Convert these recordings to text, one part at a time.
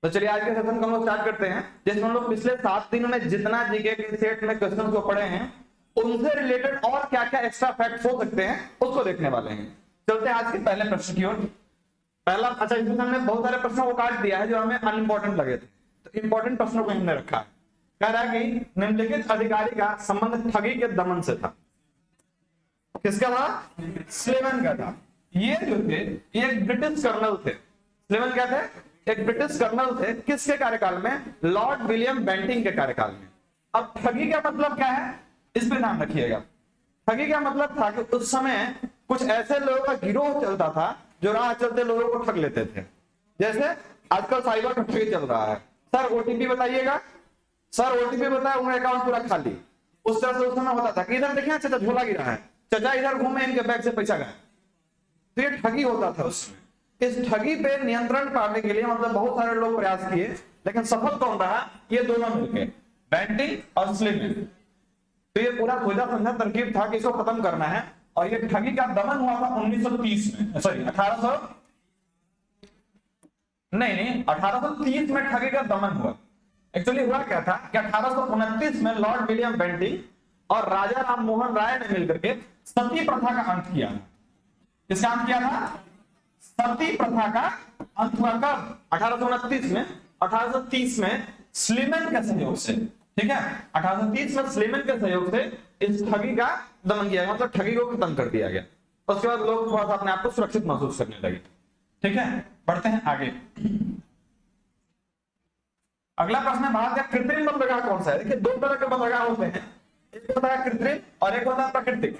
तो चलिए आज के सेशन को हम लोग स्टार्ट करते हैं, जिसमें हम लोग पिछले 7 दिनों में जितना जीके के सेट में क्वेश्चन को पढ़े हैं उनसे रिलेटेड और क्या क्या एक्स्ट्रा फैक्ट्स हो सकते हैं उसको देखने वाले हैं। चलते हैं आज के पहले प्रश्न की ओर। पहला, अच्छा इसमें हमने बहुत सारे प्रश्नों को काट दिया है जो हमें अनइंपॉर्टेंट लगे थे, तो इंपॉर्टेंट प्रश्नों को हमने रखा है। कह रहा है कि निम्नलिखित अधिकारी का संबंध ठगी के दमन से था। किसका था? स्लेवन का था। ये जो थे ये एक ब्रिटिश कर्नल थे। स्लेवन क्या थे? एक ब्रिटिश कर्नल थे। किसके कार्यकाल में? लॉर्ड विलियम बेंटिंग के कार्यकाल में। अब ठगी का मतलब क्या है, इस पे ध्यान रखिएगा। ठगी का मतलब था कि उस समय कुछ ऐसे लोगों का गिरोह चलता था जो राह चलते लोगों को ठग लेते थे। जैसे आजकल साइबर ठगी चल रहा है, सर ओटीपी बताइएगा, सर ओटीपी बताया, उनका अकाउंट पूरा खाली। उस तरह से उस समय होता था कि इधर देखिए चाचा झोला गिरा है, चाचा इधर घूमे, इनके बैग से पैसा गया। तो ये ठगी होता था उसमें। इस ठगी पे नियंत्रण पाने के लिए मतलब बहुत सारे लोग प्रयास किए, लेकिन सफल कौन रहा? ये दोनों मिलकर, बेंटिंग और स्लेवन। तो ये पूरा खोजा समझा तरकीब था कि इसको खत्म करना है। और ये ठगी का दमन हुआ था 1930 में, सॉरी 1830 में ठगी का दमन हुआ। एक्चुअली हुआ क्या था कि 1829 में लॉर्ड विलियम बेंटिंग और राजा राम मोहन राय ने मिलकर के सती प्रथा का अंत किया। किसका अंत किया था? सती प्रथा का अंत हुआ कब? 1829 में। 1830 में स्लीमन के सहयोग से, ठीक है, 1830 में स्लीमन के सहयोग से इस ठगी का दमन किया गया, मतलब ठगी को खत्म कर दिया गया। उसके बाद लोग थोड़ा सा अपने आप को सुरक्षित महसूस करने लगे। ठीक है, बढ़ते हैं आगे। अगला प्रश्न है, भारत का कृत्रिम बंदरगाह कौन सा है? देखिए दो तरह के बंदरगाह होते हैं, एक होता है कृत्रिम और एक होता है प्राकृतिक।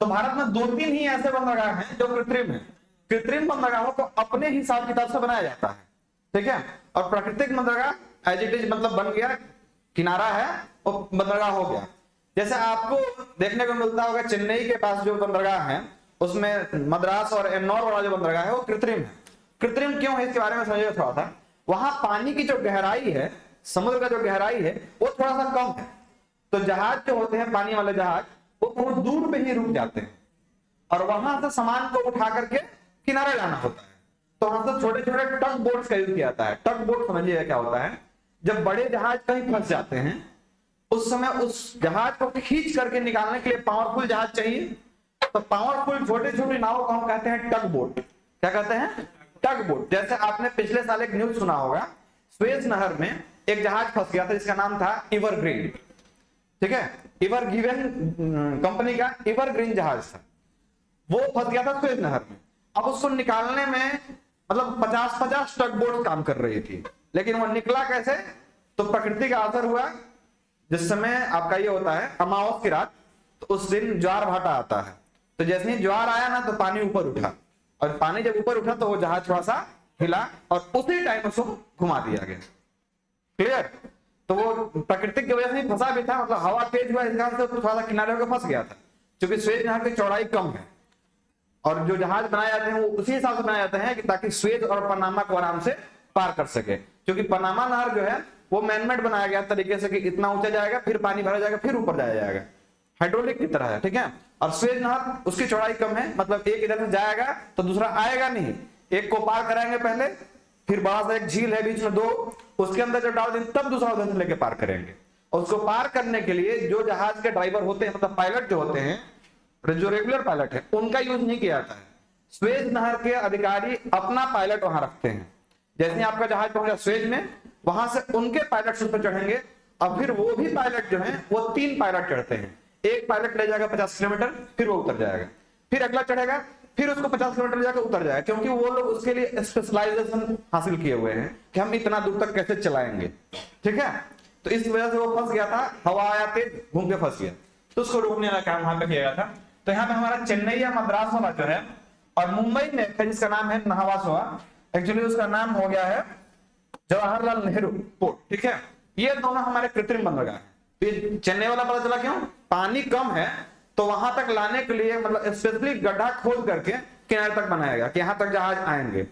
तो भारत में 2-3 ही ऐसे बंदरगाह हैं जो कृत्रिम है। कृत्रिम बंदरगाहों को अपने हिसाब किताब से बनाया जाता है, ठीक है, और प्राकृतिक बंदरगाह एज इट इज मतलब बन गया, किनारा है वो बंदरगाह हो गया। जैसे आपको देखने को मिलता होगा चेन्नई के पास जो बंदरगाह है उसमें मद्रास और एन्नौर वाला जो बंदरगाह है वो कृत्रिम है। कृत्रिम क्यों है इसके बारे में समझिए थोड़ा सा। वहां पानी की जो गहराई है, समुद्र का जो गहराई है वो थोड़ा सा कम है, तो जहाज जो होते हैं पानी वाले जहाज वो बहुत दूर पे ही रुक जाते हैं और वहां से सामान को उठा करके किनारे लाना होता है। तो वहां से छोटे छोटे टग बोट्स का यूज किया जाता है। टग बोट समझिए क्या होता है, जब बड़े जहाज कहीं फंस जाते हैं उस समय उस जहाज को खींच करके निकालने के लिए पावरफुल जहाज चाहिए, तो पावरफुल छोटे छोटे नाव को हम कहते हैं टग बोट। क्या कहते हैं? टग बोट। जैसे आपने पिछले साल एक न्यूज सुना होगा, स्वेज नहर में एक जहाज फंस गया था जिसका नाम था एवरग्रीन, ठीक है, एवरगिवन कंपनी का एवरग्रीन जहाज था, वो फंस गया था स्वेज नहर में। अब उसको निकालने में मतलब 50-50 टग बोट काम कर रही थी, लेकिन वो निकला कैसे? तो प्रकृति का असर हुआ। जिस समय आपका ये होता है अमावस की रात, तो उस दिन ज्वार भाटा आता है, तो जैसे ही ज्वार आया ना तो पानी ऊपर उठा, और पानी जब ऊपर उठा तो वो जहाज थोड़ा सा हिला और उसी टाइम उसको घुमा दिया गया। क्लियर? तो वो प्रकृति की वजह से फंसा भी था, मतलब हवा तेज हुआ इस कारण से थोड़ा सा किनारे होकर फंस गया था, क्योंकि स्वेज नहर की चौड़ाई कम है और जो जहाज बनाए जाते हैं वो उसी हिसाब से बनाए जाते हैं कि ताकि स्वेज और पनामा को आराम से पार कर सके। क्योंकि पनामा नहर जो है वो मैनमेड बनाया गया तरीके से कि इतना ऊंचा जाएगा, फिर पानी भरा जाएगा, फिर ऊपर जाया जाएगा, हाइड्रोलिक की तरह है, ठीक है। और स्वेज नहर उसकी चौड़ाई कम है, मतलब एक इधर से जाएगा तो दूसरा आएगा नहीं, एक को पार कराएंगे पहले, फिर बड़ा सा एक झील है बीच में दो, उसके अंदर जब डाल देंगे तब दूसरा उधर से लेके पार करेंगे। और उसको पार करने के लिए जो जहाज के ड्राइवर होते हैं, मतलब पायलट जो होते हैं, जो रेगुलर पायलट है, उनका यूज नहीं किया जाता है। स्वेज नहर के अधिकारी अपना पायलट वहां रखते हैं। जैसे ही आपका जहाज पहुंचा स्वेज में, वहां से उनके पायलट उस पर चढ़ेंगे और फिर वो भी पायलट जो है वो 3 पायलट चढ़ते हैं। एक पायलट ले जाएगा 50 किलोमीटर, फिर वो उतर जाएगा, फिर अगला चढ़ेगा, फिर उसको 50 किलोमीटर ले जाकर उतर जाएगा, क्योंकि वो लोग उसके लिए स्पेशलाइजेशन हासिल किए हुए हैं कि हम इतना दूर तक कैसे चलाएंगे, ठीक है। तो इस वजह से वो फंस गया था, हवा आया तेज, घूम के फंस गया, तो उसको रोकने का काम वहां पे किया गया था। तो यहाँ पे हमारा चेन्नई या मद्रास वाला जो है, और मुंबई में जिसका नाम है नहावासवा, एक्चुअली उसका नाम हो गया है जवाहरलाल नेहरू पोर्ट, ठीक है। ये दोनों हमारे कृत्रिम बंदरगाह है। चेन्नई वाला पता चला क्यों? पानी कम है तो वहां तक लाने के लिए मतलब स्पेशली गड्ढा खोद करके किनारे तक बनाया गया कि यहां तक जहाज आएंगे,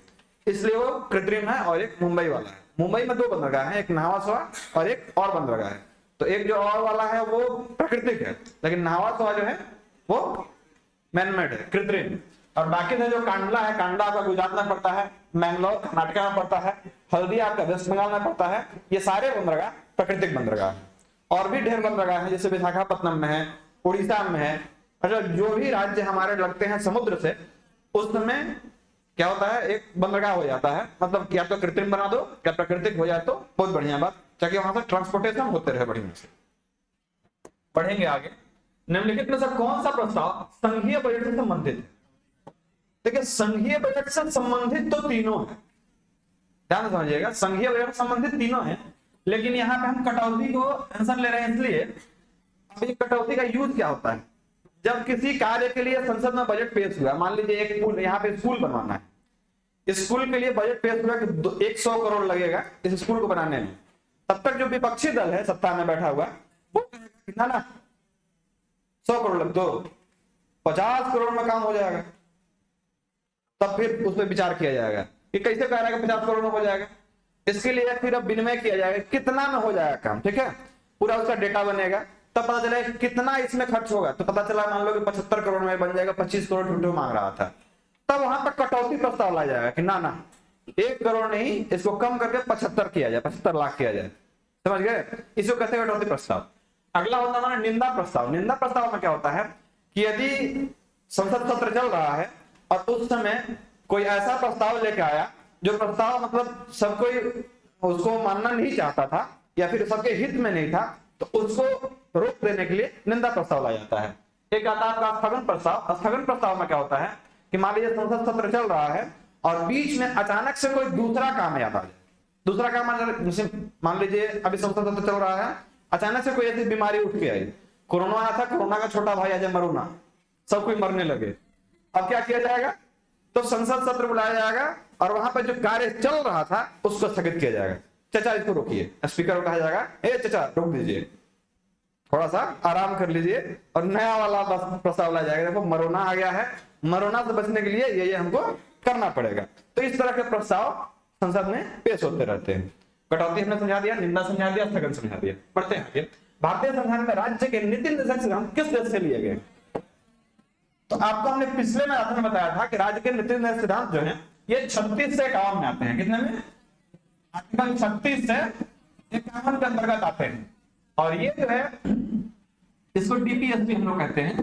इसलिए वो कृत्रिम है। और एक मुंबई वाला है। मुंबई में 2 बंदरगाह है, एक नहावासवा और एक और बंदरगाह है। तो एक जो और वाला है वो प्राकृतिक है, लेकिन नहावासवा जो है वो मैनमेड है, कृत्रिम। और बाकी से जो कांडला है, कांडला आपका गुजरात में पड़ता है, मैंगलोर कर्नाटक में पड़ता है, हल्दिया आपका वेस्ट बंगाल में पड़ता है। ये सारे बंदरगाह प्राकृतिक बंदरगाह। और भी ढेर बंदरगाह है, जैसे विशाखापत्तनम में है, उड़ीसा में है। अच्छा, जो भी राज्य हमारे लगते हैं समुद्र से, उस समय क्या होता है, एक बंदरगाह हो जाता है। मतलब या तो कृत्रिम बना दो या प्राकृतिक हो जाए तो बहुत बढ़िया बात, ताकि वहां से ट्रांसपोर्टेशन होते रहे बढ़िया से। पढ़ेंगे आगे। निम्नलिखित में से कौन सा प्रस्ताव संघीय बजट से संबंधित है? देखिए, संघीय बजट से संबंधित तो तीनों है, ध्यान से समझिएगा। संघीय बजट से संबंधित तीनों है, लेकिन यहाँ पे हम कटौती को आंसर ले रहे हैं। इसलिए अब ये कटौती का यूज क्या होता है? जब किसी कार्य के लिए संसद में बजट पेश हुआ, मान लीजिए एक पुल, यहाँ पे स्कूल बनवाना है, इस स्कूल के लिए बजट पेश हुआ कि 100 करोड़ लगेगा इस स्कूल को बनाने में। तब तक जो विपक्षी दल है सत्ता में बैठा हुआ, वो कहेगा ना 100 करोड़ लग दो, 50 करोड़ में काम हो जाएगा। तब फिर उस पर विचार किया जाएगा कि कैसे कह रहा है कि 50 करोड़ में हो जाएगा। इसके लिए फिर अब विनिमय किया जाएगा कितना में हो जाएगा काम, ठीक है। पूरा उसका डेटा बनेगा, तब पता चलेगा कितना इसमें खर्च होगा। तो पता चला मान लो कि 75 करोड़ में बन जाएगा, 25 करोड़ टूटो मांग रहा था। तब वहां पर कटौती प्रस्ताव लाया जाएगा कि ना 1 करोड़ नहीं, इसको कम करके 75 किया जाए, 75 लाख किया जाए। समझ गए? इसको कहते हैं कटौती प्रस्ताव। अगला होता है हमारा निंदा प्रस्ताव। निंदा प्रस्ताव में क्या होता है कि यदि संसद सत्र चल रहा है और उस समय कोई ऐसा प्रस्ताव लेके आया जो प्रस्ताव मतलब सब कोई उसको मानना नहीं चाहता था या फिर सबके हित में नहीं था, तो उसको रोक देने के लिए निंदा प्रस्ताव लाया जाता है। एक आता है आपका स्थगन प्रस्ताव। स्थगन प्रस्ताव में क्या होता है कि मान लीजिए संसद सत्र चल रहा है और बीच में अचानक से कोई दूसरा काम याद आ जाए। दूसरा काम मान लीजिए अभी संसद सत्र चल रहा है, अचानक से कोई ऐसी बीमारी उठ के आई, कोरोना आया था, कोरोना का छोटा भाई आ जाए मरूना, सब कोई मरने लगे। अब क्या किया जाएगा? तो संसद सत्र बुलाया जाएगा और वहां पर जो कार्य चल रहा था उसको स्थगित किया जाएगा। चाचा इसको रोकिए, स्पीकर को कहा जाएगा, ए चाचा रोक दीजिए, थोड़ा सा आराम कर लीजिए, और नया वाला प्रस्ताव लाया जाएगा। देखो मरोना आ गया है, मरोना से बचने के लिए ये हमको करना पड़ेगा। तो इस तरह के प्रस्ताव संसद में पेश होते रहते हैं। कटौती हमने समझा दिया, निंदा समझा दिया, स्थगन समझा दिया। पढ़ते हैं आगे। भारतीय संविधान में राज्य के नीति निर्देशक सिद्धांत किस देश से लिए गए? तो आपको हमने पिछले में आपने बताया था कि राज्य के नीति निर्देशक सिद्धांत जो है ये 36 से 51 में आते हैं। कितने में? आर्टिकल 36 से 51 के अंतर्गत आते हैं। और ये जो है इसको डीपीएसपी हम लोग कहते हैं,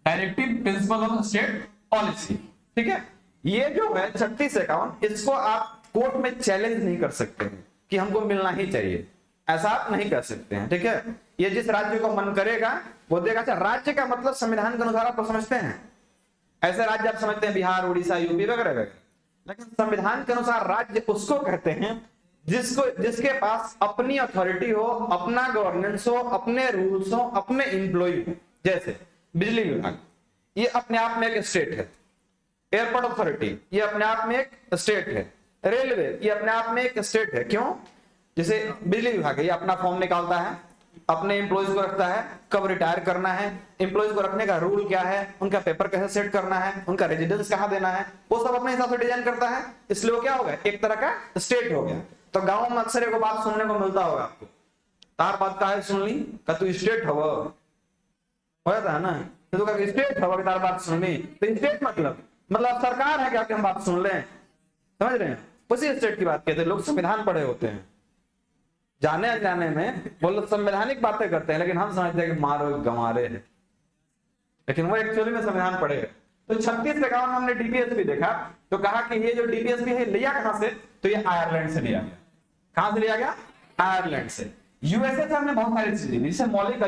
directive principle of state policy. ठीक है, ये जो है 36 से 51, इसको आप कोर्ट में चैलेंज नहीं कर सकते हैं कि हमको मिलना ही चाहिए, ऐसा आप नहीं कर सकते हैं। ठीक है, ये जिस राज्य को मन करेगा वो देगा। अच्छा, राज्य का मतलब संविधान के अनुसार आप समझते हैं, ऐसे राज्य आप समझते हैं बिहार, उड़ीसा, यूपी वगैरह वगैरह, लेकिन संविधान के अनुसार राज्य उसको कहते हैं जिसके पास अपनी अथॉरिटी हो, अपना गवर्नेंस हो, अपने रूल्स हो, अपने एम्प्लॉय हो। जैसे बिजली विभाग ये अपने आप में एक स्टेट है, एयरपोर्ट अथॉरिटी ये अपने आप में एक स्टेट है, रेलवे ये अपने आप में एक स्टेट है। क्यों? जैसे बिजली विभाग है, ये अपना फॉर्म निकालता है, अपने एम्प्लॉयज को रखता है, कब रिटायर करना है, एम्प्लॉयज को रखने का रूल क्या है, उनका पेपर कैसे सेट करना है, उनका रेजिडेंस कहां देना है, वो सब अपने हिसाब से डिजाइन करता है। इसलिए वो क्या हो गया? एक तरह का स्टेट हो गया। तो गांव में अक्सर एक बात सुनने को मिलता होगा आपको, तार बात का है सुन ली का तू स्टेट हो जाता है ना, तो स्टेट हो तार बात सुन ली। तो स्टेट मतलब सरकार है क्या कि हम बात सुन लें? समझ रहे हैं? उसी स्टेट की बात कहते हैं। लोग संविधान पढ़े होते हैं, जाने अनजाने में वो लोग संवैधानिक बातें करते हैं, लेकिन हम समझते हैं कि मारो गंवारे हैं, लेकिन वो एक्चुअली में संविधान पढ़े हैं। तो 36 से 51 हमने डीपीएसपी देखा, तो कहा कि ये जो डीपीएसपी है लिया कहां से? तो ये आयरलैंड से लिया गया। कहां से लिया गया? आयरलैंड से। यूएसए से हमने बहुत सारी चीजें, जैसे मौलिक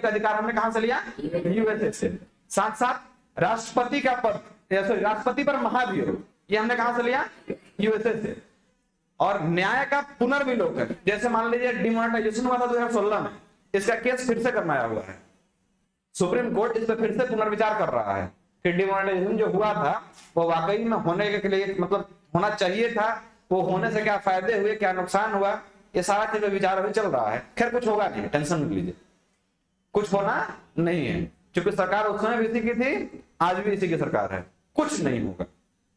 अधिकार हमने कहां से लिया? यूएसए से। साथ साथ राष्ट्रपति का पद, राष्ट्रपति पर महाभियोग, ये हमने कहां से लिया? यूएसए से। और न्याय का पुनर्विलोकन, जैसे मान लीजिए डिमोनेटाइजेशन हुआ था 2016 में, इसका केस फिर से करवाया हुआ है, सुप्रीम कोर्ट इस पर फिर से पुनर्विचार कर रहा है कि डिमोनेटाइजेशन जो हुआ था वो वाकई में होने के लिए मतलब होना चाहिए था, वो होने से क्या फायदे हुए, क्या नुकसान हुआ, ये सारा चीज विचार अभी चल रहा है। खैर कुछ होगा नहीं, टेंशन मत लीजिए, कुछ होना नहीं है, क्योंकि सरकार उस समय भी इसी की थी, आज भी इसी की सरकार है, कुछ नहीं होगा।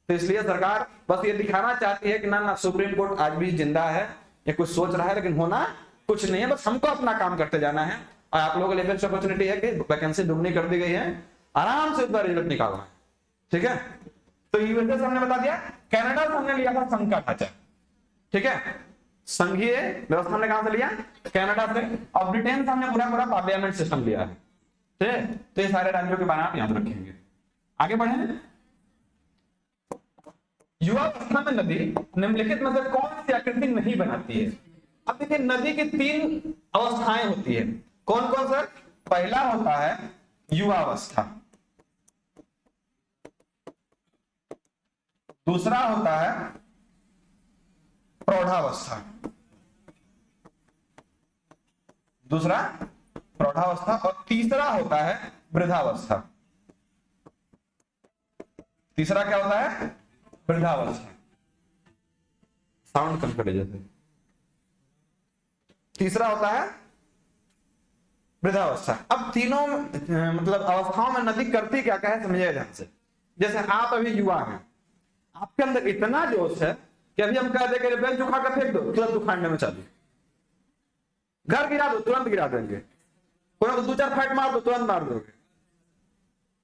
तो इसलिए सरकार बस ये दिखाना चाहती है कि ना सुप्रीम कोर्ट आज भी जिंदा है, ये कुछ सोच रहा है, लेकिन होना कुछ नहीं है। बस हमको अपना काम करते जाना है, और आप लोगों के लिए बेस्ट अपॉर्चुनिटी है कि वैकेंसी दुगनी कर दी गई है, आराम से इस बार रिजल्ट निकालना है। ठीक है, तो यूएसए से हमने बता दिया, कनाडा से हमने लिया था संघ का ढांचा, ठीक है, संघीय व्यवस्था हमने कहां से लिया, कनाडा से, और ब्रिटेन से हमने पूरा पूरा पार्लियामेंट सिस्टम लिया है, ठीक है। तो ये सारे राज्यों के बारे में आप याद रखेंगे। आगे बढ़े, युवावस्था में नदी निम्नलिखित में से कौन सी आकृति नहीं बनाती है। अब देखिए नदी की 3 अवस्थाएं होती है, कौन कौन सर, पहला होता है युवावस्था, दूसरा होता है प्रौढ़ावस्था, दूसरा प्रौढ़ावस्था, और तीसरा होता है वृद्धावस्था। तीसरा क्या होता है, वृद्धावस्था। साउंड कम करे जैसे। तीसरा होता है वृद्धावस्था। अब तीनों मतलब अवस्थाओं में नदी करती क्या क्या है समझिएगा ध्यान से। जैसे आप अभी युवा हैं, आपके अंदर इतना जोश है कि अभी हम कह देंगे बेंच उठा कर फेंक दो, तुरंत उखाड़ने में चालू, घर गिरा दो तुरंत गिरा देंगे, कोई 2-4 फैट मार दो तुरंत मार दोगे।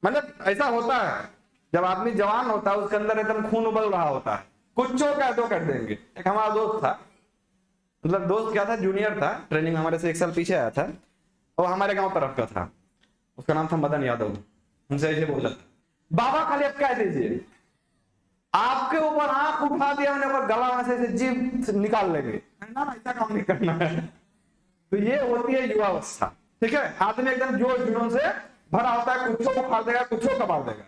मतलब ऐसा होता है जब आदमी जवान होता है, उसके अंदर एकदम खून उबल रहा होता है, कुछ कह दो कर देंगे। एक हमारा दोस्त था, मतलब दोस्त क्या था, जूनियर था, ट्रेनिंग हमारे से 1 साल पीछे आया था, वो हमारे गांव तरफ का था, उसका नाम था मदन यादव। उनसे ऐसे बोला, बाबा खाली अब कह दीजिए, आपके ऊपर आंख उठा दिया मैंने, ऊपर गला में से जीभ निकाल लेंगे ना, ऐसा काम नहीं करना है। तो ये होती है युवावस्था, ठीक है। आदमी एकदम जोश जुनून से भरा होता है, कुछ उखाड़ देगा, कुछ कबाड़ देगा।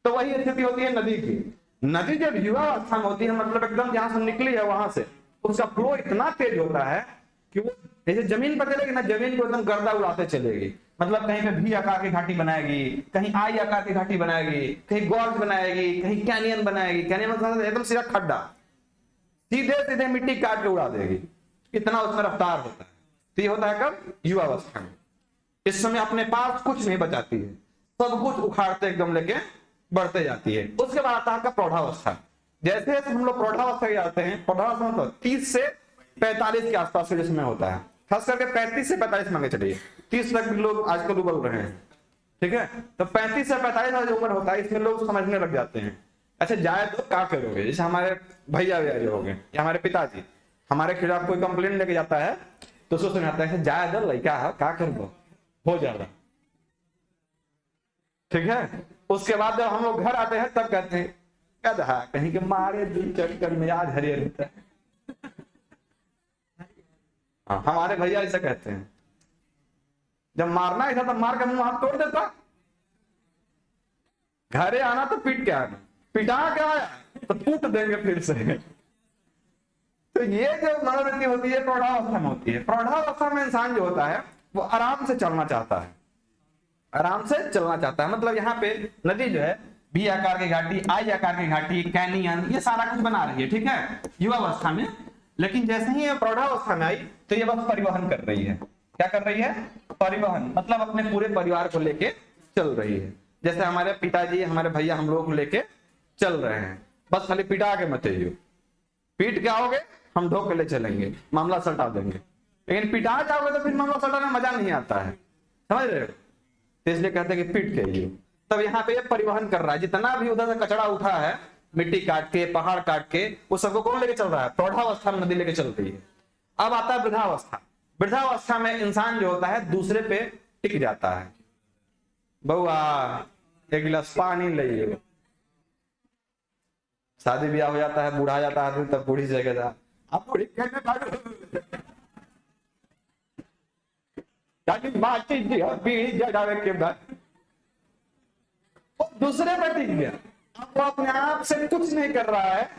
तो वही स्थिति होती है नदी की। नदी जब युवावस्था में होती है, मतलब एकदम जहां से निकली है वहां से उसका फ्लो इतना तेज होता है कि वो जैसे जमीन पर चलेगी ना, जमीन को एकदम गर्दा उड़ाते चलेगी। मतलब कहीं पे भी आकार की घाटी बनाएगी, कहीं आई आकार की घाटी बनाएगी, कहीं गॉर्ज बनाएगी, कहीं कैनियन बनाएगी। कैनियन मतलब एकदम सीधा खड्डा, सीधे सीधे मिट्टी काट के उड़ा देगी, इतना उसमें रफ्तार होता है। तो ये होता है कब, युवावस्था में। इस समय अपने पास कुछ नहीं बचाती है, सब कुछ उखाड़ते एकदम लेके बढ़ते जाती है। उसके बाद आता है प्रौढ़ावस्था। जैसे हम लोग प्रौढ़ावस्था जाते हैं, प्रौढ़ावस्था मतलब 30 से 45 के आसपास के जिसमें होता है, खास करके 35 से 45 मांगे चलिए, 30 तक लोग आजकल उबल रहे हैं, ठीक है। तो 35 से 45 वाला जो उम्र होता है, इसमें लोग समझने लग जाते हैं, अच्छा जाए तो क्या करोगे। जैसे हमारे भैया जो हो गए या हमारे पिताजी, हमारे खिलाफ कोई कंप्लेंट लेके जाता है तो उसको समझाता है जाए दो लड़का है, क्या करो हो जाएगा, ठीक है। उसके बाद जब हम लोग घर आते हैं तब कहते हैं क्या कहीं के मारे दिल चढ़कर मिजाज हरियर होता है। हमारे भैया ऐसा कहते हैं, जब मारना ही था तब मार के मुंह हाथ तोड़ देता, घरे आना तो पीट के आना, पिटा के आया तो कूट देंगे फिर से। तो ये जो मनोवृत्ति होती है प्रौढ़ावस्था में होती है। प्रौढ़ावस्था में इंसान जो होता है वो आराम से चलना चाहता है, आराम से चलना चाहता है। मतलब यहाँ पे नदी जो है बी आकार की घाटी, आई आकार की घाटी, कैनियन, ये सारा कुछ बना रही है, ठीक है, युवावस्था में। लेकिन जैसे ही ये प्रौढ़ावस्था में आई तो ये बस परिवहन कर रही है। क्या कर रही है, परिवहन, मतलब अपने पूरे परिवार को लेके चल रही है। जैसे हमारे पिताजी, हमारे भैया हम लोग को लेके चल रहे हैं, बस खाली पिटा के मत आइयो, पीट के आओगे हम ढोक के ले चलेंगे, मामला सल्टा देंगे। लेकिन पिटा जाओगे तो फिर मामला सल्टाने में मजा नहीं आता है, समझ रहे हो। तो इसलिए कहते हैं कि पीट के आइयो। तब यहाँ पे परिवहन कर रहा है, जितना भी उधर से कचरा उठा है, मिट्टी काट के, पहाड़ काट के, वो सबको कौन लेके चल रहा है, प्रौढ़ावस्था में नदी लेके चल रही है। अब आता है वृद्धावस्था। वृद्धावस्था में इंसान जो होता है दूसरे पे टिक जाता है, बउआ 1 गिलास पानी ले। शादी ब्याह हो जाता है, बूढ़ा जाता है, तब बूढ़ी जगह आप बूढ़ी जगावे के बाद दूसरे पे टिक गया। अब वो अपने आप से कुछ नहीं कर रहा है,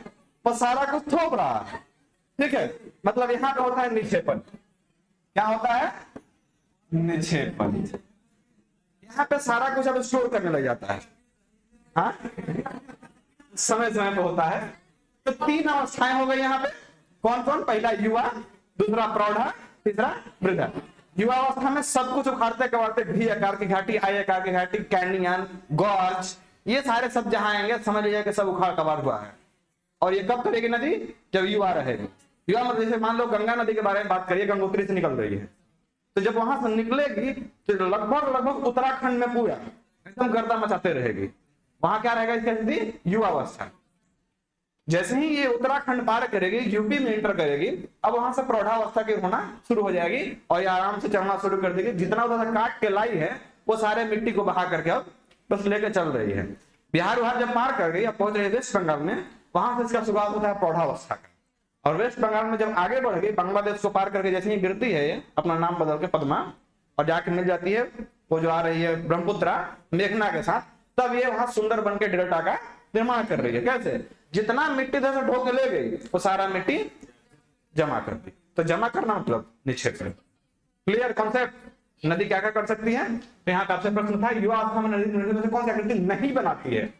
बस सारा कुछ थोप रहा है, ठीक है। मतलब यहाँ पे होता है निक्षेपण। क्या होता है, निक्षेपण। यहाँ पे सारा कुछ अब स्टोर करने लग जाता है, हाँ, समय समय पे होता है। तो 3 अवस्थाएं हो गई यहाँ पे, कौन कौन, पहला युवा, दूसरा प्रौढ़ा, तीसरा वृद्धा। युवा अवस्था में सब कुछ उखाड़ते कबाड़ते, भी आकार की घाटी, आई आकार की घाटी, कैनियन, गॉर्ज, ये सारे सब जहां आएंगे समझ लीजिए कि सब उखाड़ कबाड़ हुआ है। और ये कब करेगी नदी, जब युवा रहेगी। युवा मतलब जैसे मान लो गंगा नदी के बारे में बात करिए, गंगोत्री से निकल रही है, तो जब वहां से निकलेगी तो लगभग उत्तराखंड में पूरा एकदम गर्दा मचाते रहेगी। वहां क्या रहेगा इसकी स्थिति? युवावस्था। जैसे ही ये उत्तराखंड पार करेगी, यूपी में इंटर करेगी, अब वहां से प्रौढ़ावस्था की होना शुरू हो जाएगी और ये आराम से चलना शुरू कर देगी। जितना उधर काट के लाई है वो सारे मिट्टी को बहा करके अब बस लेके चल रही है। बिहार वहां जब पार कर गई, अब पहुंच रही है वेस्ट बंगाल में, वहां से इसका शुरुआत होता है प्रौढ़ावस्था का। और वेस्ट बंगाल में जब आगे बढ़ गई, बांग्लादेश को पार करके जैसे ही गिरती है ये अपना नाम बदल के पद्मा, और जाके मिल जाती है वो जो आ रही है ब्रह्मपुत्रा मेघना के साथ, तब ये वहां सुंदर बन के डेल्टा का निर्माण कर रही है। कैसे? जितना मिट्टी इधर से ढो के ले गई वो सारा मिट्टी जमा कर दी। तो जमा करना मतलब निक्षेप करना। Clear concept? नदी क्या क्या कर सकती है? तो यहाँ आपसे प्रश्न था, युवा अवस्था में नदी में से कौन सी आकृति नहीं बनाती है?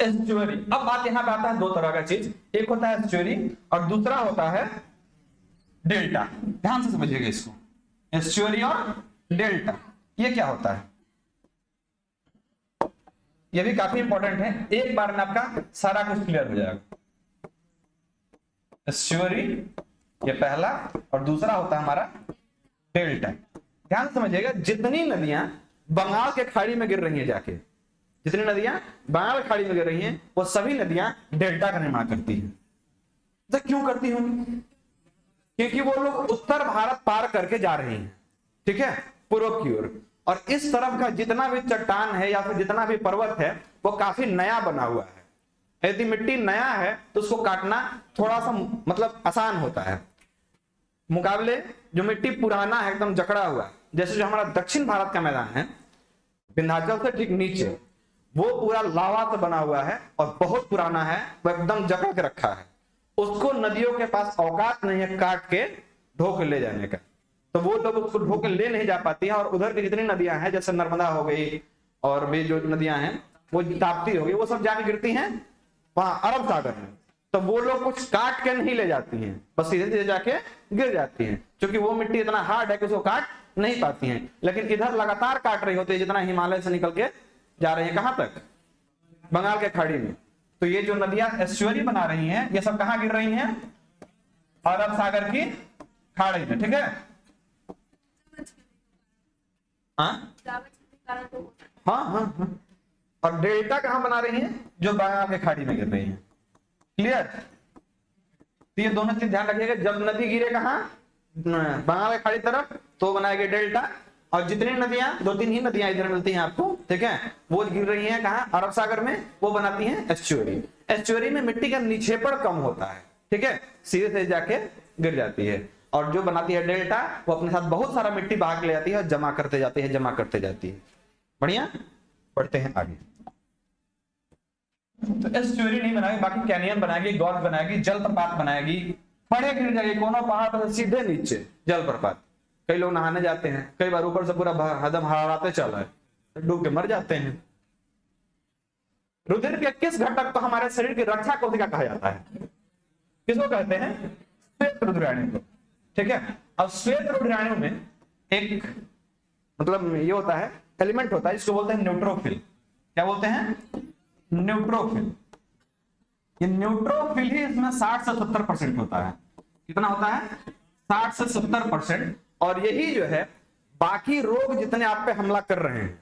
एस्चुअरी। अब बात यहाँ पे आता है दो तरह का चीज, एक होता है एस्चुअरी और दूसरा होता है डेल्टा। ध्यान से समझिएगा इसको, एस्चुअरी और डेल्टा ये क्या होता है, ये भी काफी इंपॉर्टेंट है। एक बार में आपका सारा कुछ क्लियर हो जाएगा। एस्चुअरी ये पहला और दूसरा होता है हमारा डेल्टा। ध्यान से समझिएगा, जितनी नदियां बंगाल के खाड़ी में गिर रही हैं, जाके जितनी नदियां बंगाल खाड़ी में गिर रही हैं वो सभी नदियां डेल्टा का निर्माण करती हैं। तो क्यों करती होंगी? क्योंकि वो लोग उत्तर भारत पार करके जा रही हैं, ठीक है, पूर्व की ओर, और इस तरफ का जितना भी चट्टान है या फिर जितना भी पर्वत है वो काफी नया बना हुआ है। यदि मिट्टी नया है तो उसको काटना थोड़ा सा मतलब आसान होता है, मुकाबले जो मिट्टी पुराना है एकदम जकड़ा हुआ, जैसे जो हमारा दक्षिण भारत का मैदान है विंध्याचल से ठीक नीचे, वो पूरा लावा से बना हुआ है और बहुत पुराना है, वो एकदम जकड़ के रखा है, उसको नदियों के पास औकात नहीं है काट के ढो के ले जाने का, तो वो लोग उसको ढो के ले नहीं जा पाती है। और उधर की जितनी नदियां हैं जैसे नर्मदा हो गई और भी जो नदियां हैं वो ताप्ती हो गई, वो सब जाके गिरती हैं वहां अरब सागर में, तो वो लोग कुछ काट के नहीं ले जाती हैं, बस सीधे सीधे जाके गिर जाती हैं, क्योंकि वो मिट्टी इतना हार्ड है कि उसको काट नहीं पाती हैं। लेकिन इधर लगातार काट रही होती है, जितना हिमालय से निकल के जा रही है, कहां तक? बंगाल के खाड़ी में। तो ये जो नदियां एस्चुअरी बना रही हैं ये सब कहां गिर रही हैं? अरब सागर की खाड़ी में, ठीक है। हाँ हाँ हाँ। और डेल्टा कहां बना रही हैं? जो बंगाल के खाड़ी में गिर रही हैं। क्लियर? तो ये दोनों चीज ध्यान रखिएगा, जब नदी गिरे कहां? बंगाल की खाड़ी तरफ, तो बनाएगी डेल्टा, और जितनी नदियां, दो तीन ही नदियां इधर मिलती हैं आपको, ठीक है, वो गिर रही हैं कहां? अरब सागर में, वो बनाती हैं एस्चुअरी। एस्चुअरी में मिट्टी का निक्षेपण कम होता है, ठीक है, सीधे से जाके गिर जाती है। और जो बनाती है डेल्टा वो अपने साथ बहुत सारा मिट्टी बहा के ले जाती है और जमा करते जाती है, जमा करते जाती है। बढ़िया, बढ़ते हैं आगे। तो एस्चुअरी नहीं बनाएगी, बाकी कैनियन बनाएगी, गॉर्ज बनाएगी, जलप्रपात बनाएगी, खड़े गिर जाएगी कोनो पहाड़ पर सीधे नीचे जलप्रपात। कई लोग नहाने जाते हैं, कई बार ऊपर से पूरा हदम हराते चला है, डूब के मर जाते हैं। रुधिर के किस घटक को हमारे शरीर की रक्षा कोशिका कहा जाता है? किसको कहते हैं? श्वेत रुधिराणु को, ठीक है। अब श्वेत रुधिराणु में एक मतलब ये होता है, एलिमेंट होता है, इसको बोलते हैं न्यूट्रोफिल। क्या बोलते हैं? न्यूट्रोफिल। ये न्यूट्रोफिल ही इसमें 60 से 70% होता है। कितना होता है? 60 से 70%। और यही जो है बाकी रोग जितने आप पे हमला कर रहे हैं,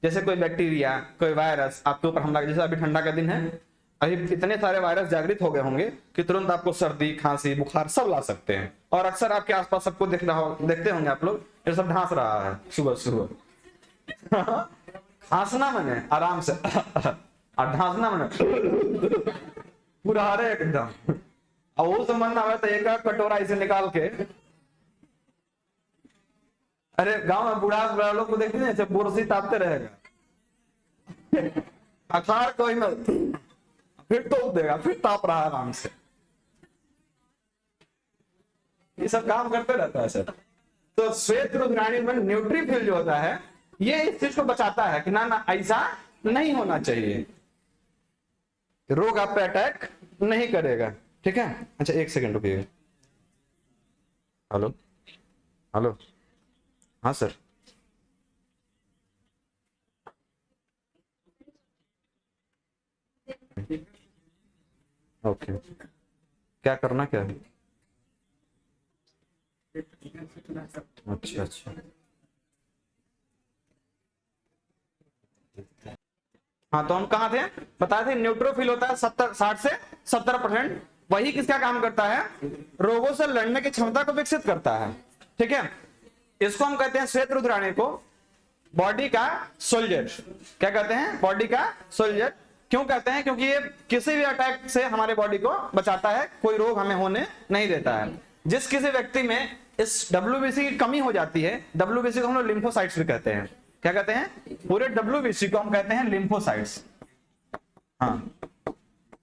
जैसे कोई बैक्टीरिया, कोई वायरस आपके ऊपर हमला, जैसे अभी ठंडा का दिन है, अभी इतने सारे वायरस जागृत हो गए होंगे कि तुरंत आपको सर्दी, खांसी, बुखार सब ला सकते हैं। और अक्सर आपके आसपास सबको देखते होंगे आप लोग, ये सब ढांस रहा है सुबह सुबह। खांसना मैंने आराम से और ढांसना मैंने पूरा हरे एकदम। और वो संबंध आवे तो एक कटोरा इसे निकाल के, अरे गांव में बूढ़ा लोग को देखते हैं बोरसी तापते रहेगा, अखाड़ कोई में फिर तोप देगा, फिर ताप रहा है आराम से। ये सब काम करते रहता है सर। तो श्वेत रुधिराणु में न्यूट्रोफिल जो होता है ये इस चीज को बचाता है कि ना ना ऐसा नहीं होना चाहिए, रोग आप पे अटैक नहीं करेगा, ठीक है। अच्छा एक सेकंड रुकिए। हेलो हेलो, हाँ सर। ओके, क्या करना क्या है? अच्छा अच्छा, हाँ, तो हम कहाँ थे, बताए थे न्यूट्रोफिल होता है 60 से 70%, वही किसका काम करता है, रोगों से लड़ने की क्षमता को विकसित करता है। ठीक है, इसको हम कहते हैं श्वेत रुद्राणी को बॉडी का सोल्जर। क्या कहते हैं, बॉडी का सोल्जर। क्यों कहते हैं, क्योंकि ये किसी भी अटैक से हमारे बॉडी को बचाता है, कोई रोग हमें होने नहीं देता है। जिस किसी व्यक्ति में इस WBC की कमी हो जाती है, WBC को हम लोग लिम्फोसाइट्स भी कहते हैं। क्या कहते हैं, पूरे WBC को हम कहते हैं लिम्फोसाइट्स। हाँ,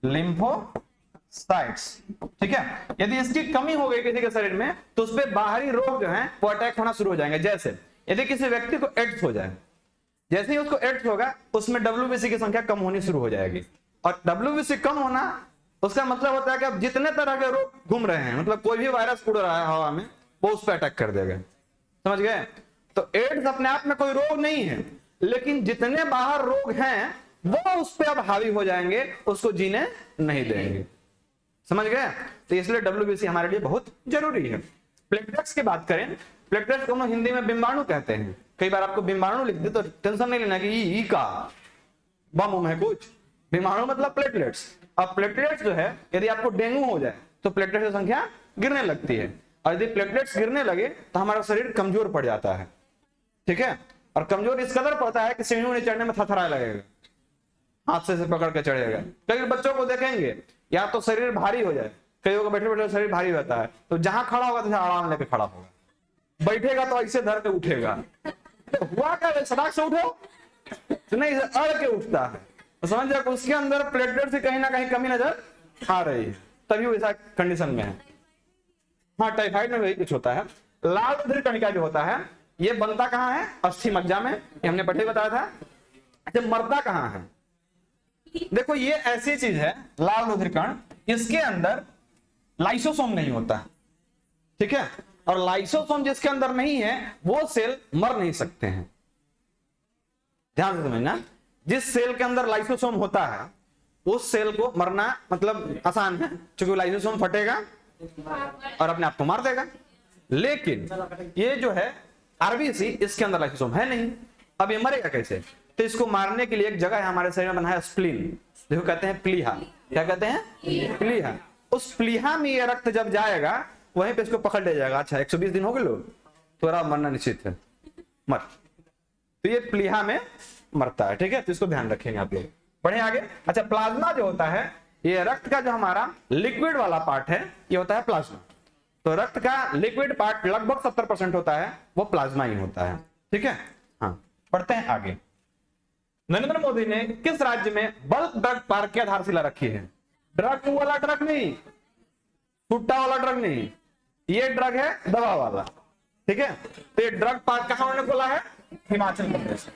लिम्फोसाइट्स। ठीक है, यदि इसकी कमी हो गई किसी के शरीर में तो उस पर बाहरी रोग जो है वो अटैक होना शुरू हो जाएंगे। जैसे यदि किसी व्यक्ति को एड्स हो जाए, जैसे ही उसको एड्स होगा उसमें WBC की संख्या कम होनी शुरू हो जाएगी। और WBC कम होना उसका मतलब होता है कि अब जितने तरह के रोग घूम रहे हैं, मतलब कोई भी वायरस उड़ रहा है हवा में, वो उस पर अटैक कर देगा। समझ गए? तो एड्स अपने आप में कोई रोग नहीं है, लेकिन जितने बाहर रोग हैं वो उस पर अब हावी हो जाएंगे, उसको जीने नहीं देंगे। समझ गए? तो इसलिए WBC हमारे लिए बहुत जरूरी है। प्लेटलेट्स की बात करें, प्लेटलेट्स को हम हिंदी में बिंबाणु कहते हैं। कई बार आपको बिंबाणु लिख दे तो टेंशन नहीं लेना कि ई का बम है कुछ, बिंबाणु मतलब प्लेटलेट्स। अब प्लेटलेट्स जो है, यदि आपको डेंगू हो जाए तो प्लेटलेट्स की संख्या गिरने लगती है, और यदि प्लेटलेट्स गिरने लगे तो हमारा शरीर कमजोर पड़ जाता है। ठीक है, और कमजोर इस कदर पड़ता है कि सीढ़ियों में चढ़ने में थरथराए लगेगा, हाथ से पकड़ के चढ़ेगा। कई बच्चों को देखेंगे, या तो शरीर भारी हो जाए, कई को बैठे बैठे शरीर भारी रहता है, तो जहां खड़ा होगा तो आराम लेके खड़ा होगा, बैठेगा तो ऐसे धर के उठेगा। तो हुआ क्या, सड़क से उठो तो नहीं, अड़ के उठता है। तो समझ जाए उसके अंदर प्लेटलेट से कहीं ना कहीं कमी नजर आ रही है, तभी वो ऐसा कंडीशन में है। हाँ, टाइफाइड में वही कुछ होता है। लाल रुधिर कणिका जो होता है ये बनता कहाँ है, अस्थि मज्जा में, ये हमने पहले बताया था। अच्छा, मरता कहाँ है, देखो ये ऐसी चीज है लाल रुधिर कण, इसके अंदर लाइसोसोम नहीं होता। ठीक है, और लाइसोसोम जिसके अंदर नहीं है वो सेल मर नहीं सकते हैं। ध्यान से समझना, जिस सेल के अंदर लाइसोसोम होता है उस सेल को मरना मतलब आसान है, क्योंकि लाइसोसोम फटेगा और अपने आप को मार देगा। लेकिन ये जो है आरबीसी, इसके अंदर लाइसोसोम है नहीं, अब ये मरेगा कैसे? तो इसको मारने के लिए एक जगह है हमारे शरीर में बना है स्प्लीन, देखो कहते हैं प्लीहा। क्या कहते हैं, प्लीहा। उस प्लीहा में ये रक्त जब जाएगा वहीं पे इसको पकड़ ले जाएगा। अच्छा, 120 दिन हो गए लोग, थोड़ा मरना निश्चित है, मर। तो ये प्लीहा में मरता है। ठीक है, तो इसको ध्यान रखेंगे आप लोग। बढ़े आगे। अच्छा, प्लाज्मा जो होता है, ये रक्त का जो हमारा लिक्विड वाला पार्ट है ये होता है प्लाज्मा। तो रक्त का लिक्विड पार्ट लगभग 70% होता है, वो प्लाज्मा ही होता है। ठीक है, हाँ, पढ़ते हैं आगे। नरेंद्र मोदी ने किस राज्य में बल्क ड्रग पार्क की आधारशिला रखी है? ड्रग वाला ड्रग नहीं, छुट्टा वाला ड्रग नहीं, ये ड्रग है दवा वाला। ठीक है, तो ये ड्रग पार्क कहां उन्होंने खोला है? हिमाचल प्रदेश।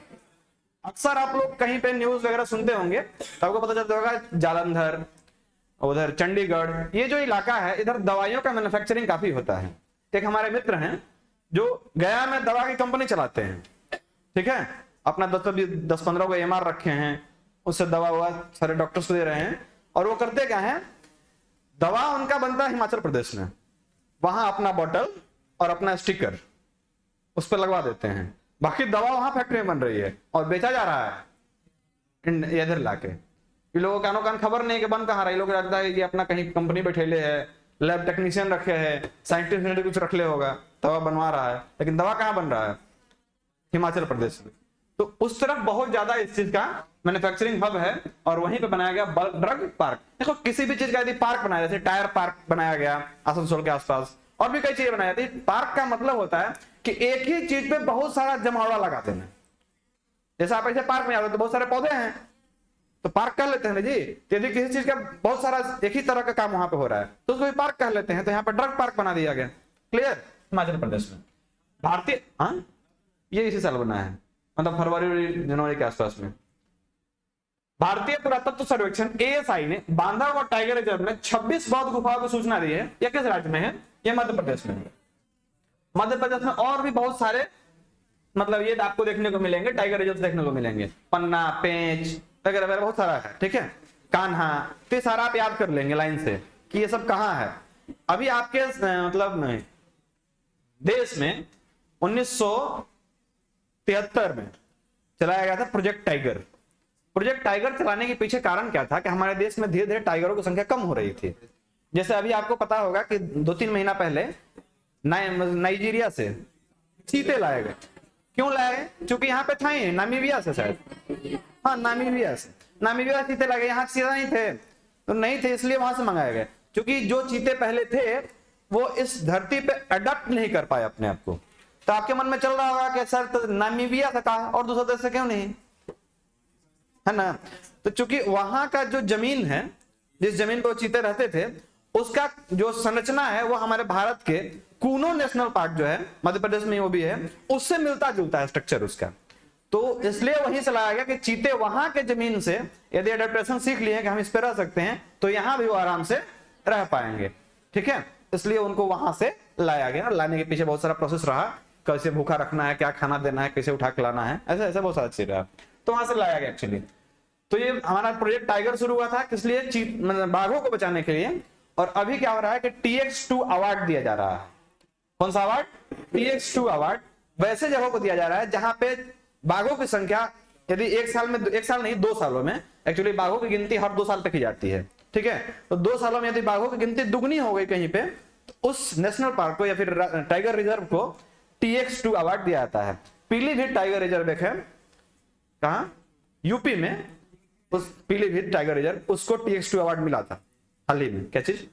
अक्सर आप लोग कहीं पे न्यूज वगैरह सुनते होंगे तो आपको पता चलता होगा जालंधर, उधर चंडीगढ़, ये जो इलाका है इधर दवाइयों का मैन्युफैक्चरिंग काफी होता है। एक हमारे मित्र हैं जो गया में दवा की कंपनी चलाते हैं। ठीक है, अपना 10-15 को एमआर रखे हैं, उससे दवा हुआ सारे डॉक्टर्स को दे रहे हैं। और वो करते क्या है, दवा उनका बनता है हिमाचल प्रदेश में, वहां अपना बोतल और अपना स्टिकर उस पर लगवा देते हैं, बाकी दवा वहां फैक्ट्री में बन रही है और बेचा जा रहा है इधर लाके। ये लोगों कानो कान खबर नहीं कि बन कहाँ रहा है, लोग लगता है कि अपना कहीं कंपनी बैठेले है, लैब टेक्नीशियन रखे है, साइंटिस्ट कुछ रख ले होगा, दवा बनवा रहा है, लेकिन दवा कहाँ बन रहा है? हिमाचल प्रदेश में। तो उस तरफ बहुत ज्यादा इस चीज का मैन्युफैक्चरिंग हब है और वहीं पे बनाया गया बल्क ड्रग पार्क। देखो किसी भी चीज का यदि पार्क बनाया, जैसे टायर पार्क बनाया गया आसनसोल के आसपास, और भी कई चीजें बनाई जाती। पार्क का मतलब होता है कि एक ही चीज पे बहुत सारा जमावड़ा लगा देना। जैसे आप ऐसे पार्क में आते तो बहुत सारे पौधे हैं तो पार्क कर लेते हैं ना जी। यदि किसी चीज का बहुत सारा एक ही तरह का काम वहां पे हो रहा है तो उसको भी पार्क कर लेते हैं। तो यहाँ पे ड्रग पार्क बना दिया गया। क्लियर? हिमाचल प्रदेश में भारतीय, हाँ, ये इसी साल बना है, मतलब फरवरी-जनवरी के आसपास में। भारतीय पुरातत्व सर्वेक्षण ASI ने बांधवगढ़ टाइगर रिजर्व में 26 बौद्ध गुफाओं की सूचना दी है। यह किस राज्य में है? यह मध्य प्रदेश में है। मध्य प्रदेश में और भी बहुत सारे मतलब ये आपको देखने को मिलेंगे, टाइगर रिजर्व देखने को मिलेंगे, पन्ना, पेंच वगैरह वगैरह बहुत सारा है। ठीक है, कान्हा, तो सारा आप याद कर लेंगे लाइन से कि ये सब कहाँ है। अभी आपके मतलब देश में 1973 में चलाया गया था प्रोजेक्ट टाइगर। प्रोजेक्ट टाइगर चलाने के पीछे कारण क्या था कि हमारे देश में धीरे धीरे टाइगरों की संख्या कम हो रही थी। जैसे अभी आपको पता होगा कि 2-3 महीना पहले नाइजीरिया से चीते लाए गए। क्यों लाए? क्योंकि यहाँ पे था ही, नामीबिया से शायद, हाँ नामीबिया से चीते लाए गए। यहाँ चीते नहीं थे, तो नहीं थे इसलिए वहां से मंगाए गए। क्योंकि जो चीते पहले थे वो इस धरती पे अडॉप्ट नहीं कर पाए अपने आप को। तो आपके मन में चल रहा होगा कि सर तो नामीबिया से कहा और दूसरे देश से क्यों नहीं, है ना? तो चूंकि वहां का जो जमीन है, जिस जमीन पे वो चीते रहते थे, उसका जो संरचना है वो हमारे भारत के कूनो नेशनल पार्क जो है मध्य प्रदेश में वो भी है, उससे मिलता जुलता है स्ट्रक्चर उसका। तो इसलिए वहीं से लाया गया कि चीते वहां के जमीन से यदि एडेप्टेशन सीख लिए कि हम इस पे रह सकते हैं तो यहाँ भी वो आराम से रह पाएंगे। ठीक है, इसलिए उनको वहां से लाया गया। लाने के पीछे बहुत सारा प्रोसेस रहा, कैसे भूखा रखना है, क्या खाना देना है, कैसे उठा के लाना है, ऐसे ऐसे बहुत सारा चीज रहा, तो वहां से लाया गया एक्चुअली। तो ये हमारा प्रोजेक्ट टाइगर शुरू हुआ था किस लिए? मतलब बाघों को बचाने के लिए। और अभी क्या हो रहा है कि TX2 अवार्ड दिया जा रहा है। कौन सा अवार्ड? TX2 अवार्ड वैसे जगहों को दिया जा रहा है जहां पे बाघों की संख्या यदि एक साल नहीं 2 सालों में, एक्चुअली बाघों की गिनती हर 2 साल पे की जाती है। ठीक है, तो 2 सालों में यदि बाघों की गिनती दुगनी हो गई कहीं पे, तो उस नेशनल पार्क को या फिर टाइगर रिजर्व को TX2 अवार्ड दिया जाता है। पीलीभीत टाइगर रिजर्व एक है, कहा? यूपी में। उस पीलीभीत टाइगर रिजर्व उसको TX2 अवार्ड मिला था हाल ही में। क्या चीज?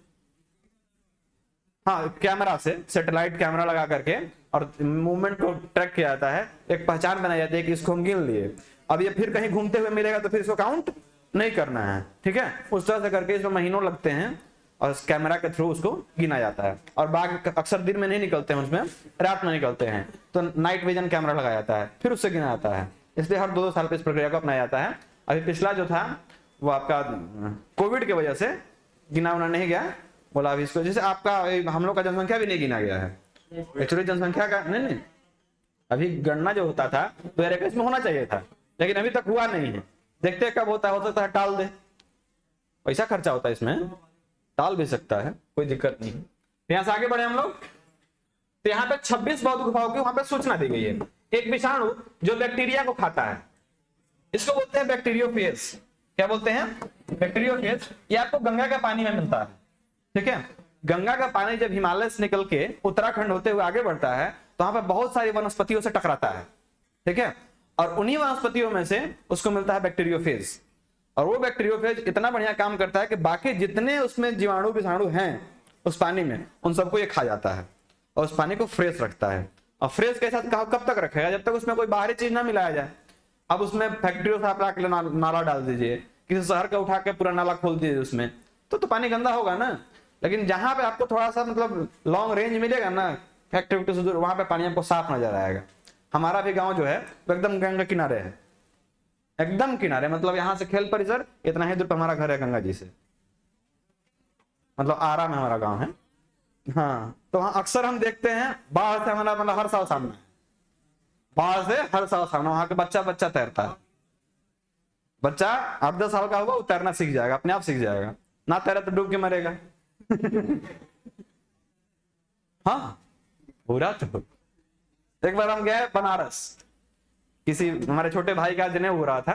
हाँ, कैमरा से, सैटेलाइट कैमरा लगा करके और मूवमेंट को ट्रैक किया जाता है, एक पहचान बनाई जाती है कि इसको हम गिन लिए। अब ये फिर कहीं घूमते हुए मिलेगा तो फिर इसको काउंट नहीं करना है। ठीक है, उस तरह से करके इसमें महीनों लगते हैं और कैमरा के थ्रू उसको गिना जाता है। और बाघ अक्सर दिन में नहीं निकलते हैं, उसमें रात में निकलते हैं, तो नाइट विजन कैमरा लगाया जाता है, फिर उससे गिना जाता है। इसलिए हर 2 साल पे इस प्रक्रिया को अपनाया जाता है। अभी पिछला जो था वो आपका कोविड की वजह से गिना उना नहीं गया, बोला अभी इसको, जैसे आपका हम लोग का जनसंख्या भी नहीं गिना गया है एक्चुअली। जनसंख्या का नहीं, अभी गणना जो होता था 2021 में होना चाहिए था, लेकिन अभी तक हुआ नहीं है। देखते हैं कब होता है, हो सकता है टाल दे, पैसा खर्चा होता है इसमें, टाल भी सकता है, कोई दिक्कत नहीं। यहाँ से आगे बढ़े हम लोग। तो यहाँ पे 26 बौद्ध गुफाओं की वहां पे सूचना दी गई है। एक विषाणु जो बैक्टीरिया को खाता है, इसको बोलते हैं बैक्टीरियोफेज। क्या बोलते हैं? बैक्टीरियोफेज। ये आपको गंगा का पानी में मिलता है। ठीक है, गंगा का पानी जब हिमालय से निकल के उत्तराखंड होते हुए आगे बढ़ता है तो वहां पे बहुत सारी वनस्पतियों से टकराता है। ठीक है, और उन्हीं वनस्पतियों में से उसको मिलता है बैक्टीरियोफेज। और वो बैक्टीरियोफेज इतना बढ़िया काम करता है कि बाकी जितने उसमें जीवाणु विषाणु हैं उस पानी में, उन सबको ये खा जाता है और उस पानी को फ्रेश रखता है। और फ्रेश के साथ कब तक रखेगा? जब तक उसमें कोई बाहरी चीज ना मिलाया जाए। अब उसमें फैक्ट्रियों से आप लाके नाला डाल दीजिए, किसी शहर का उठा के पूरा नाला खोल दीजिए उसमें, तो पानी गंदा होगा ना। लेकिन जहां पे आपको थोड़ा सा मतलब लॉन्ग रेंज मिलेगा ना फैक्ट्री से दूर, वहां पे पानी आपको साफ नजर आएगा। हमारा भी गांव जो है वो एकदम गंगा किनारे है, एकदम किनारे। मतलब यहाँ से खेल परिसर इतना ही दूर पे हमारा घर है गंगा जी से, मतलब आरा में हमारा गांव है। हाँ, तो वहां अक्सर हम देखते हैं बाढ़ से हमारा मतलब हर साल सामना, बाढ़ से हर साल सामना। वहां के बच्चा तैरता है, बच्चा 8-10 साल का होगा, वो तैरना सीख जाएगा, अपने आप सीख जाएगा। ना तैरा तो डूब के मरेगा। हाँ, पूरा। तो एक बार हम गए बनारस, किसी हमारे छोटे भाई का जनेऊ हो रहा था,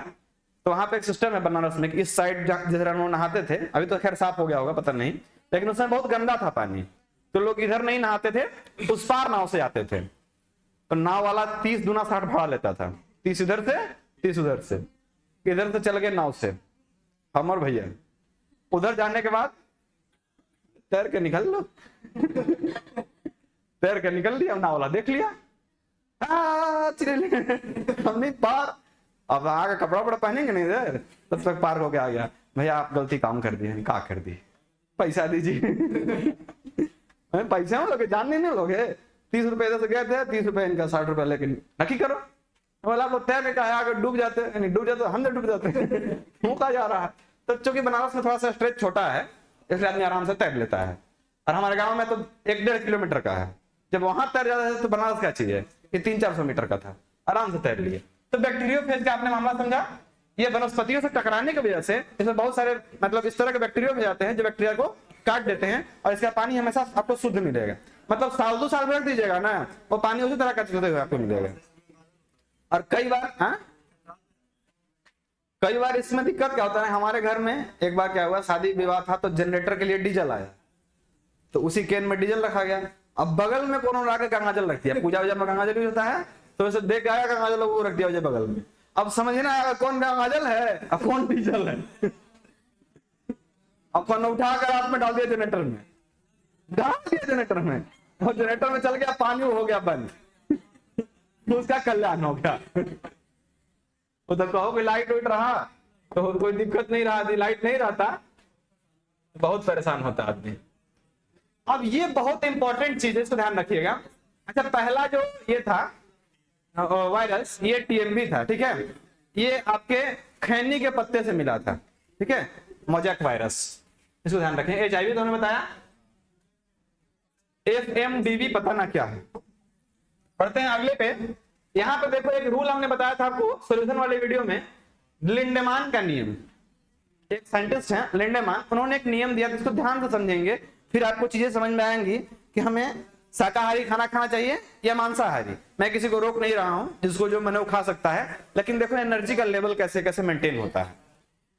तो वहां पे एक सिस्टम है बनारस में कि इस साइड जैसे हम नहाते थे, अभी तो खैर साफ हो गया होगा पता नहीं, लेकिन उसमें बहुत गंदा था पानी, तो लोग इधर नहीं नहाते थे, उस पार नाव से आते थे। तो नाव वाला 30 दूना 60 भाड़ा लेता था, 30 इधर से 30 उधर से। इधर से चल गए नाव से हम और भैया, उधर जाने के बाद तैर के निकल लो। तैर के निकल लिया, नाव वाला देख लिया, हमने पार। अब आगे कपड़ा वपड़ा पहनेंगे नहीं इधर, तब तक पार होके आ गया। भैया आप गलती काम कर दिए। क्या कर दी? पैसा दीजिए। पैसे हम लोगे, जान नहीं लोगे। 30 रुपए इधर से गए थे, 30 रुपए इनका, 60 रुपए लेकिन नक्की करो। बोला आप तैरने का है, अगर डूब जाते हम तो डूब जाते। मुंह का जा रहा है। तो चूंकि बनारस में थोड़ा सा स्ट्रेच छोटा है, इसलिए आदमी आराम से तैर लेता है। और हमारे गांव में तो 1-1.5 किलोमीटर का है। जब वहां तैर जाता है तो बनारस क्या चीज है, ये 300-400 मीटर का था, आराम से तैर लिए। तो बैक्टीरियोफेज का आपने मामला समझा। ये वनस्पतियों से टकराने की वजह से इसमें बहुत सारे मतलब इस तरह के बैक्टीरिया हो जाते हैं जो बैक्टीरिया को काट देते हैं, और इसका पानी हमेशा आपको शुद्ध मिलेगा। मतलब साल 2 साल में रख दीजिएगा ना, वो पानी उसी तरह का चलते हुए आपको मिलेगा। और कई बार कई बार इसमें दिक्कत क्या होता है, हमारे घर में एक बार क्या हुआ, शादी विवाह था तो जनरेटर के लिए डीजल आया, तो उसी कैन में डीजल रखा गया। अब बगल में कोनो लाके गंगाजल रख दिया, पूजा वूजा में गंगाजल यूज होता है, तो उसे देख आया गंगाजल, वो रख दिया बगल में। अब समझ ना आएगा कौन गंगाजल है और कौन डीजल है। अब कौन उठा कर हाथ में डाल दिया जनरेटर में, डाल दिया जनरेटर में, और जनरेटर में चल गया, पानी हो गया बंद, उसका कल्याण हो गया। वो तो कहो कि लाइट वाइट रहा तो कोई दिक्कत नहीं रहा, लाइट नहीं रहता तो बहुत परेशान होता आदमी। अब ये बहुत इंपॉर्टेंट चीज है, इसको ध्यान रखिएगा। अच्छा, पहला जो ये था वायरस, ये टीएमवी था, ठीक है, ये आपके खैनी के पत्ते से मिला था, ठीक है, मोजैक वायरस, इसको ध्यान रखें। एचआईवी तो हमने बताया, एफएमडीवी पता ना क्या है। पढ़ते हैं अगले पे। यहां पे देखो एक रूल हमने बताया था आपको सोल्यूशन वाले वीडियो में, लिंडेमान का नियम। एक साइंटिस्ट हैं लिंडेमान, उन्होंने एक नियम दिया, इसको ध्यान से समझेंगे फिर आपको चीजें समझ में आएंगी कि हमें शाकाहारी खाना खाना चाहिए या मांसाहारी। मैं किसी को रोक नहीं रहा हूं, जिसको जो मैंने वो खा सकता है, लेकिन देखो एनर्जी का लेवल कैसे कैसे मेंटेन होता है।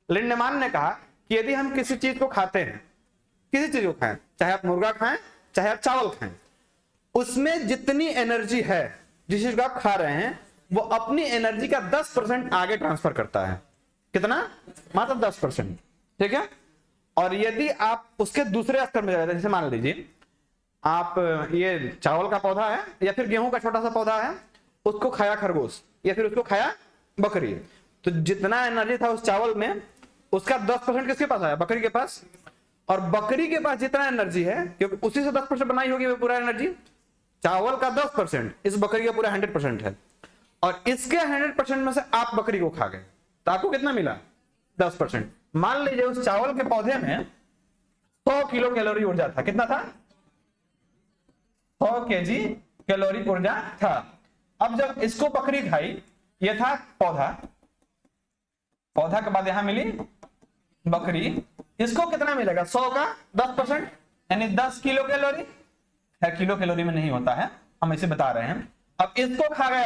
लिंडेमान ने कहा कि यदि हम किसी चीज को खाते हैं, किसी चीज को खाएं, चाहे आप मुर्गा खाएं चाहे आप चावल खाएं, उसमें जितनी एनर्जी है जिस चीज को आप खा रहे हैं, वो अपनी एनर्जी का 10% आगे ट्रांसफर करता है। कितना? मात्र 10%, ठीक है। और यदि आप उसके दूसरे स्तर में जाते हैं, जैसे मान लीजिए आप ये चावल का पौधा है या फिर गेहूं का छोटा सा पौधा है, उसको खाया खरगोश या फिर उसको खाया बकरी, तो जितना एनर्जी था उस चावल में, उसका 10% किसके पास आया? बकरी के पास। और बकरी के पास जितना एनर्जी है, क्योंकि उसी से 10% बनाई होगी वो पूरा एनर्जी, चावल का 10%, इस बकरी का पूरा 100% है। और इसके 100% में से आप बकरी को खा गए, तो आपको कितना मिला? 10%। मान लीजिए उस चावल के पौधे में 100 किलो कैलोरी ऊर्जा था। कितना था? 100 केजी कैलोरी ऊर्जा था। अब जब इसको बकरी खाई, ये था पौधा, पौधा के बाद यहां मिली बकरी, इसको कितना मिलेगा? 100 का 10%, यानी 10 किलो कैलोरी। किलो कैलोरी में नहीं होता है, हम इसे बता रहे हैं। अब इसको खा गए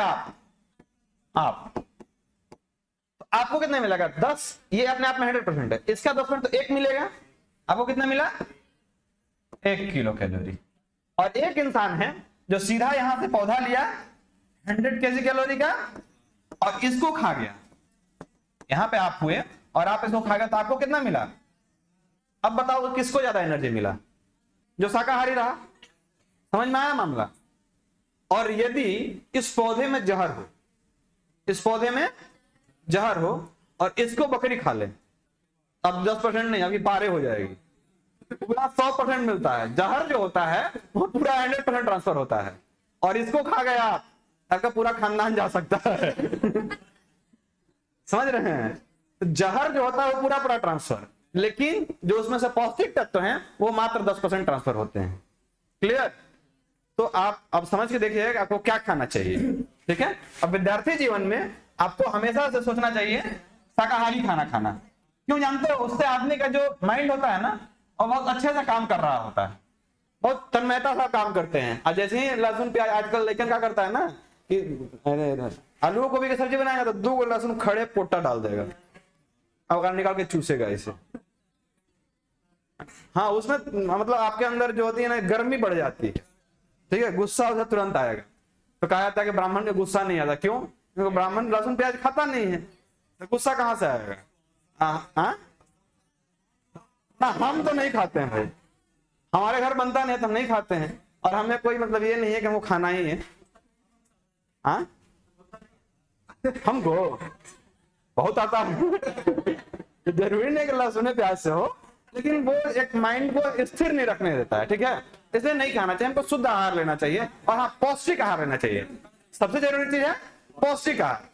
आप तो आपको कितना मिलेगा? 10। ये अपने आप में 100% है, इसका 10% तो 1 मिलेगा। आपको कितना मिला? 1 किलो कैलोरी। और एक इंसान है जो सीधा यहां से पौधा लिया 100 केजी कैलोरी का और इसको खा गया, यहां पे आप हुए और आप इसको खा गए, तो आपको कितना मिला? अब बताओ किसको ज्यादा एनर्जी मिला? जो शाकाहारी रहा। समझ में आया मामला? और यदि इस पौधे में जहर हो, इस पौधे में जहर हो और इसको बकरी खा ले, अब 10% नहीं, अभी 12 हो जाएगी, पूरा 100% मिलता है। जहर जो होता है वो पूरा 100% ट्रांसफर होता है। और इसको खा गया आप, आपका पूरा खानदान जा सकता है। समझ रहे हैं? तो जहर जो होता है वो पूरा पूरा ट्रांसफर, लेकिन जो उसमें से पौष्टिक तत्व हैं वो मात्र 10% ट्रांसफर होते हैं। क्लियर? तो आप अब समझ के देखिए आपको क्या खाना चाहिए, ठीक है। अब विद्यार्थी जीवन में आपको हमेशा से सोचना चाहिए शाकाहारी खाना खाना। क्यों जानते हो? उससे आदमी का जो माइंड होता है ना, और बहुत अच्छे से काम कर रहा होता है, बहुत तन्मयता सा काम करते हैं। और जैसे ही लहसुन प्याज, आजकल लेकिन क्या करता है ना कि आलू गोभी की सब्जी बनाएगा तो 2 लहसुन खड़े पोटा डाल देगा, अब निकाल के चूसेगा इसे। हाँ, उसमें मतलब आपके अंदर जो होती है ना, गर्मी बढ़ जाती है, ठीक है, गुस्सा उसे तुरंत आएगा। तो कहा जाता है कि ब्राह्मण को गुस्सा नहीं आता। क्यों? क्योंकि ब्राह्मण लहसुन प्याज खाता नहीं है, तो गुस्सा कहां से आएगा? ना, हम तो नहीं खाते हैं भाई, हमारे घर बनता नहीं है तो हम नहीं खाते हैं। और हमें कोई मतलब ये नहीं है कि हमको खाना ही है। हाँ, हमको बहुत आता है। जरूरी नहीं कि लहसुन प्याज से हो, लेकिन वो एक माइंड को स्थिर नहीं रखने देता है, ठीक है। इसलिए नहीं खाना चाहिए, हमको शुद्ध आहार लेना चाहिए। और हाँ, पौष्टिक आहार लेना चाहिए। सबसे जरूरी चीज है पौष्टिक आहार।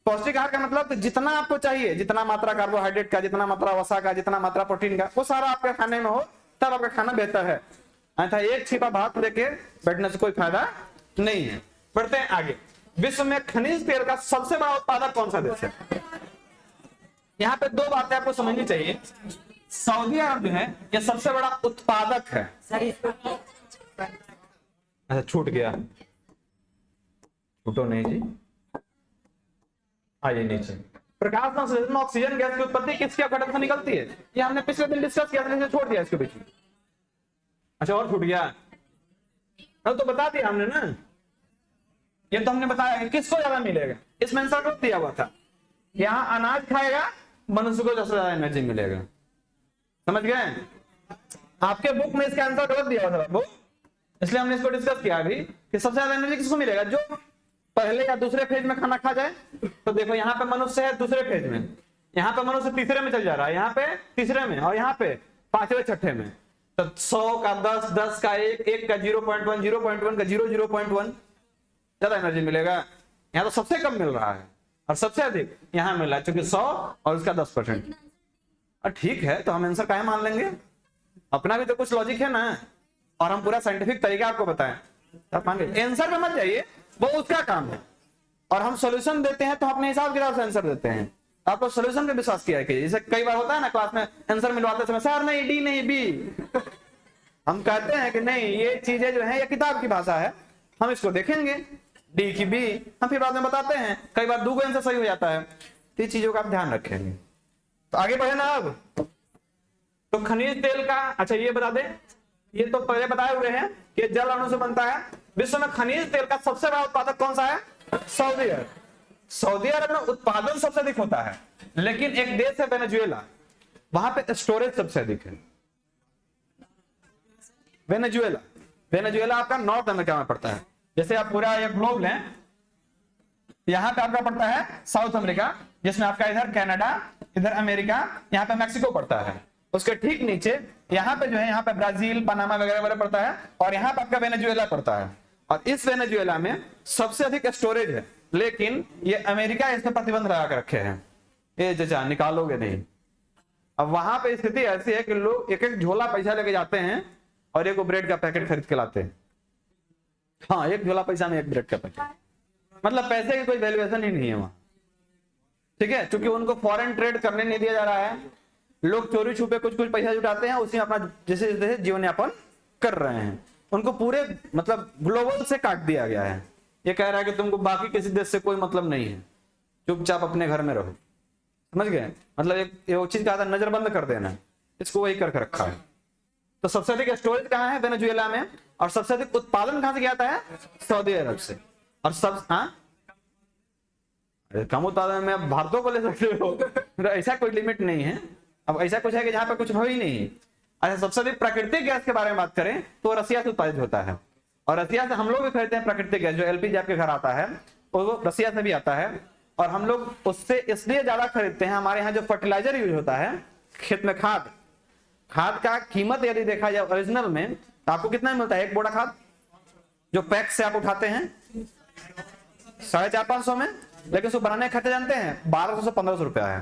पौष्टिक आहार का मतलब जितना आपको चाहिए, जितना मात्रा कार्बोहाइड्रेट का, जितना मात्रा वसा का, जितना मात्रा प्रोटीन का, वो सारा आपके खाने में हो, तब आपका खाना बेहतर है। अन्यथा एक छिपा भात लेके बैठने से कोई फायदा नहीं है। बढ़ते हैं आगे। विश्व में खनिज तेल का सबसे बड़ा उत्पादक कौन सा देश है? यहाँ पे 2 बातें आपको समझनी चाहिए। सऊदी अरब जो है ये सबसे बड़ा उत्पादक है। अच्छा, छूट गया, छूटो नहीं जी, आइए नीचे। प्रकाश संश्लेषण में ऑक्सीजन गैस की उत्पत्ति किसके अपघटन से निकलती है? ये हमने पिछले दिन डिस्कस किया था, छोड़ दिया इसके बीच में। अच्छा और छूट गया? तो बता दिया हमने ना, ये तो हमने बताया कि किसको ज्यादा मिलेगा। इसमें आंसर गलत दिया हुआ था, यहाँ अनाज खाएगा मनुष्य को सबसे ज्यादा एनर्जी मिलेगा। समझ गए? आपके बुक में इसका आंसर गलत दिया हुआ था बाबू, इसलिए हमने इसको डिस्कस किया अभी कि सबसे ज्यादा एनर्जी किसको मिलेगा? जो पहले या दूसरे फेज में खाना खा जाए। तो देखो यहाँ पे मनुष्य है दूसरे फेज में, यहाँ पे मनुष्य तीसरे में चल जा रहा है, यहाँ पे तीसरे में, और यहाँ पे पांचवें छठे में। तो 100 का 10, 10 का 1, 1 का 0.1, 0.1 का 0.1 ज्यादा एनर्जी मिलेगा। यहाँ तो सबसे कम मिल रहा है और सबसे अधिक यहाँ मिल रहा है, क्योंकि 100 और उसका 10%। ठीक है, तो हम आंसर काहे मान लेंगे? अपना भी तो कुछ लॉजिक है ना, और हम पूरा साइंटिफिक तरीका आपको बताएं, आप मान लीजिए। आंसर पे मत जाइए, वो उसका काम है, और हम सॉल्यूशन देते हैं तो अपने हिसाब किताब से आंसर देते हैं। आप लोग सॉल्यूशन पे विश्वास किया है? जैसे कई बार होता है ना क्लास में आंसर मिलवाते समय, सर नहीं डी नहीं बी। हम कहते हैं कि नहीं, ये चीजें जो है ये किताब की भाषा है, हम इसको देखेंगे डी की बी, हम फिर बाद में बताते हैं। कई बार दूसरा आंसर सही हो जाता है, तो ये चीजों का आप ध्यान रखेंगे। तो आगे बढ़े ना अब। तो खनिज तेल का, अच्छा ये बता दें, ये तो पहले बताए हुए हैं कि जल अणु से बनता है। विश्व में खनिज तेल का सबसे बड़ा उत्पादक कौन सा है? सऊदी अरब। सऊदी अरब में उत्पादन सबसे अधिक होता है, लेकिन एक देश है वेनेजुएला, वहां पे स्टोरेज सबसे अधिक है। वेनेजुएला, वेनेजुएला आपका नॉर्थ अमेरिका में पड़ता है। जैसे आप पूरा एक ग्लोब लें, यहाँ पे आपका पड़ता है साउथ अमेरिका, जिसमें आपका इधर कनाडा, इधर अमेरिका, यहाँ पे मैक्सिको पड़ता है। उसके ठीक नीचे यहाँ पे जो है, यहाँ पे ब्राजील, पनामा वगैरह वगैरह पड़ता है, और यहाँ पे आपका वेनेजुएला पड़ता है। और इस वेनेजुएला में सबसे अधिक स्टोरेज है, लेकिन ये अमेरिका इस पर प्रतिबंध लगा के रखे हैं, ये चाचा निकालोगे नहीं। अब वहां पे स्थिति ऐसी है कि लोग एक एक झोला पैसा लेके जाते हैं और एक ब्रेड का पैकेट खरीद के लाते हैं। हाँ, एक झोला पैसा में एक ब्रेड का पैकेट, मतलब पैसे की कोई वैल्यूएशन ही नहीं है वहां। ठीक है, क्योंकि उनको फॉरेन ट्रेड करने नहीं दिया जा रहा है, लोग चोरी छुपे कुछ कुछ पैसा जुटाते हैं, उसी में अपना जैसे जैसे जीवन यापन कर रहे हैं। उनको पूरे मतलब ग्लोबल से काट दिया गया है। ये कह रहा है कि तुमको बाकी किसी देश से कोई मतलब नहीं है, चुपचाप अपने घर में रहो। समझ गए? मतलब एक चीज कहा था, नजरबंद कर देना, इसको वही करके रखा है। तो सबसे अधिक स्टोरेज कहाँ है? वेनेजुएला में। और सबसे अधिक उत्पादन कहां से किया जाता है? सऊदी अरब से। और सब कम उत्पादन में अब भारतों को ले सकते हो, ऐसा कोई लिमिट नहीं है। अब ऐसा कुछ है कि जहां पे कुछ हो ही नहीं है। अच्छा, सबसे अधिक प्राकृतिक गैस के बारे में बात करें तो रसिया से उत्पादित होता है, और रसिया से हम लोग भी खरीदते हैं प्राकृतिक गैस। जो एलपीजी आपके घर आता है वो रसिया से भी आता है, और हम लोग उससे इसलिए ज्यादा खरीदते हैं, हमारे यहाँ जो फर्टिलाइजर यूज होता है खेत में, खाद का कीमत यदि देखा जाए ओरिजिनल में, तो आपको कितना मिलता है? एक बोरा खाद जो पैक से आप उठाते हैं 450-500 में, लेकिन उसको बनाने का खर्चा जानते हैं 1200 से 1500 रुपया है।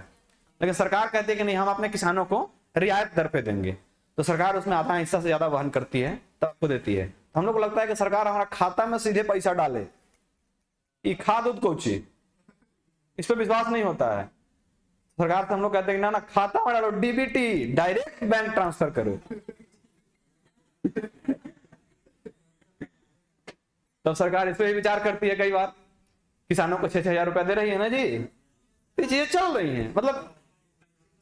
लेकिन सरकार कहती है कि नहीं, हम अपने किसानों को रियायत दर पे देंगे, तो सरकार उसमें आधा हिस्सा से ज्यादा वहन करती है, तब आपको देती है। तो हम लोग को लगता है कि सरकार हमारा खाता में सीधे पैसा डाले, ये खाद उद कोची, इस पर विश्वास नहीं होता है। सरकार से हम लोग कहते हैं कि ना खाता में डालो, डीबीटी, डायरेक्ट बैंक ट्रांसफर करो। तब सरकार इस पर भी विचार करती है। कई बार किसानों को 6-6 हजार रुपया दे रही है ना जी, ये चीजें चल रही हैं। मतलब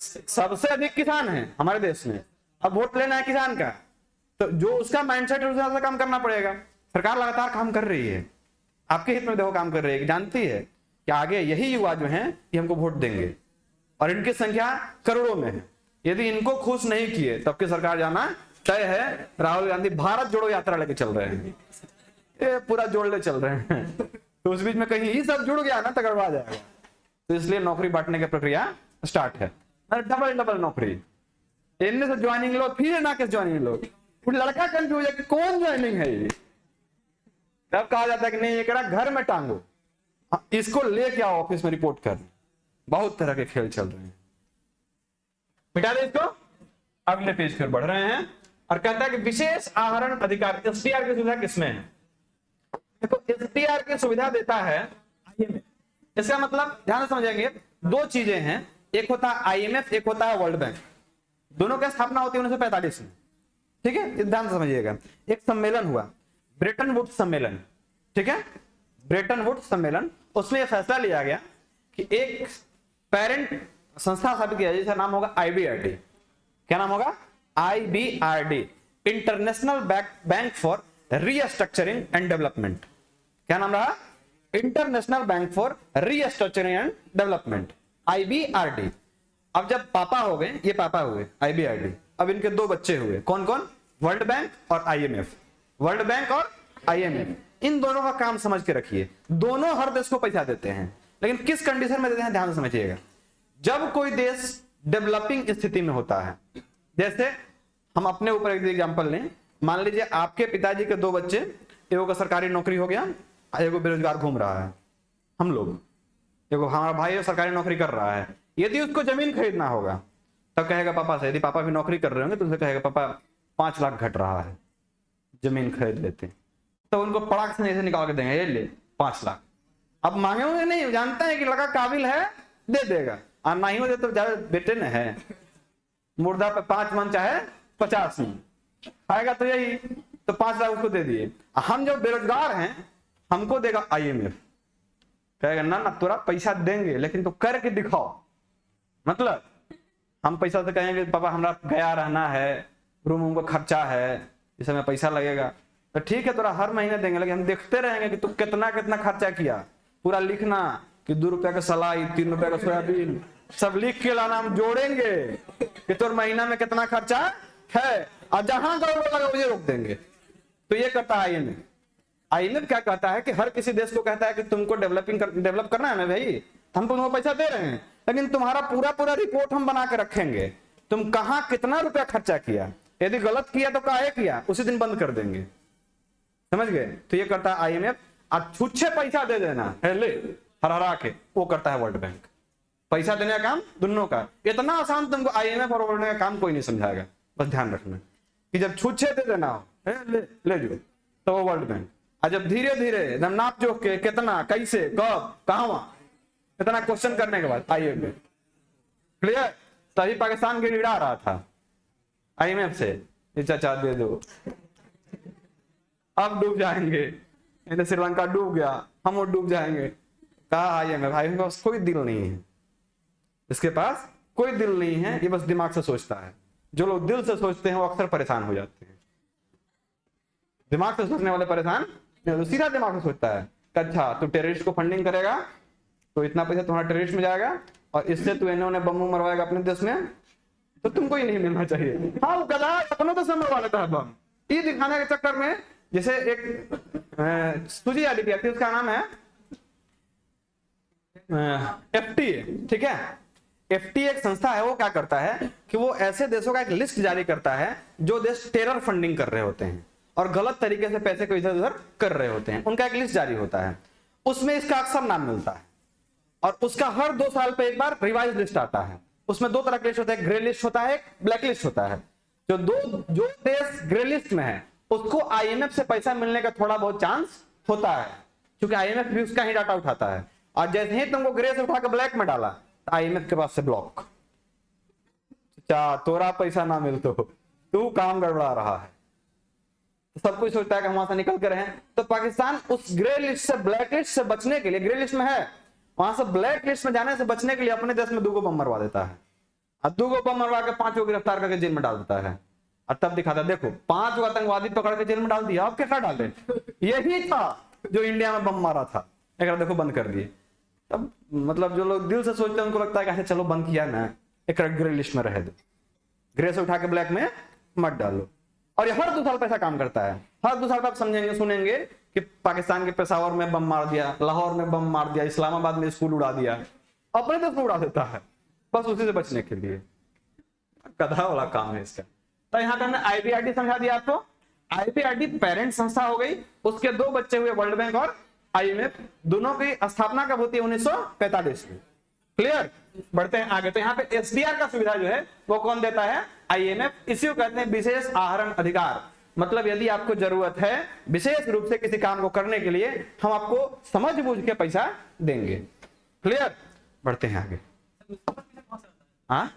सबसे अधिक किसान है हमारे देश में, अब वोट लेना है किसान का, तो जो उसका माइंडसेट है उसके हिसाब से काम करना पड़ेगा। सरकार लगातार काम कर रही है, आपके हित में देखो काम कर रही है, जानती है कि आगे यही युवा जो हैं ये हमको वोट देंगे, और इनकी संख्या करोड़ों में है। यदि इनको खुश नहीं किए तब की सरकार जाना तय है। राहुल गांधी भारत जोड़ो यात्रा लेके चल रहे हैं, ये पूरा जोड़ले चल रहे हैं, तो उस बीच में कहीं ही सब जुड़ गया ना तो गड़बड़ा जाएगा। तो इसलिए नौकरी बांटने की प्रक्रिया स्टार्ट है, डबल नौकरी। इनमें से ज्वाइनिंग लो, फिर ना किस ज्वाइनिंग लो, लड़का कंफ्यूज है कि कौन ज्वाइनिंग है ये। तब कहा जाता है कि नहीं, ये कह रहा घर में टांगो, इसको लेके आओ ऑफिस में रिपोर्ट कर। बहुत तरह के खेल चल रहे हैं, मिटा दे इसको। अगले पेज पर बढ़ रहे हैं और कहता है कि विशेष आहरण अधिकार, एसटीआर की सुविधा किसमें है? देखो, एसटीआर की सुविधा देता है आईएमएफ। इसका मतलब ध्यान से समझेंगे, दो चीजें हैं, एक होता है आईएमएफ, एक होता है वर्ल्ड बैंक। दोनों की स्थापना होती है 1945 में। ठीक है, ध्यान से समझिएगा। एक सम्मेलन हुआ, ब्रेटन वुड्स सम्मेलन। ठीक है, ब्रेटन वुड्स सम्मेलन, उसमें यह फैसला लिया गया कि एक पेरेंट संस्था स्थापित किया जिसका नाम होगा IBRD। क्या नाम होगा? IBRD, international bank for restructuring and development. क्या नाम रहा? International bank for restructuring and development, IBRD। अब जब पापा हो गए, ये पापा हुए IBRD, अब इनके दो बच्चे हुए, कौन कौन? वर्ल्ड बैंक और IMF। वर्ल्ड बैंक और IMF, इन दोनों का काम समझ के रखिए। दोनों हर देश को पैसा देते हैं, लेकिन किस कंडीशन में देते हैं ध्यान से समझिएगा। जब कोई देश डेवलपिंग स्थिति में होता है, जैसे हम अपने ऊपर एक एग्जांपल लें, मान लीजिए आपके पिताजी के दो बच्चे, एगो का सरकारी नौकरी हो गया, एगो बेरोजगार घूम रहा है। हम लोग, एगो हमारा भाई सरकारी नौकरी कर रहा है, यदि उसको जमीन खरीदना होगा तब कहेगा पापा से, यदि पापा भी नौकरी कर रहे होंगे तो उनसे कहेगा पापा 5 लाख घट रहा है, जमीन खरीद लेते हैं। तो उनको पड़ाक से ऐसे निकाल के देंगे, ये ले 5 लाख। अब मांगे होंगे नहीं, जानते हैं कि लड़का काबिल है, दे देगा, और नहीं हो तो ज्यादा बेटे ने है, मुर्दा पे 5 मन चाहे 50 मन आएगा, तो यही तो 5 लाख उसको दे दिए। हम जो बेरोजगार हैं, हमको देगा IMF, कहेगा ना ना तोरा पैसा देंगे लेकिन तो करके दिखाओ। मतलब हम पैसा से कहेंगे पापा हमरा गया रहना है, रूम का खर्चा है, इस समय पैसा लगेगा, तो ठीक है तोरा हर महीने देंगे, लेकिन हम देखते रहेंगे कि तू कितना कितना खर्चा किया। पूरा लिखना कि 2 रुपया का सलाई, 3 रुपया का सोयाबीन, सब लिख के लाना, हम जोड़ेंगे कि तोर महीना में कितना खर्चा है, और जहां गड़बड़ लगा मुझे रोक देंगे। तो ये करता है IMF। IMF क्या कहता है कि हर किसी देश को कहता है कि तुमको डेवलप करना है ना भाई, हम तुमको पैसा दे रहे हैं, लेकिन तुम्हारा पूरा रिपोर्ट हम बना के रखेंगे, तुम कहां कितना रुपया खर्चा किया, यदि गलत किया तो काहे किया, उसी दिन बंद कर देंगे। समझ गए? तो ये करता है IMF। और छुच्छे पैसा दे देना है, ले हरा के, वो करता है वर्ल्ड बैंक। पैसा देने का काम दोनों का। इतना आसान तुमको IMF और वर्ल्ड बैंक का काम कोई नहीं समझाएगा, बस ध्यान रखना कि जब छुच्छे दे देना हो, ले जो, तो वो वर्ल्ड बैंक। और जब धीरे धीरे एकदम नाप जोख के कितना, कैसे, कब, कहां, इतना क्वेश्चन करने के बाद IMF। क्लियर? तभी पाकिस्तान गिड़ा रहा था IMF से, चाचा दे दो, अब डूब जाएंगे, श्रीलंका डूब गया, हम वो डूब जाएंगे। कहा IMF, IMF के पास कोई दिल नहीं है, इसके पास कोई दिल नहीं है, ये बस दिमाग से सोचता है। जो लोग दिल से सोचते हैं वो अक्सर परेशान हो जाते हैं। दिमाग से सोचने वाले परेशान, तो सीधा दिमाग से सोचता है, अच्छा तू टेररिस्ट को फंडिंग करेगा तो इतना पैसा तुम्हारा टेररिस्ट में जाएगा, और इससे तू इन्होंने बम मरवाएगा अपने देश में, तो तुमको ही नहीं मिलना चाहिए। हाँ वो गधा अपनों तो मरवा लेता है बम, ये दिखाने के चक्कर में। जैसे एक सूजी आदि थी, उसका नाम है FTA, ठीक है। FTA एक संस्था है, वो क्या करता है कि वो ऐसे देशों का एक लिस्ट जारी करता है जो देश टेरर फंडिंग कर रहे होते हैं और गलत तरीके से पैसे को इधर उधर कर रहे होते हैं, उनका एक लिस्ट जारी होता है। उसमें इसका अक्सर नाम मिलता है, और उसका हर 2 साल पे एक बार रिवाइज लिस्ट आता है। उसमें 2 तरह के लिस्ट होता है, ग्रे लिस्ट होता है, एक ब्लैक लिस्ट होता है। जो देश ग्रे लिस्ट में है उसको IMF से पैसा मिलने का थोड़ा बहुत चांस होता है, क्योंकि IMF भी उसका ही डाटा उठाता है। और जैसे ही तुमको ग्रे से उठा के ब्लैक में डाला, तो IMF के पास से ब्लॉक, तोरा पैसा ना मिल तो तू काम गड़बड़ा रहा है। तो सब कुछ सोचता है कि हम वहां से निकल के रहे। तो पाकिस्तान उस ग्रे लिस्ट से ब्लैक लिस्ट से बचने के लिए, ग्रे लिस्ट में है, वहां से ब्लैक लिस्ट में जाने से बचने के लिए अपने देश में 2 बम मरवा देता है, और 2 बम मरवा के 5 को गिरफ्तार करके जेल में डाल देता है। और तब दिखाता है, देखो 5 आतंकवादी पकड़ के जेल में डाल दिया, अब क्या डाले, यही था जो इंडिया में बम मारा था, एक देखो बंद कर दिए। तब मतलब जो लोग दिल से सोचते हैं उनको लगता है कि चलो बंद किया ना, एक ग्रे लिस्ट में रह दो, ग्रे से उठा के ब्लैक में मत डालो। और ये हर 2 साल पैसा काम करता है। हर 2 साल पे आप समझेंगे, सुनेंगे कि पाकिस्तान के पेशावर में बम मार दिया, लाहौर में बम मार दिया, इस्लामाबाद में स्कूल उड़ा दिया, अपने देश में उड़ा देता है, बस उसी से बचने के लिए। गधा वाला काम है इसका। तो यहाँ पे हमने IBRD समझा दिया आपको। IBRD पेरेंट संस्था हो गई, उसके 2 बच्चे हुए वर्ल्ड बैंक और IMF। दोनों की स्थापना कब होती है? 1945 में। क्लियर? बढ़ते हैं आगे। तो यहाँ पे SDR का सुविधा जो है वो कौन देता है? IMF। इसी को कहते हैं विशेष आहरण अधिकार। मतलब यदि आपको जरूरत है विशेष रूप से किसी काम को करने के लिए, हम आपको समझ बूझ के पैसा देंगे। क्लियर? बढ़ते हैं आगे। हाँ,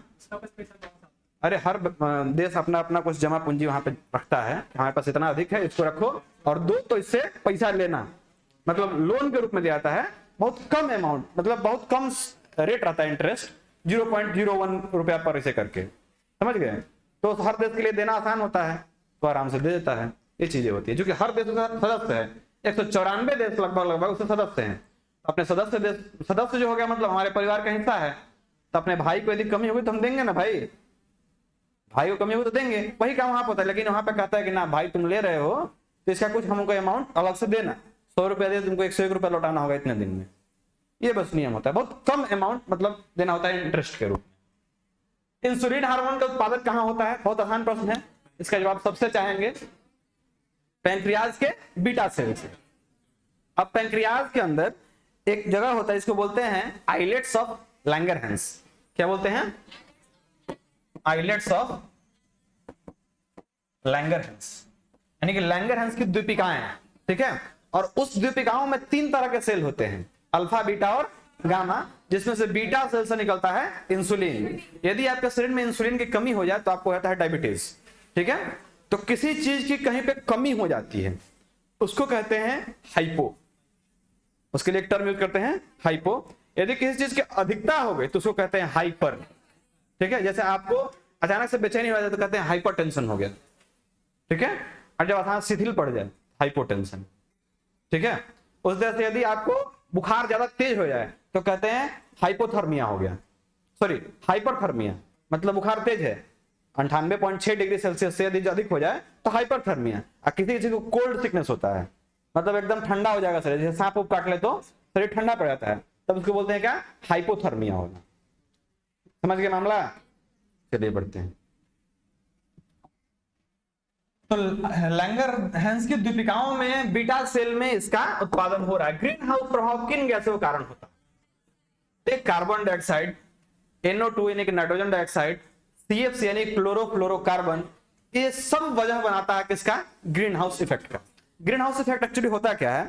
अरे हर देश अपना अपना कुछ जमा पूंजी वहां पे रखता है, हमारे पास इतना अधिक है इसको रखो, और 2 तो इससे पैसा लेना, मतलब लोन के रूप में दिया जाता है, बहुत कम अमाउंट, मतलब बहुत कम रेट रहता है इंटरेस्ट 0.01 रुपया पर इसे करके, समझ गए। तो हर देश के लिए देना आसान होता है तो आराम से दे देता है, ये चीजें होती है। क्योंकि हर देश का सदस्य है, 194 देश लगभग उससे सदस्य हैं। अपने सदस्य जो हो गया मतलब हमारे परिवार का हिस्सा है। तो अपने भाई को यदि कमी होगी तो हम देंगे ना, भाई को कमी होगी तो देंगे, वही काम वहां पर होता है। लेकिन वहां पे कहता है कि ना भाई तुम ले रहे हो तो इसका कुछ हमको अमाउंट अलग से देना, 100 रुपया दे तुमको 101 रुपया लौटाना होगा इतने दिन में। ये बस नियम होता है, बहुत कम अमाउंट मतलब देना होता है इंटरेस्ट के रूप में। इंसुलिन हार्मोन का उत्पादन कहां होता है, बहुत आसान प्रश्न है, इसका जवाब सबसे चाहेंगे पैंक्रियाज के बीटा सेल से। अब पैंक्रियाज के अंदर एक जगह होता है, इसको बोलते हैं आइलेट्स ऑफ लैंगरहैंस। क्या बोलते हैं? आइलेट्स ऑफ लैंगरहैंस, यानी कि लैंगरहैंस की द्वीपिकाएं, ठीक है। और उस द्वीपिकाओं में 3 तरह के सेल होते हैं, अल्फा, बीटा और गामा, जिसमें से बीटा सेल से निकलता है इंसुलिन। यदि आपके शरीर में इंसुलिन की कमी हो जाए तो आपको होता है डायबिटीज, ठीक है। तो किसी चीज की कहीं पे कमी हो जाती है उसको कहते हैं हाइपो, उसके लिए एक टर्म यूज करते हैं हाइपो। यदि किसी चीज की अधिकता हो गई तो उसको कहते हैं हाइपर, ठीक है। जैसे आपको अचानक से बेचैनी हो जाए तो कहते हैं हाइपरटेंशन हो गया, ठीक है। और जब अचानक शिथिल पड़ जाए हाइपोटेंशन, ठीक है। उस तरह से यदि आपको बुखार ज्यादा तेज हो जाए तो कहते हैं हाइपोथर्मिया हो गया, सॉरी हाइपरथर्मिया, मतलब बुखार तेज है 98.6 डिग्री सेल्सियस से यदि अधिक हो जाए तो हाइपरथर्मिया। और किसी को कोल्ड सिकनेस होता है, मतलब एकदम ठंडा हो जाएगा शरीर, जैसे सांप काट ले तो शरीर ठंडा पड़ जाता है, तब उसको बोलते हैं क्या? हाइपोथर्मिया होना। समझ गए मामला? चलिए बढ़ते हैं। तो लैंगरहैंस की द्वीपिकाओं में बीटा सेल में इसका उत्पादन हो रहा है। ग्रीन हाउस प्रभाव किन गैसों के कारण होता है? एक कार्बन डाइऑक्साइड, NO2 यानी कि नाइट्रोजन डाइऑक्साइड, CFC यानी क्लोरोफ्लोरोकार्बन, ये सब वजह बनाता है किसका? ग्रीन हाउस इफेक्ट का। ग्रीन हाउस इफेक्ट एक्चुअली होता क्या है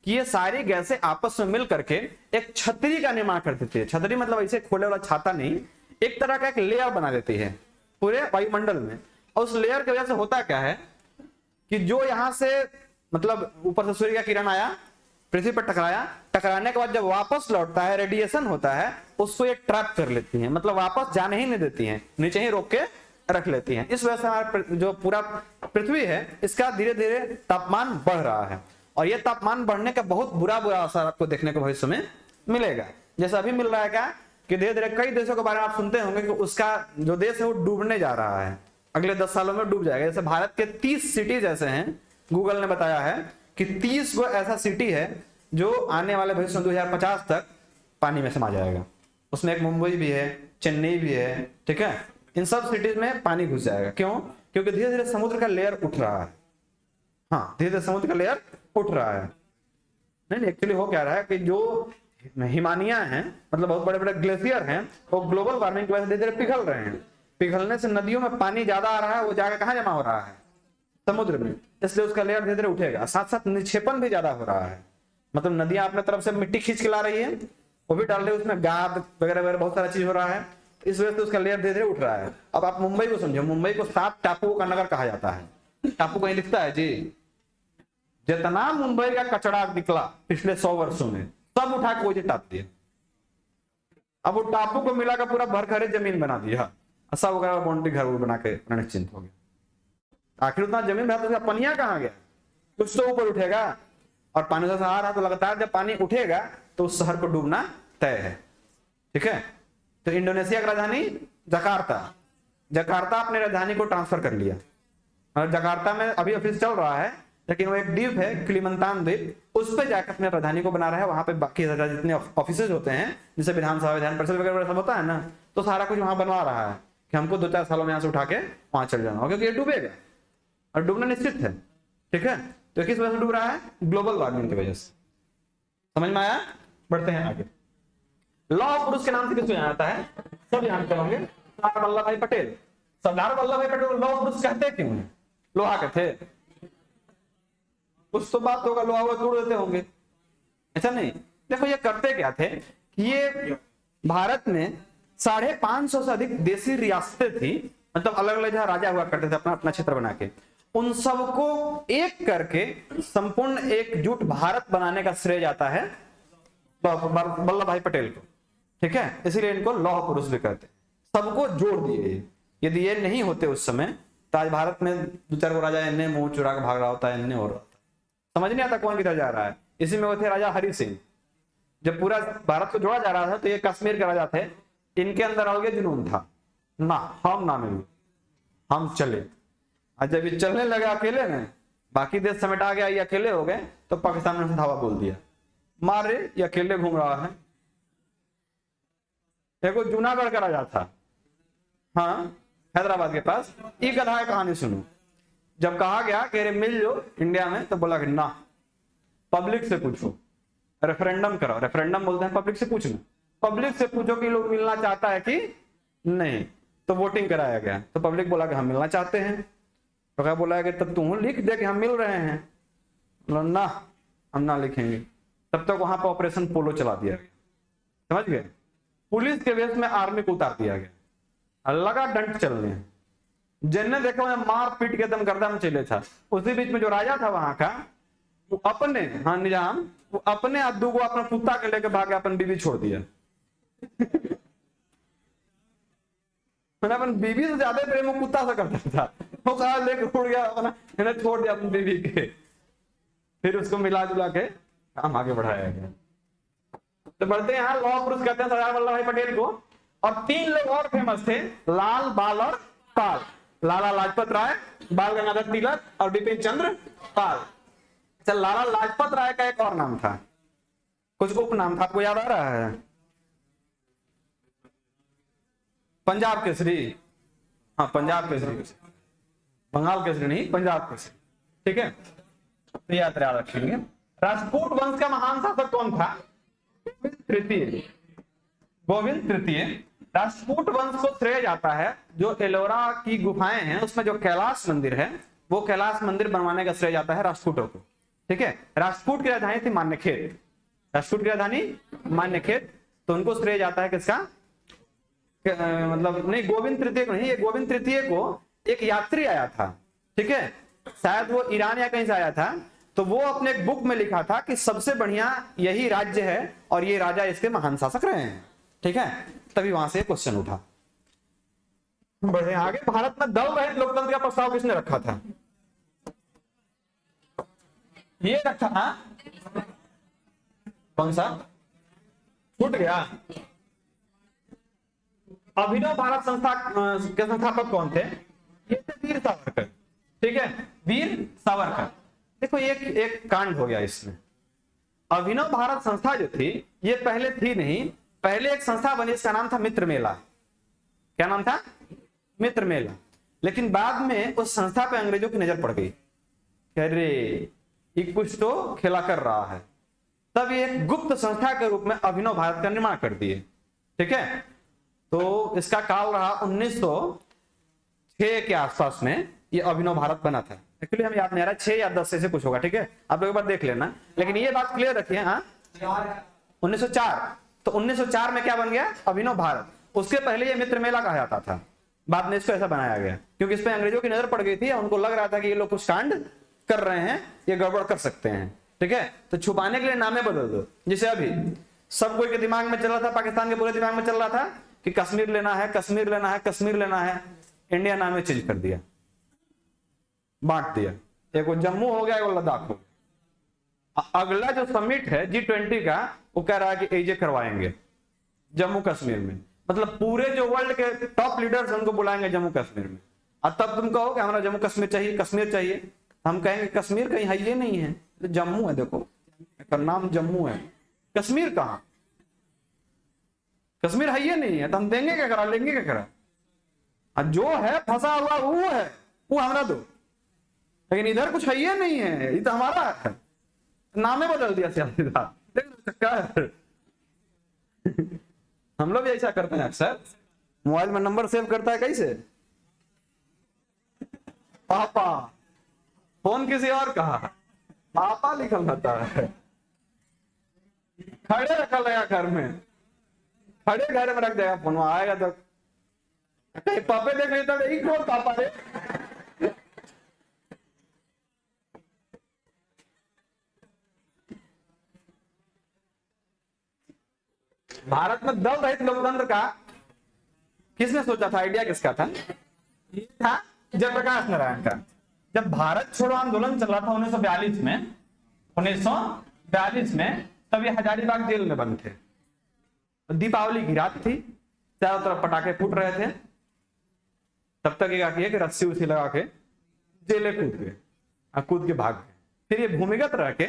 कि ये सारी गैसें आपस में मिल करके एक छतरी का निर्माण कर देती है। छतरी मतलब ऐसे खोले वाला छाता नहीं, एक तरह का एक लेयर बना देती है पूरे वायुमंडल में। और उस लेयर की वजह से होता क्या है कि जो यहां से मतलब ऊपर से सूर्य का किरण आया, पृथ्वी पर टकराया, टकराने के बाद जब वापस लौटता है, रेडिएशन होता है, उसको ये ट्रैप कर लेती है, मतलब वापस जाने ही नहीं देती है, नीचे ही रोक के रख लेती हैं। इस वजह से हमारा जो पूरा पृथ्वी है इसका धीरे धीरे तापमान बढ़ रहा है। और ये तापमान बढ़ने का बहुत बुरा असर आपको देखने को भविष्य में मिलेगा। जैसा अभी मिल रहा है क्या कि धीरे धीरे कई देशों के बारे में आप सुनते होंगे कि उसका जो देश है वो डूबने जा रहा है, अगले 10 सालों में डूब जाएगा। जैसे भारत के 30 सिटीज ऐसे हैं, गूगल ने बताया है कि 30 गो ऐसा सिटी है जो आने वाले भविष्य में 2050 तक पानी में समा जाएगा। उसमें एक मुंबई भी है, चेन्नई भी है, ठीक है। इन सब सिटीज में पानी घुस जाएगा। क्यों? क्योंकि धीरे धीरे समुद्र का लेयर उठ रहा है। हाँ, धीरे धीरे समुद्र का लेयर उठ रहा है। नहीं, एक्चुअली हो क्या रहा है कि जो हिमानियां हैं, मतलब बहुत बड़े बड़े ग्लेशियर हैं, वो ग्लोबल वार्मिंग की वजह से धीरे धीरे पिघल रहे हैं। पिघलने से नदियों में पानी ज्यादा आ रहा है, वो जाकर कहाँ जमा हो रहा है? समुद्र में। इसलिए उसका लेयर धीरे धीरे उठेगा। साथ साथ निक्षेपण भी ज्यादा हो रहा है, मतलब नदियां अपने तरफ से मिट्टी खींच के ला रही है, वो भी डाल रही है, उसमें गाद वगैरह वगैरह बहुत सारा चीज हो रहा है। इस वजह से उसका लेयर धीरे धीरे उठ रहा है। अब आप मुंबई को समझो, मुंबई को 7 टापुओं का नगर कहा जाता है। टापू कहीं लिखता है जी? जितना मुंबई का कचरा निकला पिछले 100 वर्षों में सब उठा के वही टाप दिया। अब वो टापू को मिलाकर पूरा भरखरे जमीन बना दिया, सब वगैरह बाउंड्री घर बना के निश्चिंत हो गया। आखिर उतना जमीन था तो उसका पनिया कहाँ गया? कुछ तो ऊपर उठेगा, और पानी से आ रहा तो लगातार जब पानी उठेगा तो उस शहर को डूबना तय है, ठीक है। तो इंडोनेशिया की राजधानी जकार्ता अपने राजधानी को ट्रांसफर कर लिया, और जकार्ता में अभी ऑफिस चल रहा है, लेकिन वो एक द्वीप है किलिमंतान द्वीप, उस पर जाकर अपने राजधानी को बना रहा है। वहां पे बाकी जितने ऑफिस होते हैं, जैसे विधानसभा, विधान परिषद वगैरह सब होता है ना, तो सारा कुछ वहां बनवा रहा है कि हमको 2-4 सालों में यहाँ से उठा के वहां चल जाना, क्योंकि ये डूबेगा और डूबना निश्चित है, ठीक है। तो किस वजह से डूब रहा है? ग्लोबल वार्मिंग की वजह से। समझ में आया? बढ़ते हैं आगे। लौह पुरुष के नाम से किसको जाना जाता है? सब जानते होंगे, सरदार वल्लभ भाई पटेल। सरदार वल्लभ भाई पटेल लौह पुरुष कहते क्यों हैं? लोहा के थे, कुछ तो बात होगा, लोहा वो तोड़ देते होंगे, ऐसा नहीं। देखो ये करते क्या थे कि ये भारत में 550 से अधिक देसी रियासतें थी, मतलब अलग अलग जहां राजा हुआ करते थे अपना अपना क्षेत्र बना के, उन सबको एक करके संपूर्ण एकजुट भारत बनाने का श्रेय जाता है वल्लभ भाई पटेल को। ठीक है, इसीलिए इनको लौह पुरुष भी कहते हैं। सबको जोड़ दिए। यदि ये नहीं होते उस समय तो आज भारत में 2-4 को राजा इन्ने मुंह चुरा के भाग रहा होता है, इन्ने हो रहा होता, समझ नहीं आता कौन किधर जा रहा है। इसी में वो थे राजा हरि सिंह। जब पूरा भारत को जोड़ा जा रहा था तो ये कश्मीर के राजा थे, इनके अंदर अलग जुनून था ना, हम ना मिले, हम चले। और जब ये चलने लगे अकेले में, बाकी देश समेटा गया, ये अकेले हो गए, तो पाकिस्तान ने धावा बोल दिया, मारे ये अकेले घूम रहा है। देखो जूनागढ़ का राजा था, हाँ, हैदराबाद के पास। ये गधा है, कहानी सुनो। जब कहा गया कि अरे मिल लो इंडिया में, तो बोला कि ना, पब्लिक से पूछो, रेफरेंडम करो। रेफरेंडम बोलते हैं पब्लिक से पूछना, पब्लिक से पूछो कि लोग मिलना चाहता है कि नहीं। तो वोटिंग कराया गया, तो पब्लिक बोला कि हम मिलना चाहते हैं। तो क्या बोला कि तब तुम लिख दे कि हम मिल रहे हैं। बोला ना, हम ना लिखेंगे। तब तक वहां पर ऑपरेशन पोलो चला दिया गया, समझ गए। पुलिस के वेश में आर्मी को उतार दिया गया, लगा डंट चलने। जिनने देखो मार पीट के दम गर्दम चले था। उसी बीच में जो राजा था वहां का, वो अपने, हाँ निजाम, वो अपने अद्दू को अपना कुत्ता के लेके भागे, अपन बीवी छोड़ दिया। मैंने अपन बीवी से ज्यादा प्रेम वो कुत्ता से करता था। वो कहा लेके उड़ गया अपना, मैंने छोड़ दिया अपनी बीवी के। फिर उसको मिला जुला के काम आगे बढ़ाया गया। तो बढ़ते हैं, यहाँ लौह पुरुष कहते हैं सरदार वल्लभ भाई पटेल को। और 3 लोग और फेमस थे, लाल, बाल और पाल। लाला लाजपत राय, बाल गंगाधर तिलक और बिपिन चंद्र पाल। अच्छा, लाला लाजपत राय का एक और नाम था, कुछ उपनाम था, आपको याद आ रहा है? पंजाब केसरी, हाँ पंजाब केसरी, बंगाल केसरी नहीं, पंजाब केसरी, ठीक है। तो याद रखेंगे। राजपूत वंश का महान शासक कौन था? तृतीय, गोविंद तृतीय। राजपूत वंश को श्रेय जाता है, जो एलोरा की गुफाएं हैं उसमें जो कैलाश मंदिर है, वो कैलाश मंदिर बनवाने का श्रेय जाता है राजपूतों को, ठीक है। राजपूत की राजधानी थी मान्यखेत, राजपूत की राजधानी मान्यखेत, तो उनको श्रेय जाता है किसका? मतलब नहीं, गोविंद तृतीय को नहीं, ये गोविंद तृतीय को एक यात्री आया था, ठीक है, शायद वो ईरान या कहीं से आया था। तो वो अपने एक बुक में लिखा था कि सबसे बढ़िया यही राज्य है और ये राजा इसके महान शासक रहे हैं, ठीक है। तभी वहां से क्वेश्चन उठा। बढ़े आगे। भारत में दल रहित लोकतंत्र का प्रस्ताव किसने रखा था? ये रखा था, कौन सा? छूट गया। अभिनव भारत संस्था के संस्थापक कौन थे? ये थे वीर सावरकर, ठीक है, वीर सावरकर। देखो एक कांड हो गया इसमें। अभिनव भारत संस्था जो थी, ये पहले थी नहीं, पहले एक संस्था बनी, इसका नाम था मित्र मेला। क्या नाम था? मित्र मेला। लेकिन बाद में उस संस्था पे अंग्रेजों की नजर पड़ गई, अरे ये कुछ तो खेला कर रहा है। तब ये एक गुप्त संस्था के रूप में अभिनव भारत का निर्माण कर दिए, ठीक है। तो इसका काल रहा 1906 के आसपास में, ये अभिनव भारत बना था। एक्चुअली हमें याद नहीं आ रहा, 6 या 10 से कुछ होगा, ठीक है, आप लोग एक बार देख लेना। लेकिन ये बात क्लियर रखिए, हाँ 1904। तो 1904 में क्या बन गया? अभिनव भारत। उसके पहले ये मित्र मेला कहा जाता था, बाद में इसको ऐसा बनाया गया क्योंकि इस पे अंग्रेजों की नजर पड़ गई थी। उनको लग रहा था कि ये लोग कुछ कांड कर रहे हैं, ये गड़बड़ कर सकते हैं, ठीक है। तो छुपाने के लिए नामे बदल दो। जैसे अभी सब कोई के दिमाग में चल रहा था, पाकिस्तान के पूरे दिमाग में चल रहा था कि कश्मीर लेना है, कश्मीर लेना है, कश्मीर लेना है। इंडिया नामे चेंज कर दिया, बांट दिया। एक वो जम्मू हो गया, एक वो लद्दाख हो गया। अगला जो समिट है G20 का, वो कह रहा है कि एजे करवाएंगे जम्मू कश्मीर में। मतलब पूरे जो वर्ल्ड के टॉप लीडर्स उनको बुलाएंगे जम्मू कश्मीर में। और तब तुम कहो कि हमारा जम्मू कश्मीर चाहिए, कश्मीर चाहिए। हम कहेंगे कश्मीर कहीं है, ये नहीं है, तो जम्मू है, देखो नाम जम्मू है, कश्मीर कहां? कश्मीर है ये नहीं है, तो हम देंगे क्या करा, लेंगे क्या करा? जो है फंसा हुआ वो है, वो हमारा दो। लेकिन इधर कुछ है ये नहीं है, ये तो हमारा है। नामे बदल दिया सीधा। हम लोग भी ऐसा करते हैं अक्सर। मोबाइल में नंबर सेव करता है कैसे? पापा, फोन किसी और कहा, पापा लिखल रहता है। खड़े रखा लगा घर में, खड़े घर में रख देगा फोन, आएगा तो कहीं पापे देख लेता है, एक कौन पापा रे? भारत में दल रहित लोकतंत्र का किसने सोचा था, आइडिया किसका था? ये था जयप्रकाश नारायण का। जब भारत छोड़ो आंदोलन चल रहा था 1942 में, तब ये हजारीबाग जेल में बंद थे। दीपावली की रात थी, चारों तरफ पटाखे फूट रहे थे। तब तक ये किया कि रस्सी उसी लगा के जेले कूद गए, कूद के भाग गए। फिर ये भूमिगत रह के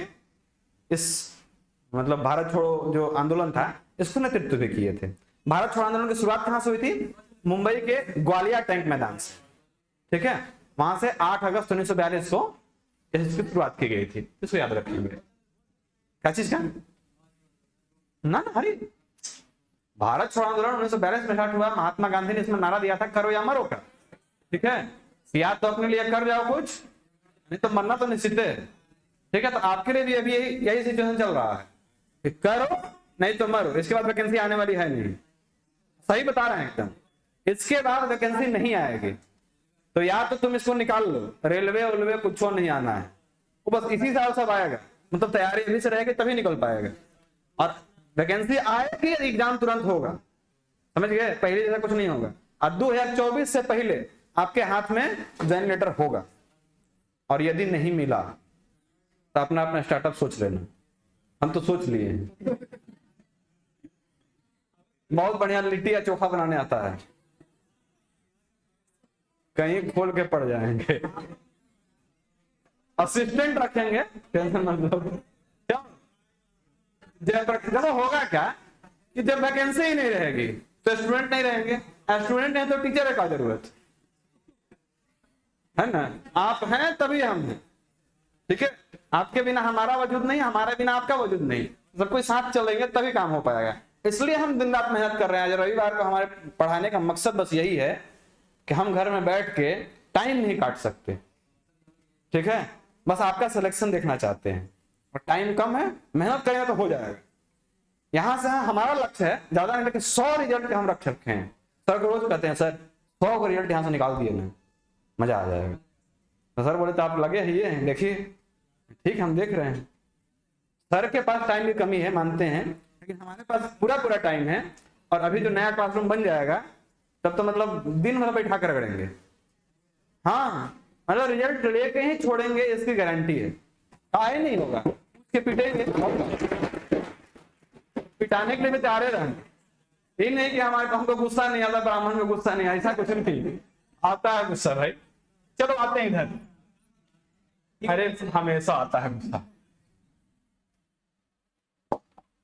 इस मतलब भारत छोड़ो जो आंदोलन था इसको नेतृत्व भी किए थे। भारत छोड़ो आंदोलन की शुरुआत कहां से हुई थी? मुंबई के ग्वालिया टैंक मैदान से, ठीक है। वहां से 8 अगस्त 1942 को इसकी शुरुआत की गई थी। इसको याद रखेंगे। क्या चीज का ना हरी भारत छोड़ो आंदोलन 1942 में स्टार्ट हुआ। महात्मा गांधी ने इसमें नारा दिया था, करो या मरो का, ठीक है। या तो अपने लिए कर जाओ कुछ, नहीं तो मरना तो निश्चित है, ठीक है। तो आपके लिए भी अभी यही सिचुएशन चल रहा है कि करो नहीं तो मरो। इसके बाद वैकेंसी आने वाली है नहीं, सही बता रहे हैं एकदम। इसके बाद वैकेंसी नहीं आएगी, तो या तो तुम इसको निकाल लो, रेलवे उलवे कुछ नहीं आना है, वो बस इसी साल सब आएगा। मतलब तैयारी अभी से रहेगी तभी निकल पाएगा। और वैकेंसी आएगी, एग्जाम तुरंत होगा, समझ गए। पहले जैसा कुछ नहीं होगा। और 2024 से पहले आपके हाथ में ज्वाइन लेटर होगा। और यदि नहीं मिला तो अपना अपना स्टार्टअप सोच लेना। हम तो सोच लिए हैं। बहुत बढ़िया लिट्टी या चोखा बनाने आता है, कहीं खोल के पड़ जाएंगे। असिस्टेंट रखेंगे, टेंशन मत लो। जब होगा क्या कि जब वैकेंसी ही नहीं रहेगी तो स्टूडेंट नहीं रहेंगे, स्टूडेंट नहीं तो टीचर है, क्या जरूरत है ना। आप हैं तभी हम हैं, ठीक है। आपके बिना हमारा वजूद नहीं, हमारे बिना आपका वजूद नहीं। सब कोई साथ चलेंगे तभी काम हो पाएगा। इसलिए हम दिन रात मेहनत कर रहे हैं। आज रविवार को हमारे पढ़ाने का मकसद बस यही है कि हम घर में बैठ के टाइम नहीं काट सकते, ठीक है। बस आपका सिलेक्शन देखना चाहते हैं और टाइम कम है, मेहनत करेंगे तो हो जाएगा। यहां से हमारा लक्ष्य है ज्यादा नहीं, लेकिन 100 रिजल्ट हम रख रखे हैं। सर को रोज कहते हैं, सर 100 को रिजल्ट यहां से निकाल दिए ना, मजा आ जाएगा। तो सर बोले तो आप लगे ही हैं, देखिए। ठीक, हम देख रहे हैं। सर के पास टाइम की कमी है, मानते हैं, लेकिन हमारे पास पूरा टाइम है। और अभी जो नया क्लासरूम बन जाएगा तब तो मतलब दिन भर बैठा कर रगड़ेंगे। हाँ, मतलब रिजल्ट लेके ही छोड़ेंगे, इसकी गारंटी है। आए नहीं होगा, उसके पिटेंगे, पिटाने के लिए भी तैयार रहेंगे। ये नहीं कि हमारे हमको गुस्सा नहीं आता, ब्राह्मण को गुस्सा नहीं, ऐसा कुछ नहीं आता है गुस्सा भाई। चलो आते हैं इधर। अरे हमेशा आता है गुस्सा।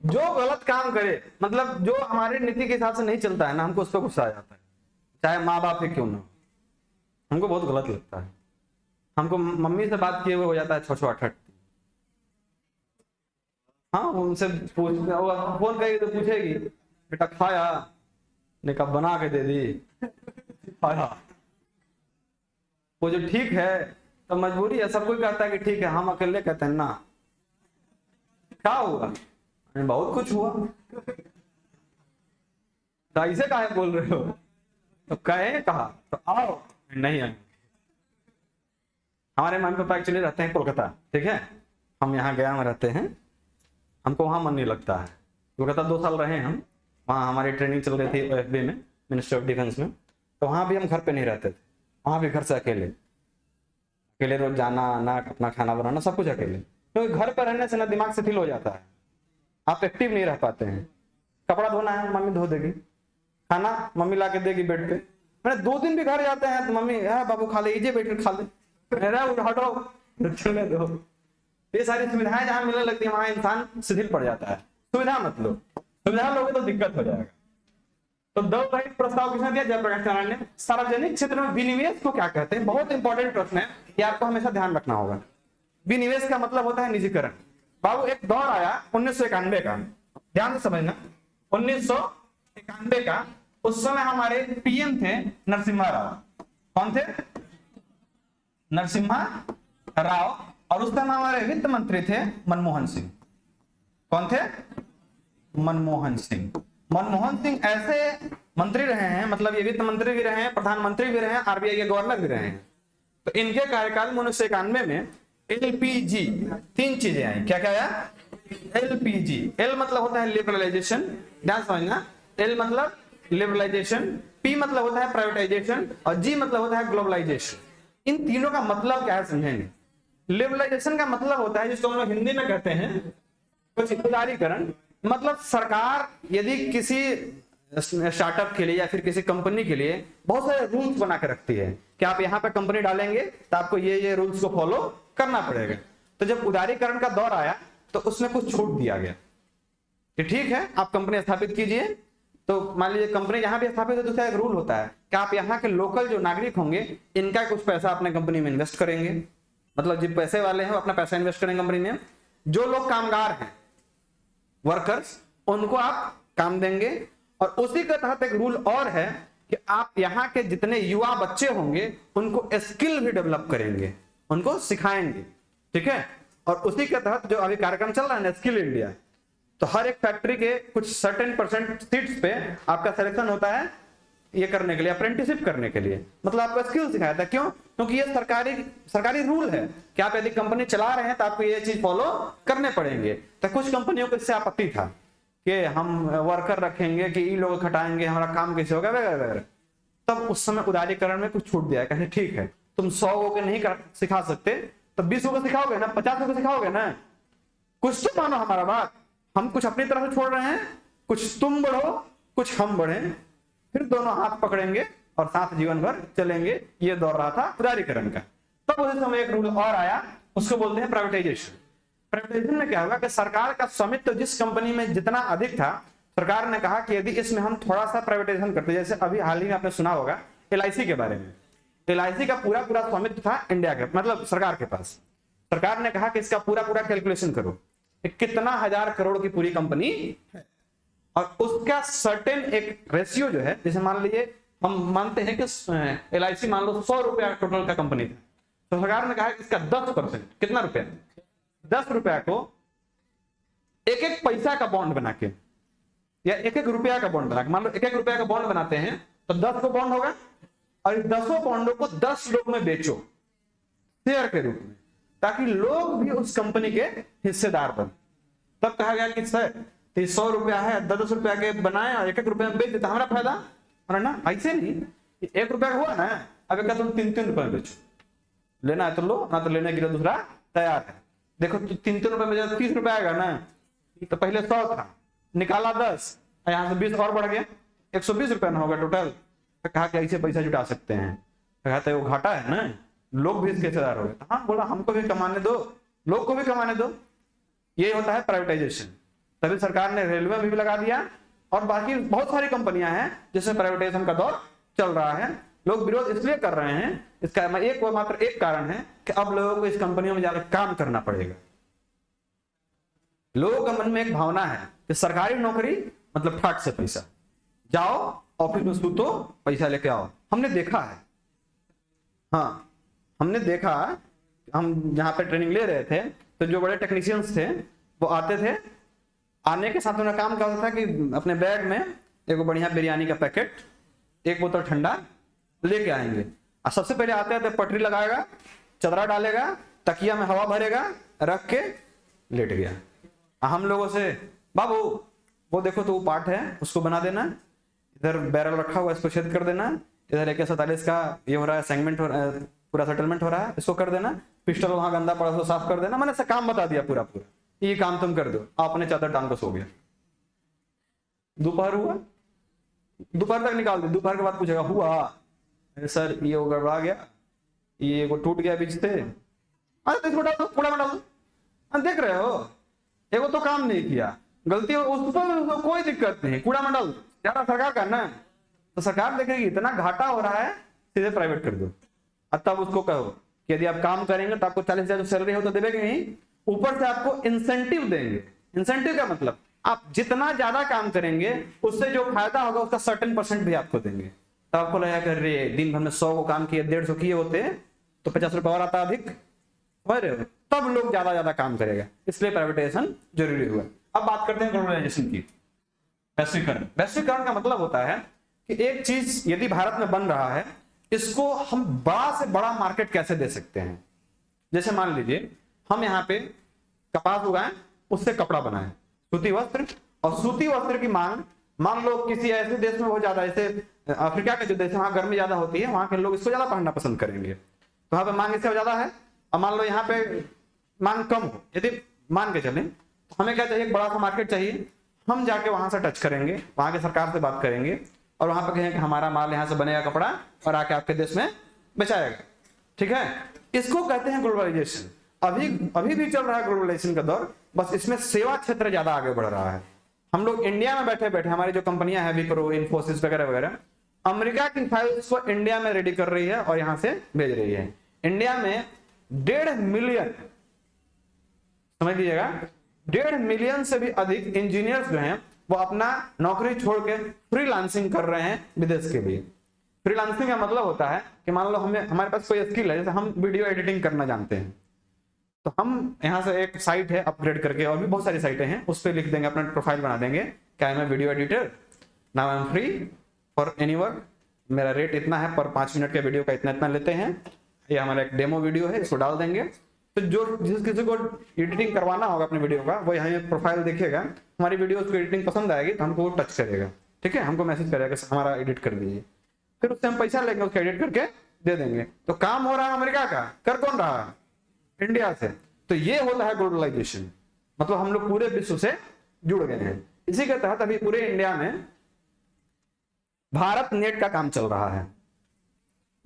जो गलत काम करे, मतलब जो हमारे नीति के हिसाब से नहीं चलता है ना, हमको उस पर गुस्सा आ जाता है, चाहे माँ बाप है क्यों ना। हमको बहुत गलत लगता है। हमको मम्मी से बात किए हुए हो जाता है छो अठट। हाँ, उनसे फोन करेगी तो पूछेगी, बेटा खाया? ने कहा बना के दे दी, खाया। वो जो ठीक है तो मजबूरी है। सब कोई कहता है कि ठीक है, हम अकेले कहते हैं ना। क्या हुआ? बहुत कुछ हुआ। तो ऐसे काहे बोल रहे हो? तो कहे कहा तो आओ, नहीं आए। हमारे मम्मी पापा एक्चुअली रहते हैं कोलकाता, ठीक है। हम यहाँ गया में रहते हैं, हमको वहाँ मन नहीं लगता है। कोलकाता 2 साल रहे हम, वहाँ हमारी ट्रेनिंग चल रही थी OFB में, मिनिस्ट्री ऑफ डिफेंस में। तो वहाँ भी हम घर पे नहीं रहते थे, वहाँ भी घर से अकेले रोज जाना आना, अपना खाना बनाना, सब कुछ अकेले। क्योंकि घर पर रहने से ना दिमाग शिथिल हो जाता है, आप एक्टिव नहीं रह पाते हैं। कपड़ा धोना है मम्मी धो देगी, खाना मम्मी ला के देगी बेड पे। मैंने 2 दिन भी घर जाते हैं तो मम्मी, है बाबू खा ले, इजे बैठ कर खा ले, हटो चलने दो। ये सारी सुविधाएं जहां मिलने लगती है वहां इंसान शिथिल पड़ जाता है। सुविधा मत लो, सुविधा लोगे तो दिक्कत हो जाएगा। तो दल रहित प्रस्ताव किसने दिया? जयप्रकाश नारायण ने। सार्वजनिक क्षेत्र में विनिवेश को क्या कहते हैं? बहुत इंपॉर्टेंट प्रश्न है, ये आपको हमेशा ध्यान रखना होगा। विनिवेश का मतलब होता है निजीकरण। बाबू एक दौर आया 1991 का, ध्यान से समझना, 1991 का। उस समय हमारे PM थे नरसिम्हा राव। कौन थे? नरसिम्हा राव। और उस समय हमारे वित्त मंत्री थे मनमोहन सिंह। कौन थे? मनमोहन सिंह। मनमोहन सिंह ऐसे मंत्री रहे हैं, मतलब ये वित्त मंत्री भी रहे हैं, प्रधानमंत्री भी रहे हैं, RBI के गवर्नर भी रहे हैं। तो इनके कार्यकाल में 1991 में LPG 3 चीजें आई। क्या क्या आया? एलपीजी। एल मतलब होता है लिबरलाइजेशन, ध्यान समझना, एल मतलब लिबरलाइजेशन, पी मतलब होता है प्राइवेटाइजेशन और जी मतलब होता है ग्लोबलाइजेशन। इन तीनों का मतलब क्या है समझेंगे। लिबरलाइजेशन का मतलब होता है जिसको हम लोग हिंदी में कहते हैं कुछ उदारीकरण। मतलब सरकार यदि किसी स्टार्टअप के लिए या फिर किसी कंपनी के लिए बहुत सारे रूल्स बना के रखती है कि आप यहाँ पे कंपनी डालेंगे तो आपको ये रूल्स को फॉलो करना पड़ेगा। तो जब उदारीकरण का दौर आया तो उसमें कुछ छूट दिया गया कि ठीक है आप कंपनी स्थापित कीजिए। तो मान लीजिए कंपनी यहाँ भी स्थापित है तो उसका एक रूल होता है कि आप यहाँ के लोकल जो नागरिक होंगे इनका कुछ पैसा अपने कंपनी में इन्वेस्ट करेंगे। मतलब जो पैसे वाले हैं वो अपना पैसा इन्वेस्ट करेंगे कंपनी में। जो लोग कामगार हैं, वर्कर्स, उनको आप काम देंगे। और उसी के तहत एक रूल और है कि आप यहाँ के जितने युवा बच्चे होंगे उनको स्किल भी डेवलप करेंगे, उनको सिखाएंगे, ठीक है। और उसी के तहत जो अभी कार्यक्रम चल रहा है ना स्किल इंडिया, तो हर एक फैक्ट्री के कुछ सर्टेन % सीट्स पे आपका सिलेक्शन होता है ये करने के लिए, अप्रेंटिसशिप करने के लिए, मतलब आपका स्किल सिखाया था। क्यों? क्योंकि ये सरकारी रूल है कि आप यदि कंपनी चला रहे हैं तो आपको ये चीज फॉलो करने पड़ेंगे। तो कुछ कंपनियों को इससे आपत्ति था कि हम वर्कर रखेंगे कि ये लोग खटाएंगे, हमारा काम कैसे होगा वगैरह वगैरह। तब उस समय उदारीकरण में कुछ छूट दिया, कहते ठीक है तुम 100 को नहीं सिखा सकते तो 20 को सिखाओगे ना, 50 को सिखाओगे ना, कुछ तो मानो हमारा बात। हम कुछ अपनी तरफ से छोड़ रहे हैं, कुछ तुम बढ़ो कुछ हम बढ़े, फिर दोनों हाथ पकड़ेंगे और साथ जीवन भर चलेंगे। ये दौर रहा था उदारीकरण का। तब उस समय एक रूल और आया, उसको बोलते हैं प्राइवेटाइजेशन। प्राइवेटाइजेशन में क्या होगा कि सरकार का स्वामित्व जिस कंपनी में जितना अधिक था, सरकार ने कहा कि यदि इसमें हम थोड़ा सा प्राइवेटाइजेशन करते, जैसे अभी हाल ही में आपने सुना होगा LIC के बारे में। LIC का पूरा स्वामित्व था इंडिया के, मतलब सरकार के पास। सरकार ने कहा कि इसका पूरा कैलकुलेशन करो, कितना 1000 करोड़ की पूरी कंपनी है और उसका सर्टेन एक रेशियो जो है, जैसे मान लीजिए हम मानते हैं कि LIC मान लो 100 रुपया टोटल का कंपनी था, तो सरकार ने कहा कि इसका 10%, कितना रुपया, 10 रुपया को एक पैसा का बॉन्ड बना के या एक रुपया का बॉन्ड बना के, मान लो 1 रुपया का बॉन्ड बनाते हैं तो 10 को बॉन्ड होगा और 10 बॉन्डों को 10 लोग में बेचो शेयर के रूप में, ताकि लोग भी उस कंपनी के हिस्सेदार बने। तब कहा गया कि सर 100 रुपया है, 10 रुपया के बनाए और 1 रुपया में बेच देता, हमारा फायदा। अरे ना, ऐसे नहीं, 1 रुपया का हुआ ना, अब एक तुम 3 रुपए में बेचो, लेना है तो लो, ना तो लेने के लिए दूसरा तैयार है। देखो 3 रुपए में जब 30 रुपया आएगा ना, तो पहले 100 था, निकाला 10, यहाँ से 20 और बढ़ गया, 120 रुपया ना होगा टोटल। तो कहा कि ऐसे पैसा जुटा सकते हैं। कहते वो घाटा है ना, लोग भी इसके हिस्सेदार हो गए। हाँ बोला हमको भी कमाने दो, लोग को भी कमाने दो। ये होता है प्राइवेटाइजेशन। तभी सरकार ने रेलवे में भी लगा दिया और बाकी बहुत सारी कंपनियां हैं जिसमें प्राइवेटाइजेशन का दौर चल रहा है। लोग विरोध इसलिए कर रहे हैं, इसका मात्र एक कारण है कि अब लोगों को इस कंपनियों में जाकर काम करना पड़ेगा। लोगों के मन में एक भावना है कि सरकारी नौकरी मतलब ठाट से पैसा, जाओ ऑफिस में सूतो पैसा लेके आओ। हमने देखा है, हाँ हमने देखा, हम जहां पे ट्रेनिंग ले रहे थे तो जो बड़े टेक्नीशियंस थे वो आते थे, आने के साथ उन्होंने काम करता था कि अपने बैग में एक बढ़िया बिरयानी का पैकेट, 1 बोतल ठंडा लेके आएंगे। और सबसे पहले आते आते पटरी लगाएगा, चदरा डालेगा, तकिया में हवा भरेगा, रख के लेट गया। हम लोगों से बाबू वो देखो तो वो पार्ट है उसको बना देना, इधर बैरल रखा हुआ इसको छेद कर देना, इधर AK-47 का ये हो रहा है सेगमेंट हो रहा है, पूरा सेटलमेंट हो रहा है, इसको कर देना, पिस्टल वहां गंदा पड़ा उसको साफ कर देना। मैंने ऐसा काम बता दिया पूरा ये काम तुम कर दो। आपने चादर टांग को सो गया। दोपहर हुआ, दोपहर तक निकाल दे, दोपहर के बाद पूछेगा हुआ, अरे सर ये गड़बड़ा गया, ये वो टूट गया बीच से, अरे इसको डाल दो, कूड़ा में डाल दो। देख रहे हो एगो तो काम नहीं किया, गलती उस पर कोई दिक्कत नहीं, कूड़ा में डाल दो, ज्यादा सरकार का ना, तो सरकार देखेगी इतना घाटा हो रहा है सीधे प्राइवेट कर दो। तब उसको कहो कि यदि आप काम करेंगे तो आपको 40,000 सैलरी हो तो देंगे नहीं, ऊपर से आपको इंसेंटिव देंगे। इंसेंटिव का मतलब आप जितना ज्यादा काम करेंगे उससे जो फायदा होगा उसका सर्टेन % भी आपको देंगे। तब आपको लगेगा कि अरे दिन भर में 100 को काम किए, 150 किए होते तो 50 रुपए और आता अधिक, समझ रहे हो? तब लोग ज्यादा काम करेगा, इसलिए प्राइवेटाइजेशन जरूरी हुआ। अब बात करते हैं ग्लोबलाइजेशन की, वैश्वीकरण। वैश्वीकरण का मतलब होता है कि एक चीज यदि भारत में बन रहा है, इसको हम बड़ा से बड़ा मार्केट कैसे दे सकते हैं। जैसे मान लीजिए हम यहाँ पे कपास उगाएं उससे कपड़ा बनाए, सूती वस्त्र। और सूती वस्त्र की मांग, मान लो किसी ऐसे देश में बहुत ज्यादा, जैसे अफ्रीका के जो देश है वहां गर्मी ज्यादा होती है, वहां के लोग इसको ज्यादा पहनना पसंद करेंगे, तो वहां पे मांग इससे ज्यादा है। और मान लो यहाँ पे मांग कम हो, यदि मान के चलें तो हमें क्या चाहिए, एक बड़ा सा मार्केट चाहिए। हम जाके वहां से टच करेंगे, वहां के सरकार से बात करेंगे और वहां पे कहेंगे कि हमारा माल यहाँ से बनेगा कपड़ा और आके आपके देश में बेचाएगा। ठीक है, इसको कहते हैं ग्लोबलाइजेशन। अभी भी चल रहा है ग्लोबलाइजेशन का दौर, बस इसमें सेवा क्षेत्र ज्यादा आगे बढ़ रहा है। हम लोग इंडिया में बैठे बैठे, हमारी जो कंपनियां हैं विप्रो, इन्फोसिस वगैरह वगैरह, अमेरिका की फाइल्स को इंडिया में रेडी कर रही है और यहां से भेज रही है। इंडिया में 1.5 मिलियन, समझ लीजिएगा, 1.5 मिलियन से भी अधिक इंजीनियर्स जो हैं वो अपना नौकरी छोड़ के फ्रीलांसिंग कर रहे हैं विदेश के लिए। फ्रीलांसिंग का मतलब होता है कि मान लो हमारे पास कोई स्किल है, जैसे हम वीडियो एडिटिंग करना जानते हैं, तो हम यहाँ से एक साइट है अपग्रेड करके, और भी बहुत सारी साइटें हैं, उस पर लिख देंगे, अपना प्रोफाइल बना देंगे, क्या है मैं video editor, now I am free for any work, मेरा रेट इतना है, पर 5 मिनट के वीडियो का इतना इतना लेते हैं, ये हमारा एक डेमो वीडियो है, इसको डाल देंगे। तो जो जिस किसी को एडिटिंग करवाना होगा अपने वीडियो का, वो यहाँ प्रोफाइल देखेगा, हमारी वीडियो उसको एडिटिंग पसंद आएगी तो हमको वो टच करेगा, ठीक है, हमको मैसेज करेगा हमारा एडिट कर दीजिए, फिर उससे हम पैसा लेंगे, उसको एडिट करके दे देंगे। तो काम हो रहा है अमेरिका का, कर कौन रहा है, इंडिया से। तो ये होता है ग्लोबलाइजेशन, मतलब हम लोग पूरे विश्व से जुड़ गए हैं। इसी के तहत अभी पूरे इंडिया में भारत नेट का काम चल रहा है।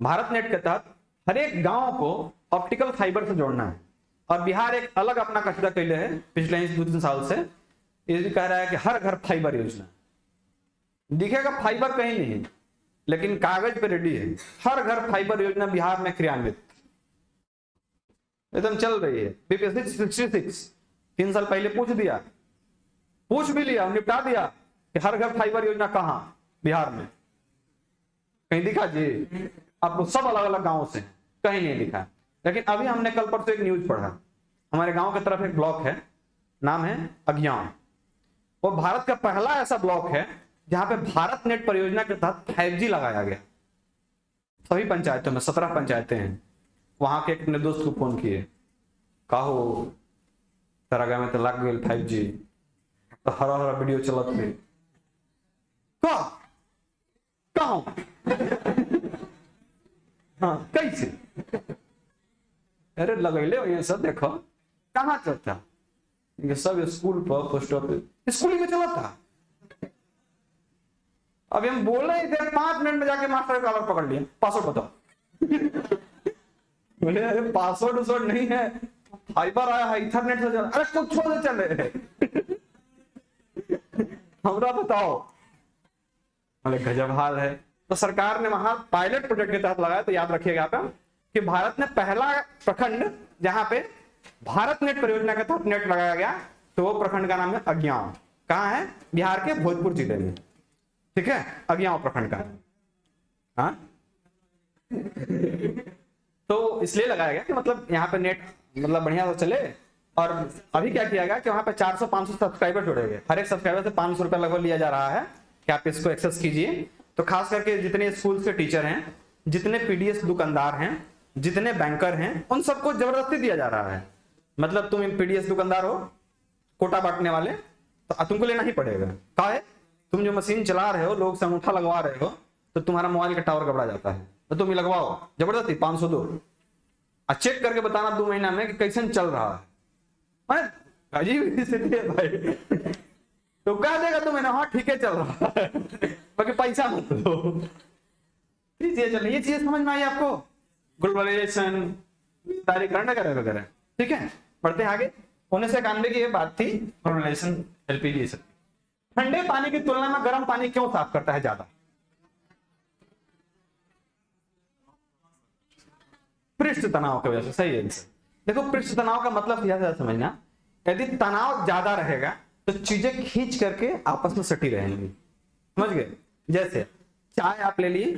भारत नेट के तहत हर एक गांव को ऑप्टिकल फाइबर से जोड़ना है, और बिहार एक अलग अपना कचरा कैले है पिछले 2-3 साल से, ये भी कह रहा है कि हर घर फाइबर योजना। दिखेगा फाइबर कहीं नहीं, लेकिन कागज पे रेडी है। हर घर फाइबर योजना बिहार में क्रियान्वित एकदम चल रही है। बीपीएससी 66 3 साल पहले पूछ भी लिया, निपटा दिया कि हर घर फाइबर योजना कहां बिहार में, कहीं दिखा जी? आपको सब अलग अलग गांवों से, कहीं नहीं दिखा। लेकिन अभी हमने कल परसों एक न्यूज पढ़ा, हमारे गांव की तरफ एक ब्लॉक है, नाम है अज्ञान। वो भारत का पहला ऐसा ब्लॉक है जहां पे भारत नेट परियोजना के तहत 5G लगाया गया। सभी पंचायतों में 17 पंचायतें हैं। वहां के एक दोस्त को फोन किए, कहो तेरा गाँव में तो लग गई 5G, तो हरा हरा वीडियो चलत है, हाँ कैसे, अरे लगैले ये सब देखो कहाँ चलता, ये सब स्कूल पर, पोस्ट ऑफिस, स्कूल में चला था। अभी हम बोल रहे थे 5 मिनट में जाके मास्टर का कॉलर पकड़ लिया, पासवर्ड बताओ। बोले अरे पासवर्ड उसवर्ड नहीं है, फाइबर आया है, इथरनेट से चल, अरे कुछ छोड़ दे चले हमरा बताओ। बोले गजब हाल है। तो सरकार ने वहां पायलट प्रोजेक्ट के तहत लगाया, तो याद रखिएगा आप कि भारत ने पहला प्रखंड जहां पे भारत नेट परियोजना के तहत नेट लगाया गया, तो वो प्रखंड का नाम है अज्ञान। कहाँ है? बिहार के भोजपुर जिले में, ठीक है, अज्ञान प्रखंड का। हाँ तो इसलिए लगाया गया कि मतलब यहाँ पे नेट मतलब बढ़िया से चले। और अभी क्या किया गया कि वहां पे 400-500 सब्सक्राइबर जोड़े गए, हर एक सब्सक्राइबर से 500 रुपया लगभग लिया जा रहा है कि आप इसको एक्सेस कीजिए। तो खास करके जितने स्कूल के टीचर हैं, जितने पीडीएस दुकानदार हैं, जितने बैंकर हैं, उन सबको जबरदस्ती दिया जा रहा है। मतलब तुम पीडीएस दुकानदार हो, कोटा बांटने वाले, तो तुमको लेना ही पड़ेगा। क्या है? तुम जो मशीन चला रहे हो, लोग से अंगूठा लगवा रहे हो, तो तुम्हारा मोबाइल का टावर गबड़ा जाता है, तो तुम ही लगवाओ जबरदस्ती 500 दो, और चेक करके बताना 2 महीना में कि कैसे चल रहा है। अजीब स्थिति है भाई। तो कह देगा तुम्हें ना, हाँ ठीक है चल रहा है, बाकी पैसा मत दो। ये चीज समझ में आई आपको? ग्लोबलाइजेशन, विस्तारीकरण वगैरह, ठीक है। बढ़ते हैं आगे। 1991 की ये बात थी, ग्लोबलाइजेशन, एलपीजी। ठंडे पानी की तुलना में गर्म पानी क्यों साफ करता है ज्यादा? पृष्ठ तनाव की वजह से। सही है। देखो, पृष्ठ तनाव का मतलब क्या समझना, यदि तनाव ज्यादा रहेगा तो चीजें खींच करके आपस में सटी रहेंगी, समझ गए? जैसे चाय आप ले लिए,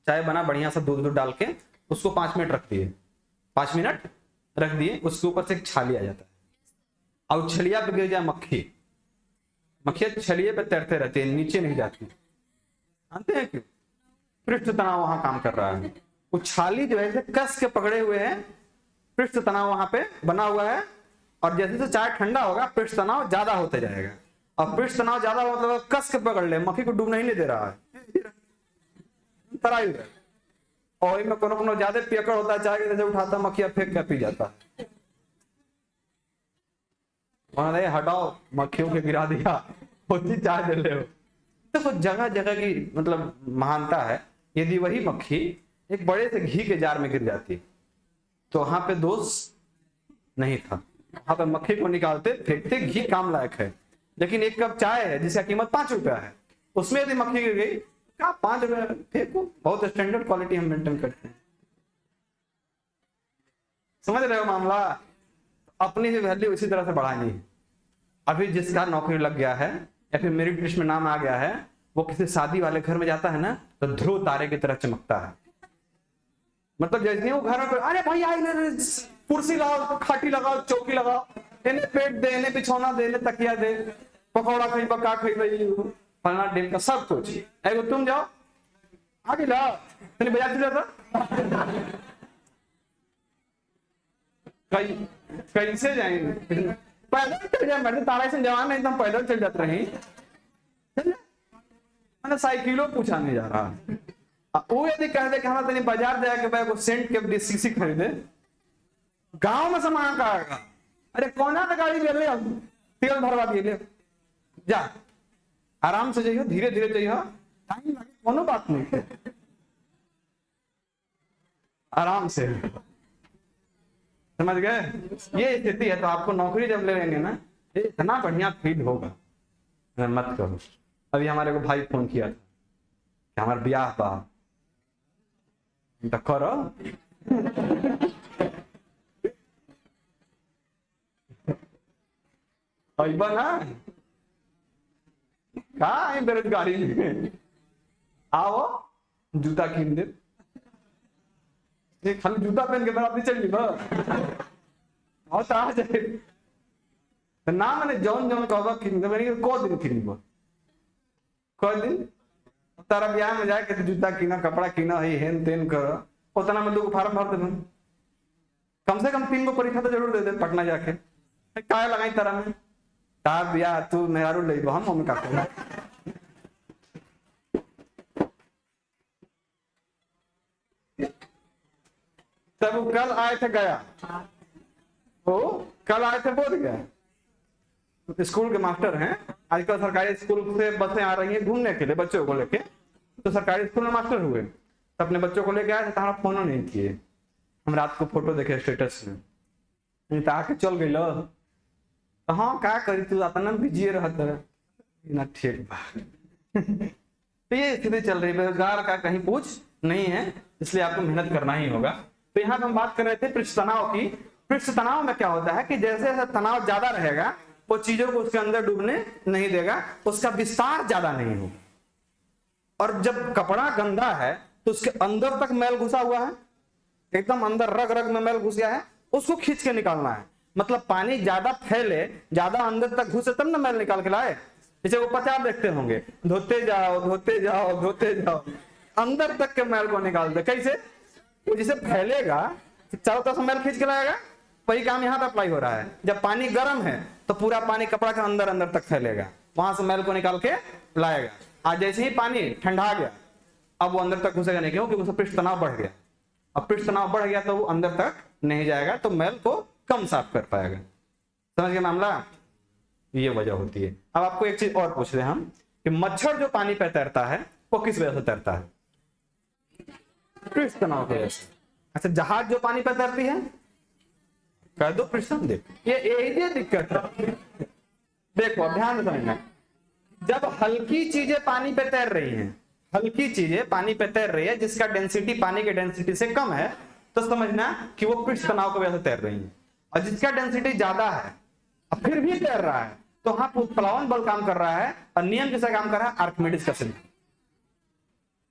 चाय बना बढ़िया सा, दूध डाल के उसको 5 मिनट रख दिए, 5 मिनट रख दिए, उसके ऊपर से एक छाली आ जाता है, और छलिया पे गिर जाए मक्खी, मक्खियां छलिए पे तैरते रहती है, नीचे नहीं जाती। जानते हैं क्यों? पृष्ठ तनाव वहां काम कर रहा है। वो छाली जो है कस के पकड़े हुए हैं, पृष्ठ तनाव वहां पे बना हुआ है, और जैसे जैसे चाय ठंडा होगा पृष्ठ तनाव ज्यादा होते जाएगा, और पृष्ठ तनाव ज्यादा हो मतलब कस के पकड़ ले, मक्खी को डूबने ही नहीं दे रहा है, तराई है। और में कोनो ज्यादा पियकड़ होता है, चाय के जैसे उठाता मक्खिया फेंक के पी जाता है, हटाओ मक्खियों के गिरा दिया, होती चाय दे ले हो। देखो जगह जगह की मतलब महानता है। यदि वही मक्खी एक बड़े से घी के जार में गिर जाती तो वहां पे दोष नहीं था, वहां पे मक्खी को निकालते फेंकते, घी काम लायक है। लेकिन एक कप चाय है जिसका कीमत 5 रुपया है, उसमें यदि मक्खी गिर गई क्या 5 रुपया फेंको। बहुत स्टैंडर्ड क्वालिटी हम मेंटेन करते हैं, समझ रहे हो मामला। अपनी वैल्यू इसी तरह से बढ़ानी है। अभी जिसका नौकरी लग गया है या फिर मेरिट लिस्ट में नाम आ गया है, वो किसी शादी वाले घर में जाता है ना तो ध्रुव तारे की तरह चमकता है। मतलब जैसे वो घर में, अरे भाई आई कुर्सी लगाओ, खाटी लगाओ, चौकी लगाओ, इन्हें पेट दे, इन्हें बिछौना दे, इन्हें तकिया दे, पकौड़ा खाई का खाई फलना डेम का सब कुछ। एगो तुम जाओ आगे लाओ, तेरे बाजार चल जाता, कैसे जाएंगे? पैदल चल जाए, मैं तारा से जवान नहीं, तो हम पैदल चल जाते रहे। मैंने साइकिलों पूछा नहीं जा रहा। वो यदि कह दे कि हमारा तेरे बाजार जाके भाई सेंट के सीसी खरीदे, गांव में सामान का आएगा, अरे कौना तो गाड़ी ले ले, तेल भरवा दिए ले जा, आराम से जाइयो, धीरे धीरे जाइयो, टाइम लगे कोनो बात नहीं है, आराम से। समझ गए? ये स्थिति है। तो आपको नौकरी जब ले लेंगे ना, ये इतना बढ़िया फील होगा, मत करो। अभी हमारे को भाई फोन किया था कि हमारा ब्याह बा, तो करो ना का बेरोजगारी में आओ, जूता कीन दे, खाली जूता पहन के बराबर चल जाए ना। मैंने जौन जौन कहबा को दिन किनबो, को दिन तारा ब्याह में जाके जूता कीना, कपड़ा कीना, है हेन तेन करो, उतना में 2 फार्म भर देना, कम से कम 3 गो परीक्षा तो जरूर दे दे पटना जाके। काय लगाई तारा में, तार ब्याह तू मेहरारू ले हम मम्मी का कहना। तब कल आए थे गया, वो कल आए थे बोध गया, स्कूल के मास्टर हैं। आजकल सरकारी स्कूल से बसें आ रही हैं घूमने के लिए बच्चों को लेके, तो सरकारी स्कूल में मास्टर हुए तो अपने बच्चों को लेके आए थे, हमारा फोन नहीं किए। हम रात को फोटो देखे स्टेटस में, नहीं तो आके चल गई लो, तो हाँ क्या करी तू अपना बिजी रहता ना, ठीक बा। तो ये स्थिति चल रही है, बेरोजगार का कहीं पूछ नहीं है, इसलिए आपको मेहनत करना ही होगा। तो यहाँ पे हम बात कर रहे थे पृष्ठ तनाव की। पृष्ठ तनाव में क्या होता है कि जैसे जैसे तनाव ज्यादा रहेगा वो चीजों को उसके अंदर डूबने नहीं देगा, उसका विस्तार ज्यादा नहीं होगा। और जब कपड़ा गंदा है तो उसके अंदर तक मैल घुसा हुआ है, एकदम अंदर रग रग में मैल घुस गया है, उसको खींच के निकालना है। मतलब पानी ज्यादा फैले, ज्यादा अंदर तक घुसे तब ना मैल निकाल के लाए। जैसे वो 50 देखते होंगे, धोते जाओ धोते जाओ धोते जाओ, अंदर तक के मैल को निकालते। कैसे? वो जिसे फैलेगा चारों तरफ मैल खींच के लाएगा, वही काम यहाँ पे अप्लाई हो रहा है। जब पानी गर्म है तो पूरा पानी कपड़ा के अंदर अंदर तक फैलेगा, वहां से मैल को निकाल के लाएगा। आज जैसे ही पानी ठंडा गया, अब वो अंदर तक घुसेगा नहीं, क्यों? क्योंकि उसका पृष्ठ तनाव बढ़ गया। अब पृष्ठ तनाव बढ़ गया तो वो अंदर तक नहीं जाएगा, तो मैल को कम साफ कर पाएगा। समझ गए मामला? ये वजह होती है। अब आपको एक चीज और पूछ रहे हम कि मच्छर जो पानी पे तैरता है वो किस वजह से तैरता है? पृष्ठ तनाव की वजह से। अच्छा, जहाज जो पानी पे तैरती है, कह दो पृष्ठ तनाव। ये दिक्कत है। देखो ध्यान से समझना, जब हल्की चीजें पानी पे तैर रही हैं, हल्की चीजें पानी पे तैर रही है जिसका डेंसिटी पानी के डेंसिटी से कम है, तो समझना कि वो पृष्ठ तनाव की वजह से तैर रही है। और जिसका डेंसिटी ज्यादा है और फिर भी तैर रहा है, तो वहां प्लावन बल काम कर रहा है। और नियम किसका काम कर रहा है? आर्किमिडीज का सिद्धांत।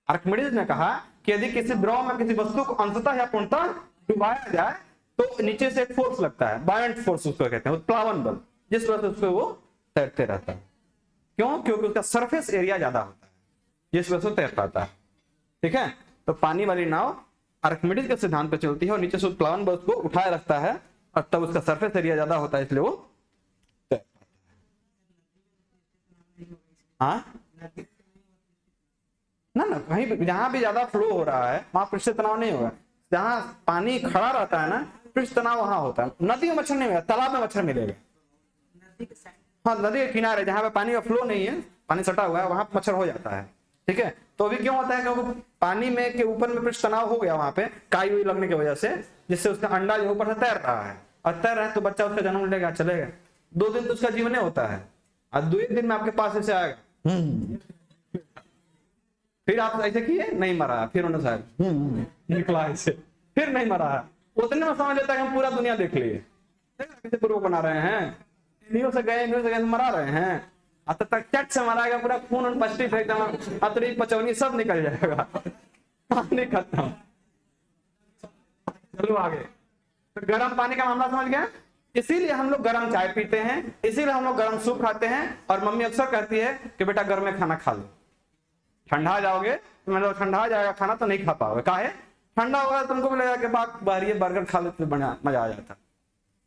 आर्किमिडीज ने कहा कि यदि किसी द्रव में किसी वस्तु को अंशतः या पूर्णतः डुबाया जाए तो नीचे से एक फोर्स लगता है, बायंट फोर्स उसको कहते हैं, प्लावन बल, जिस वजह से उसको वो तैरते रहता है। क्यों? क्योंकि उसका सरफेस एरिया ज्यादा होता है, जिस वजह से तैर पाता है। ठीक है, तो पानी वाली नाव आर्किमिडीज के सिद्धांत पर चलती है और नीचे से प्लावन बल को उठाए रखता है और तब उसका सरफेस एरिया ज्यादा होता है, इसलिए वो हाँ ना ना, कहीं भी जहां भी ज्यादा फ्लो हो रहा है वहां पृष्ठ तनाव नहीं होगा। जहां पानी खड़ा रहता है ना, पृष्ठ तनाव वहां होता है। नदी में मच्छर नहीं मिलेगा, तालाब में मच्छर मिलेगा। हाँ, नदी के किनारे जहां पे पानी का फ्लो नहीं है, पानी सटा हुआ है, वहां पे मच्छर हो जाता है। ठीक है, तो अभी क्यों होता है, क्योंकि पानी में के ऊपर में पृष्ठ तनाव हो गया वहां पे काई हुई लगने की वजह से, जिससे उसका अंडा जो ऊपर से तैर रहा है, और तैर रहा है तो बच्चा उसका जन्म लेगा, चलेगा 2 दिन तो उसका जीवन नहीं होता है, और 2 दिन में आपके पास ऐसे आएगा। फिर आप ऐसे किए, नहीं मरा, फिर उन्होंने साहब निकला ऐसे, फिर नहीं मरा है, उतने में समझ लेता है कि हम पूरा दुनिया देख लिए, कैसे पूर्व बना रहे हैं, न्यू से गए मरा रहे हैं, अब तक चट से मराएगा, पूरा खून पस्ती एकदम अतरी पचौनी सब निकल जाएगा, पानी खत्म। चलो आगे, तो गर्म पानी का मामला समझ गया। इसीलिए हम लोग गर्म चाय पीते हैं, इसीलिए हम लोग गर्म सूप खाते हैं, और मम्मी अक्सर कहती है कि बेटा गर्म में खाना खा लो, ठंडा जाओगे मतलब ठंडा जाएगा खाना तो नहीं खा पाओगे। काहे? ठंडा होगा तुमको भी लगेगा कि बाहर बार्गर खा लेते बढ़िया मजा आ जाता।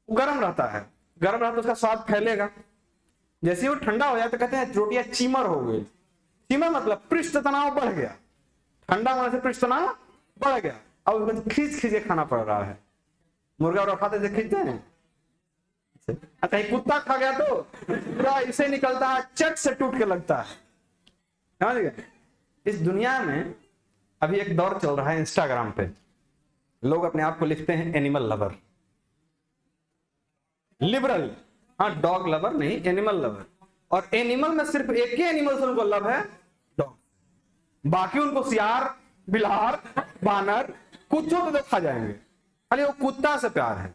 वो गर्म रहता है, गर्म रहता है तो उसका स्वाद फैलेगा। जैसे वो ठंडा हो जाए तो कहते हैं रोटियां चीमर हो गई। चीमर मतलब पृष्ठ तनाव बढ़ गया, ठंडा होने से पृष्ठ तनाव बढ़ गया, अब उसको खींच खींच के खाना पड़ रहा है। मुर्गा और खाते थे खींचते हैं, कहीं कुत्ता खा गया तो पूरा इसे निकलता है, चट से टूट के लगता है। समझ गए? इस दुनिया में अभी एक दौर चल रहा है इंस्टाग्राम पे, लोग अपने आप को लिखते हैं एनिमल लवर, लिबरल, हाँ डॉग लवर नहीं, एनिमल लवर। और एनिमल में सिर्फ एक ही एनिमल से उनको लव है, डॉग। बाकी उनको सियार, बिलार, बानर, कुछ हो तो खा जाएंगे, खाली वो कुत्ता से प्यार है।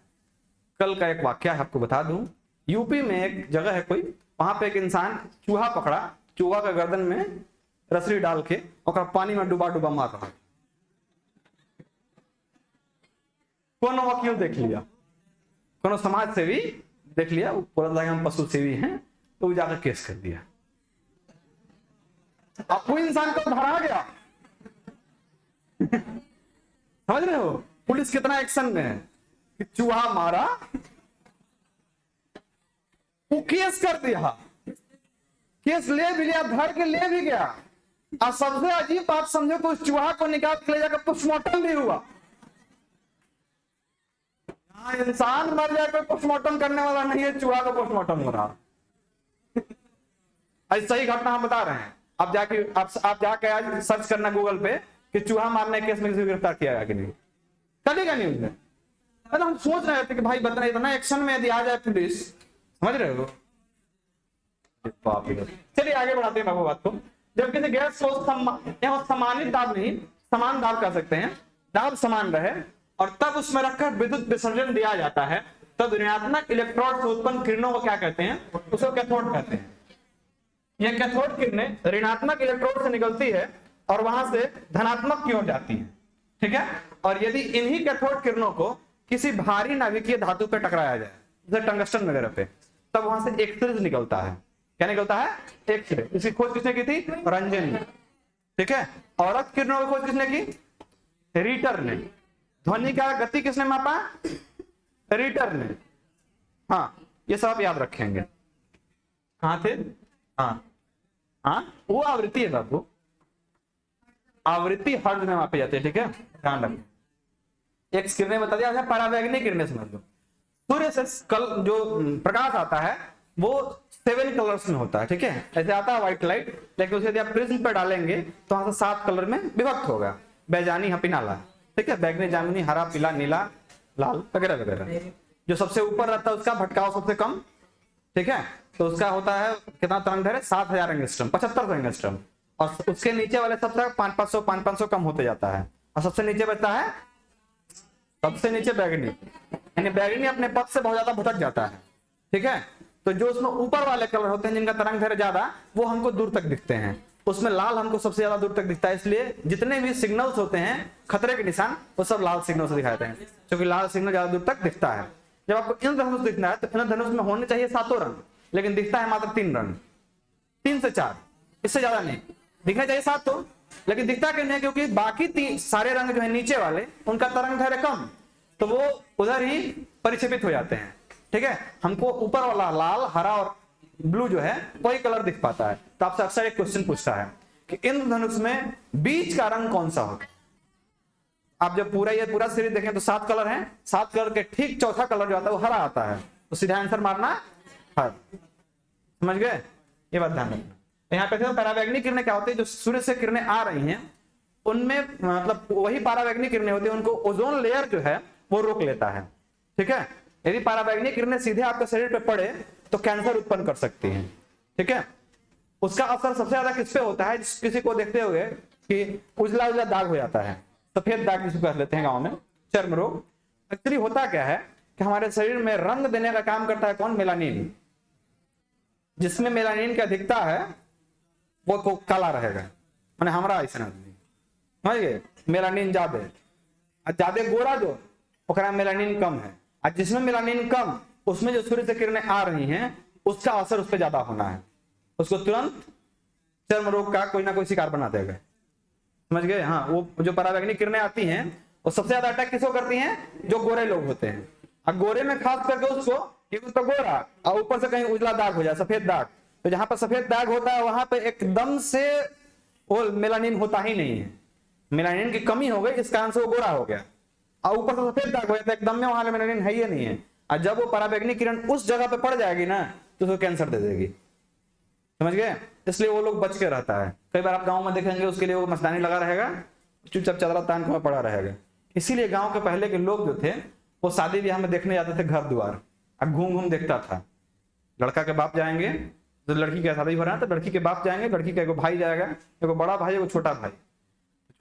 कल का एक वाक्य है आपको बता दूं, यूपी में एक जगह है कोई, वहां पे एक इंसान चूहा पकड़ा, चूहा का गर्दन में रसरी डाल के और पानी में डुबा डुबा मार रहा। कोनो वकील देख लिया, कोनो समाज सेवी देख लिया, वो बोला हम पशु सेवी हैं, तो वो जाकर केस कर दिया। अब कोई इंसान को धरा गया। समझ रहे हो पुलिस कितना एक्शन में है कि चूहा मारा, वो केस कर दिया, केस ले भी लिया, धर के ले भी गया। और सबसे अजीब बात समझो तो उस चूहा को निकाल के ले जाकर पोस्टमार्टम भी हुआ। इंसान मर जाए कोई पोस्टमार्टम करने वाला नहीं है, चूहा का पोस्टमार्टम हो रहा। ऐसी सही घटना हम बता रहे हैं। आप जाके आज सर्च करना गूगल पे कि चूहा मारने केस में किसी को गिरफ्तार किया गया कि नहीं, चलेगा न्यूज में। अरे हम सोच रहे थे कि भाई बतना इतना एक्शन में यदि आ जाए पुलिस, समझ रहे हो। चलिए आगे बढ़ाते हैं बाबू बात को। जब किसी गैस को सम्मानित दाब नहीं, समान दाब कर सकते हैं, दाब समान रहे और तब उसमें रखकर विद्युत विसर्जन दिया जाता है, तब ऋणात्मक इलेक्ट्रोड से उत्पन्न किरणों को क्या कहते हैं? उसको कैथोड कहते हैं। यह कैथोड किरणें ऋणात्मक इलेक्ट्रोड से निकलती है और वहां से धनात्मक की ओर जाती है। ठीक है, और यदि इन्हीं कैथोड किरणों को किसी भारी नाभिकीय धातु पे टकराया जाए, जैसे टंगस्टन वगैरह पे, तब वहां से एक्सरे निकलता है। क्या निकलता है? एक्सरे। इसकी खोज किसने की थी? रंजन ने। ठीक है, औरत किरणों की खोज किसने की? रीटर ने। ध्वनि का गति किसने मापा? रीटर ने। हाँ, ये सब आप याद रखेंगे। कहां थे? हाँ, वो आवृत्ति है बाबू, आवृत्ति हर्ट्ज में मापी जाती है। ठीक है, ध्यान रखें। एक्स किरणें बता दिया, परावैंगनिक किरणें समझ लो। सूर्य से कल जो प्रकाश आता है वो 7 कलर्स में होता है। ठीक है, ऐसे आता है व्हाइट लाइट, लेकिन उसे यदि आप प्रिज्म पर डालेंगे तो वहां से 7 कलर में विभक्त होगा। बैजानी, हपीनाला, ठीक है, बैगनी, जामुनी, हरा, पीला, नीला, लाल वगैरह वगैरह। जो सबसे ऊपर रहता है उसका भटकाव सबसे कम। ठीक है, तो उसका होता है कितना तरंगदैर्घ्य? 7000 एंगस्ट्रॉम, 7500 एंगस्ट्रॉम। और उसके नीचे वाले सबसे 500 कम होते जाता है। और सबसे नीचे बचता है, सबसे नीचे बैगनी, यानी बैगनी अपने पथ से बहुत ज्यादा भटक जाता है। ठीक है, तो जो उसमें ऊपर वाले कलर होते हैं जिनका तरंगदैर्घ्य ज्यादा, वो हमको दूर तक दिखते हैं। उसमें लाल हमको सबसे ज्यादा दूर तक दिखता है, इसलिए जितने भी सिग्नल्स होते हैं खतरे के निशान, वो सब लाल सिग्नल से दिखाते हैं, क्योंकि लाल सिग्नल ज्यादा दूर तक दिखता है। जब आपको इंद्रधनुष दिखना है तो इंद्रधनुष में होने चाहिए 7 रंग, लेकिन दिखता है मात्र 3 रंग, 3 से 4, इससे ज्यादा नहीं। दिखना चाहिए 7 तो, लेकिन दिखता क्यों नहीं? क्योंकि बाकी सारे रंग जो है नीचे वाले, उनका तरंगदैर्घ्य कम, तो वो उधर ही परिक्षेपित हो जाते हैं, ठीक है। हमको ऊपर वाला लाल, हरा और ब्लू जो है वही कलर दिख पाता है। तो आपसे अक्सर एक क्वेश्चन पूछता है कि इंद्रधनुष में बीच का रंग कौन सा होगा। आप जब पूरा सीरीज देखें तो 7 कलर हैं, 7 कलर के ठीक चौथा कलर जो आता है वो हरा आता है, तो सीधा आंसर मारना हर। समझ गए, ये बात ध्यान रखना। यहाँ पे परावैंगनिक किरणें क्या होती है, जो सूर्य से किरणें आ रही हैं उनमें मतलब वही परावैंगनिक किरणें होती है, उनको ओजोन लेयर जो है वो रोक लेता है, ठीक है। यदि परावैंगनिक किरणें सीधे आपके शरीर पे पड़े तो कैंसर उत्पन्न कर सकती हैं, ठीक है। उसका असर सबसे ज्यादा किस पे होता है, किसी को देखते हुए कि उजला उजला दाग हो जाता है, सफेद दाग जिसको कह लेते हैं गांव में, चर्म रोग। एक्चुअली होता क्या है कि हमारे शरीर में रंग देने का काम करता है कौन, मेलानिन। जिसमें मेलानिन की अधिकता है वो काला रहेगा, माने हमारा ऐसा आदमी, समझ गए। मेलानिन ज्यादा गोरा जो ओकरा मेलानिन कम है, और जिसमें मेलानिन कम उसमें जो सूर्य से किरणें आ रही हैं उसका असर उस पर ज्यादा होना है, उसको तुरंत चर्म रोग का कोई ना कोई शिकार बना देगा, समझ गए। हाँ, वो जो परावैंगनिक किरणें आती हैं वो सबसे ज्यादा अटैक किसको करती हैं, जो गोरे लोग होते हैं। और गोरे में खास करके उसको तो गोरा और ऊपर से कहीं उजला दाग हो जाए, सफेद दाग, तो जहां पर सफेद दाग होता है वहां पे एकदम से वो मेलानिन होता ही नहीं है, मेलानिन की कमी हो गई, इस कारण से वो गोरा हो गया। और ऊपर से सफेद दाग हो जाता है, एकदम में वहां मेलानिन है ही नहीं है। और जब वो परावैंगनिक किरण उस जगह पे पड़ जाएगी ना तो उसको कैंसर दे देगी, समझ गए। इसलिए वो लोग बच के रहता है। कई बार आप गांव में देखेंगे उसके लिए वो मस्तानी लगा रहेगा, चुपचाप चादरा तान के पड़ा रहेगा। इसीलिए गांव के पहले के लोग जो थे वो शादी ब्याह में देखने जाते थे घर द्वार, अब घूम घूम देखता था। लड़का के बाप जाएंगे तो लड़की का शादी हो रहा है तो लड़की के बाप जाएंगे, लड़की का एगो भाई जाएगा, एगो बड़ा भाई एगो छोटा भाई।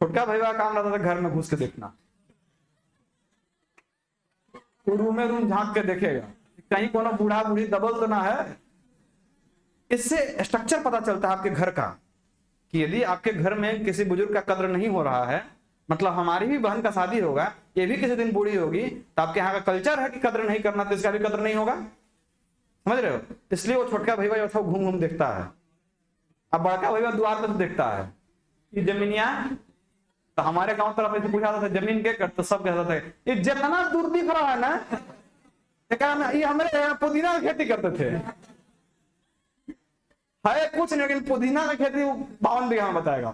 छोटका भाई का काम रहता था घर में घुस के देखना, रूम में रूम झांक के देखेगा कहीं कोनो बूढ़ा बूढ़ी दबल तो ना है। इससे स्ट्रक्चर पता चलता है आपके घर का, कि यदि आपके घर में किसी बुजुर्ग का कद्र नहीं हो रहा है, मतलब हमारी भी बहन का शादी होगा, ये भी किसी दिन बूढ़ी होगी, तो आपके यहाँ का कल्चर है कि कद्र नहीं करना, तो इसका भी कद्र नहीं होगा, समझ रहे हो। इसलिए वो छोटका भैया जो था घूम घूम देखता है। अब बड़का भैया द्वार पर देखता है कि जमीनिया, तो हमारे गांव तरफ ऐसे पूछा था जमीन के कर, तो सब कहता था ये जितना दूर दिख रहा है ना, ये हमारे यहाँ पुदीना की खेती करते थे, है कुछ नहीं लेकिन पुदीना की खेती 52 बीघा में बताएगा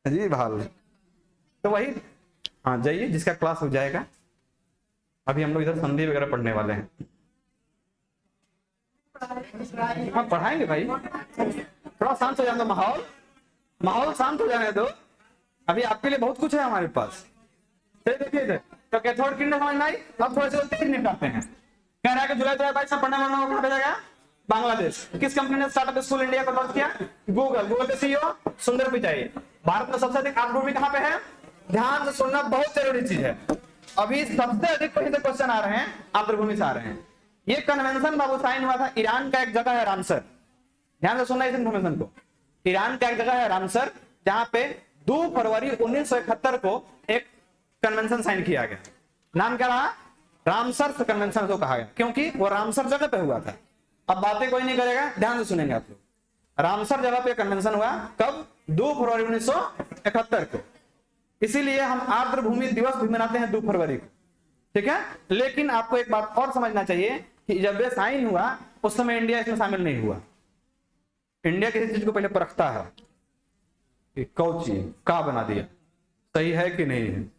अजीब हाल। तो वही, हाँ जाइए जिसका क्लास हो जाएगा। अभी हम लोग इधर संधि वगैरह पढ़ने वाले हैं। हाँ पढ़ाएंगे भाई, थोड़ा शांत हो जाने दो, माहौल शांत हो जाने दो। अभी आपके लिए बहुत कुछ है हमारे पास। देखिए इधर तो कैथोड किरणें समझ में आई। अब थोड़े से तेज निपटाते हैं। कह रहा है कि जुलाई 2022 में पढ़ने वालों को कहाँ भेजा गया, बांग्लादेश। किस कंपनी ने स्टार्टअप स्कूल इंडिया को लॉन्च किया, गूगल के सीईओ सुंदर पिचाई। भारत में सबसे अधिक आर्द्रभूमि कहाँ पे है, ध्यान से सुनना बहुत जरूरी चीज है। अभी सबसे अधिक क्वेश्चन आ रहे हैं आर्द्रभूमि से आ रहे हैं। ये कन्वेंशन बाबू साइन हुआ था ईरान का एक जगह है रामसर, ध्यान से सुनना इस इन्फॉर्मेशन को। ईरान का एक जगह है रामसर जहां पे 2 फरवरी 1971 को एक कन्वेंशन साइन किया गया। नाम क्या रहा, रामसर कन्वेंशन को कहा गया, क्योंकि वो रामसर जगह पे हुआ था। अब बातें कोई नहीं करेगा, ध्यान से सुनेंगे आप लोग। रामसर जगह पे कन्वेंशन हुआ कब, 2 फरवरी 1971 को। इसीलिए हम आर्द्रभूमि दिवस भी मनाते हैं 2 फरवरी को, ठीक है। लेकिन आपको एक बात और समझना चाहिए कि जब ये साइन हुआ उस समय इंडिया इसमें शामिल नहीं हुआ। इंडिया किसी चीज को पहले परखता है कि कौची का बना दिया, सही है कि नहीं है।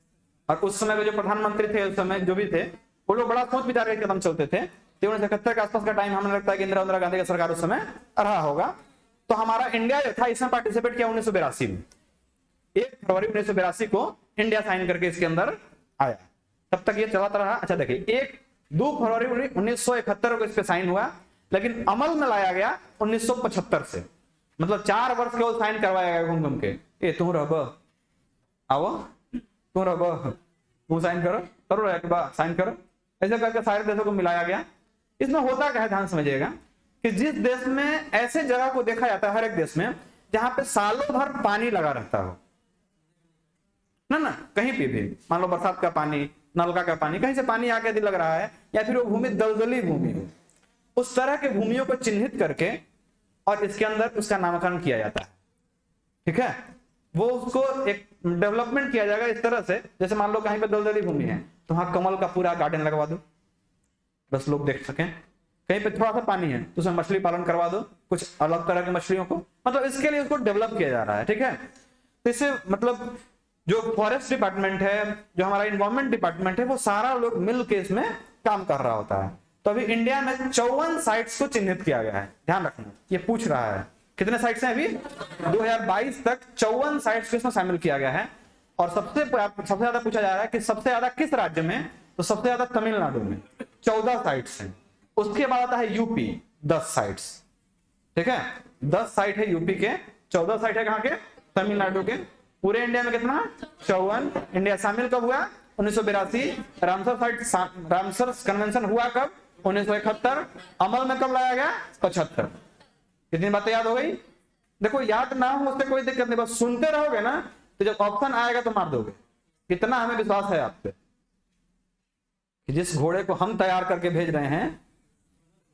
और उस समय के जो प्रधानमंत्री थे उस समय जो भी थे वो लोग बड़ा सोच विचार के कदम चलते थे। 1971 के आसपास का टाइम हमें लगता है कि इंदिरा गांधी का सरकार उस समय रहा होगा। तो हमारा इंडिया जो था इसमें पार्टिसिपेट किया 1982 में। 1 फरवरी 1982 को इंडिया साइन करके इसके अंदर आया। तब तक ये चलाता रहा। अच्छा देखिए, 2 फरवरी 1971 को इस पे साइन हुआ, लेकिन अमल में लाया गया 1975 से। मतलब 4 वर्ष के वो साइन करवाया गया घूम घूम के। ए तू रह आओ, तू रह तू साइन करो साइन करो, ऐसे करके सारे देशों को मिलाया गया। इसमें होता क्या है ध्यान समझिएगा कि जिस देश में ऐसे जगह को देखा जाता है, हर एक देश में जहां पे सालों भर पानी लगा रहता हो ना, कहीं पे भी मान लो बरसात का पानी, नलका का पानी, कहीं से पानी आके यदि लग रहा है, या फिर वो भूमि दलदली भूमि हो, उस तरह के भूमियों को चिन्हित करके और इसके अंदर उसका नामकरण किया जाता है, ठीक है। वो उसको एक डेवलपमेंट किया जाएगा इस तरह से, जैसे मान लो कहीं पे दलदली भूमि है तो वहां कमल का पूरा गार्डन लगवा दो, बस लोग देख सकें। कहीं पे थोड़ा सा पानी है तो उसमें मछली पालन करवा दो, कुछ अलग तरह की मछलियों को, मतलब इसके लिए उसको डेवलप किया जा रहा है, ठीक है। तो इससे मतलब जो फॉरेस्ट डिपार्टमेंट है, जो हमारा इन्वायरमेंट डिपार्टमेंट है, वो सारा लोग मिल के इसमें काम कर रहा होता है। तो अभी इंडिया में 54 साइट्स को चिन्हित किया गया है, ध्यान रखना, ये पूछ रहा है कितने साइट्स हैं अभी। 2022 तक 54 साइट्स को इसमें शामिल किया गया है। और सबसे ज्यादा पूछा जा रहा है कि सबसे ज्यादा किस राज्य में, तो सबसे ज्यादा तमिलनाडु में 14 साइट्स हैं। उसके बाद आता है यूपी 10 साइट्स, ठीक है, 10 साइट है यूपी के, 14 साइट है कहां के, तमिलनाडु के। पूरे इंडिया में कितना, 54। इंडिया शामिल कब हुआ, 1982। रामसर कन्वेंशन हुआ कब, 1971। अमल में कब लाया गया, 75। कितनी बातें याद हो गई। देखो याद ना हो उससे कोई दिक्कत नहीं, बस सुनते रहोगे ना, तो जब ऑप्शन आएगा तो मार दोगे। कितना हमें विश्वास है आप पे कि जिस घोड़े को हम तैयार करके भेज रहे हैं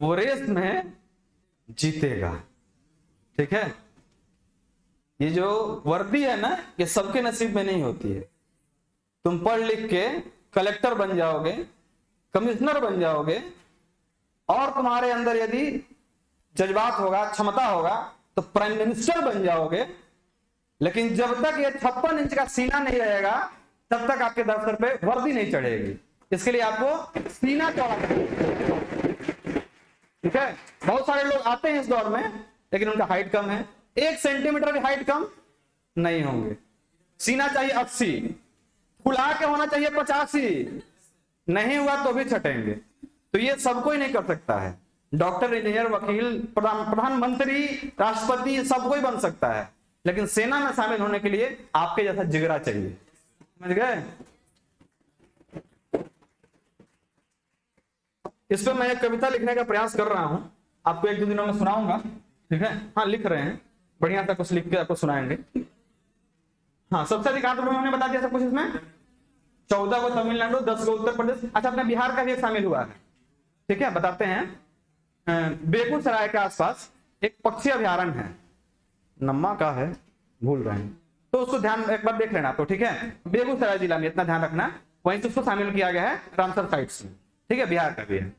वो रेस में जीतेगा, ठीक है। ये जो वर्दी है ना, ये सबके नसीब में नहीं होती है। तुम पढ़ लिख के कलेक्टर बन जाओगे, कमिश्नर बन जाओगे, और तुम्हारे अंदर यदि जज्बात होगा, क्षमता होगा, तो प्राइम मिनिस्टर बन जाओगे। लेकिन जब तक ये 56 इंच का सीना नहीं रहेगा तब तक आपके दफ्तर पे वर्दी नहीं चढ़ेगी। इसके लिए आपको सीना चौड़ा करना, ठीक है। बहुत सारे लोग आते हैं इस दौर में लेकिन उनका हाइट कम है, 1 सेंटीमीटर भी हाइट कम नहीं होंगे। सीना चाहिए 80, फुला के होना चाहिए 85, नहीं हुआ तो भी छटेंगे। तो ये सब कोई नहीं कर सकता है। डॉक्टर, इंजीनियर, वकील, प्रधानमंत्री, राष्ट्रपति सब कोई बन सकता है, लेकिन सेना में शामिल होने के लिए आपके जैसा जिगरा चाहिए, समझ गए। इस पर मैं एक कविता लिखने का प्रयास कर रहा हूं, आपको 1-2 दिनों में सुनाऊंगा, ठीक है। हाँ, लिख रहे हैं, बढ़िया सा कुछ लिख के आपको सुनाएंगे। हाँ, सबसे अधिक आंध्र हमने बता दिया सब कुछ इसमें। 14 को तमिलनाडु, 10 को उत्तर प्रदेश। अच्छा, अपने बिहार का भी एक शामिल हुआ है, ठीक है, बताते हैं। बेगूसराय के आसपास एक पक्षी अभ्यारण्य है, नम्मा का है, भूल रहे हैं, तो उसको ध्यान एक बार देख लेना आपको, ठीक है। बेगूसराय जिला में, इतना ध्यान रखना, वहीं से उसको शामिल किया गया है रामसर साइट्स में, ठीक है, बिहार का भी है।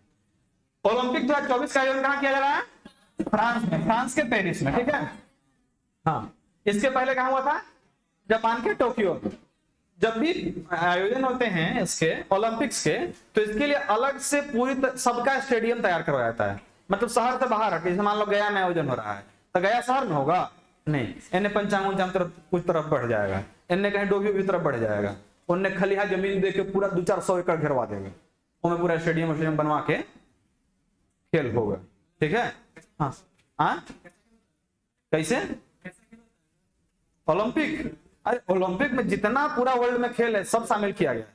ओलंपिक 2024 का आयोजन कहां किया जा रहा है, फ्रांस में, फ्रांस के पेरिस में, ठीक है। हाँ, इसके पहले कहां हुआ था, जापान के टोक्यो में। जब भी आयोजन होते हैं इसके ओलंपिक्स के, तो इसके लिए अलग से पूरी सबका स्टेडियम तैयार करवाया जाता है, मतलब शहर से बाहर हट, जैसे मान लो गया में आयोजन हो रहा है तो गया शहर में होगा नहीं, इन्हें पंचांग तरफ कुछ तरफ बढ़ जाएगा, इन्हें कहीं डोभी भी तरफ बढ़ जाएगा, उन्हें खलिहा जमीन दे के पूरा 200-400 एकड़ घेरवा देंगे, उनमें पूरा स्टेडियम बनवा के खेल होगा, ठीक है। हाँ हाँ, कैसे ओलंपिक, अरे ओलंपिक में जितना पूरा वर्ल्ड में खेल है सब शामिल किया गया है,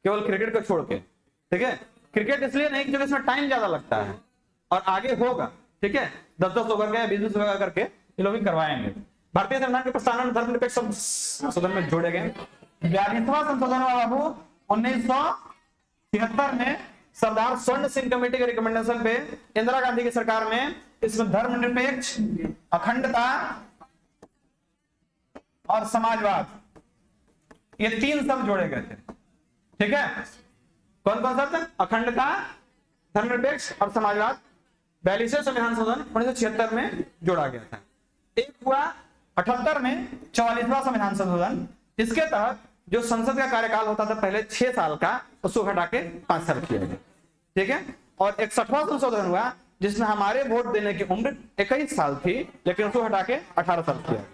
केवल क्रिकेट को छोड़ के, ठीक है। क्रिकेट इसलिए नहीं क्योंकि इसमें टाइम ज्यादा लगता है और आगे होगा, ठीक है, 10-10 ओवर के 20-20 ओवर करके ये लोग भी करवाएंगे। भारतीय संविधान के प्रस्तावना में धर्मनिरपेक्ष संशोधन में जोड़े गए 42वां संशोधन हुआ बाबू 1973 में सरदार स्वर्ण सिंह कमेटी के रिकमेंडेशन पे इंदिरा गांधी की सरकार में इसमें धर्मनिरपेक्ष, अखंडता और समाजवाद, ये 3 शब्द जोड़े गए थे, ठीक है। कौन कौन शब्द, अखंडता, धर्मनिरपेक्ष और समाजवाद। 42वें संविधान संशोधन 1976 में जोड़ा गया था। एक हुआ 78 में 44वां संविधान संशोधन, इसके तहत जो संसद का कार्यकाल होता था पहले 6 साल का, उसको घटा के 5 साल किया गया, ठीक है। और 61वां संशोधन हुआ जिसमें हमारे वोट देने की उम्र 21 साल थी, लेकिन उसको हटा के 18 साल किया गया।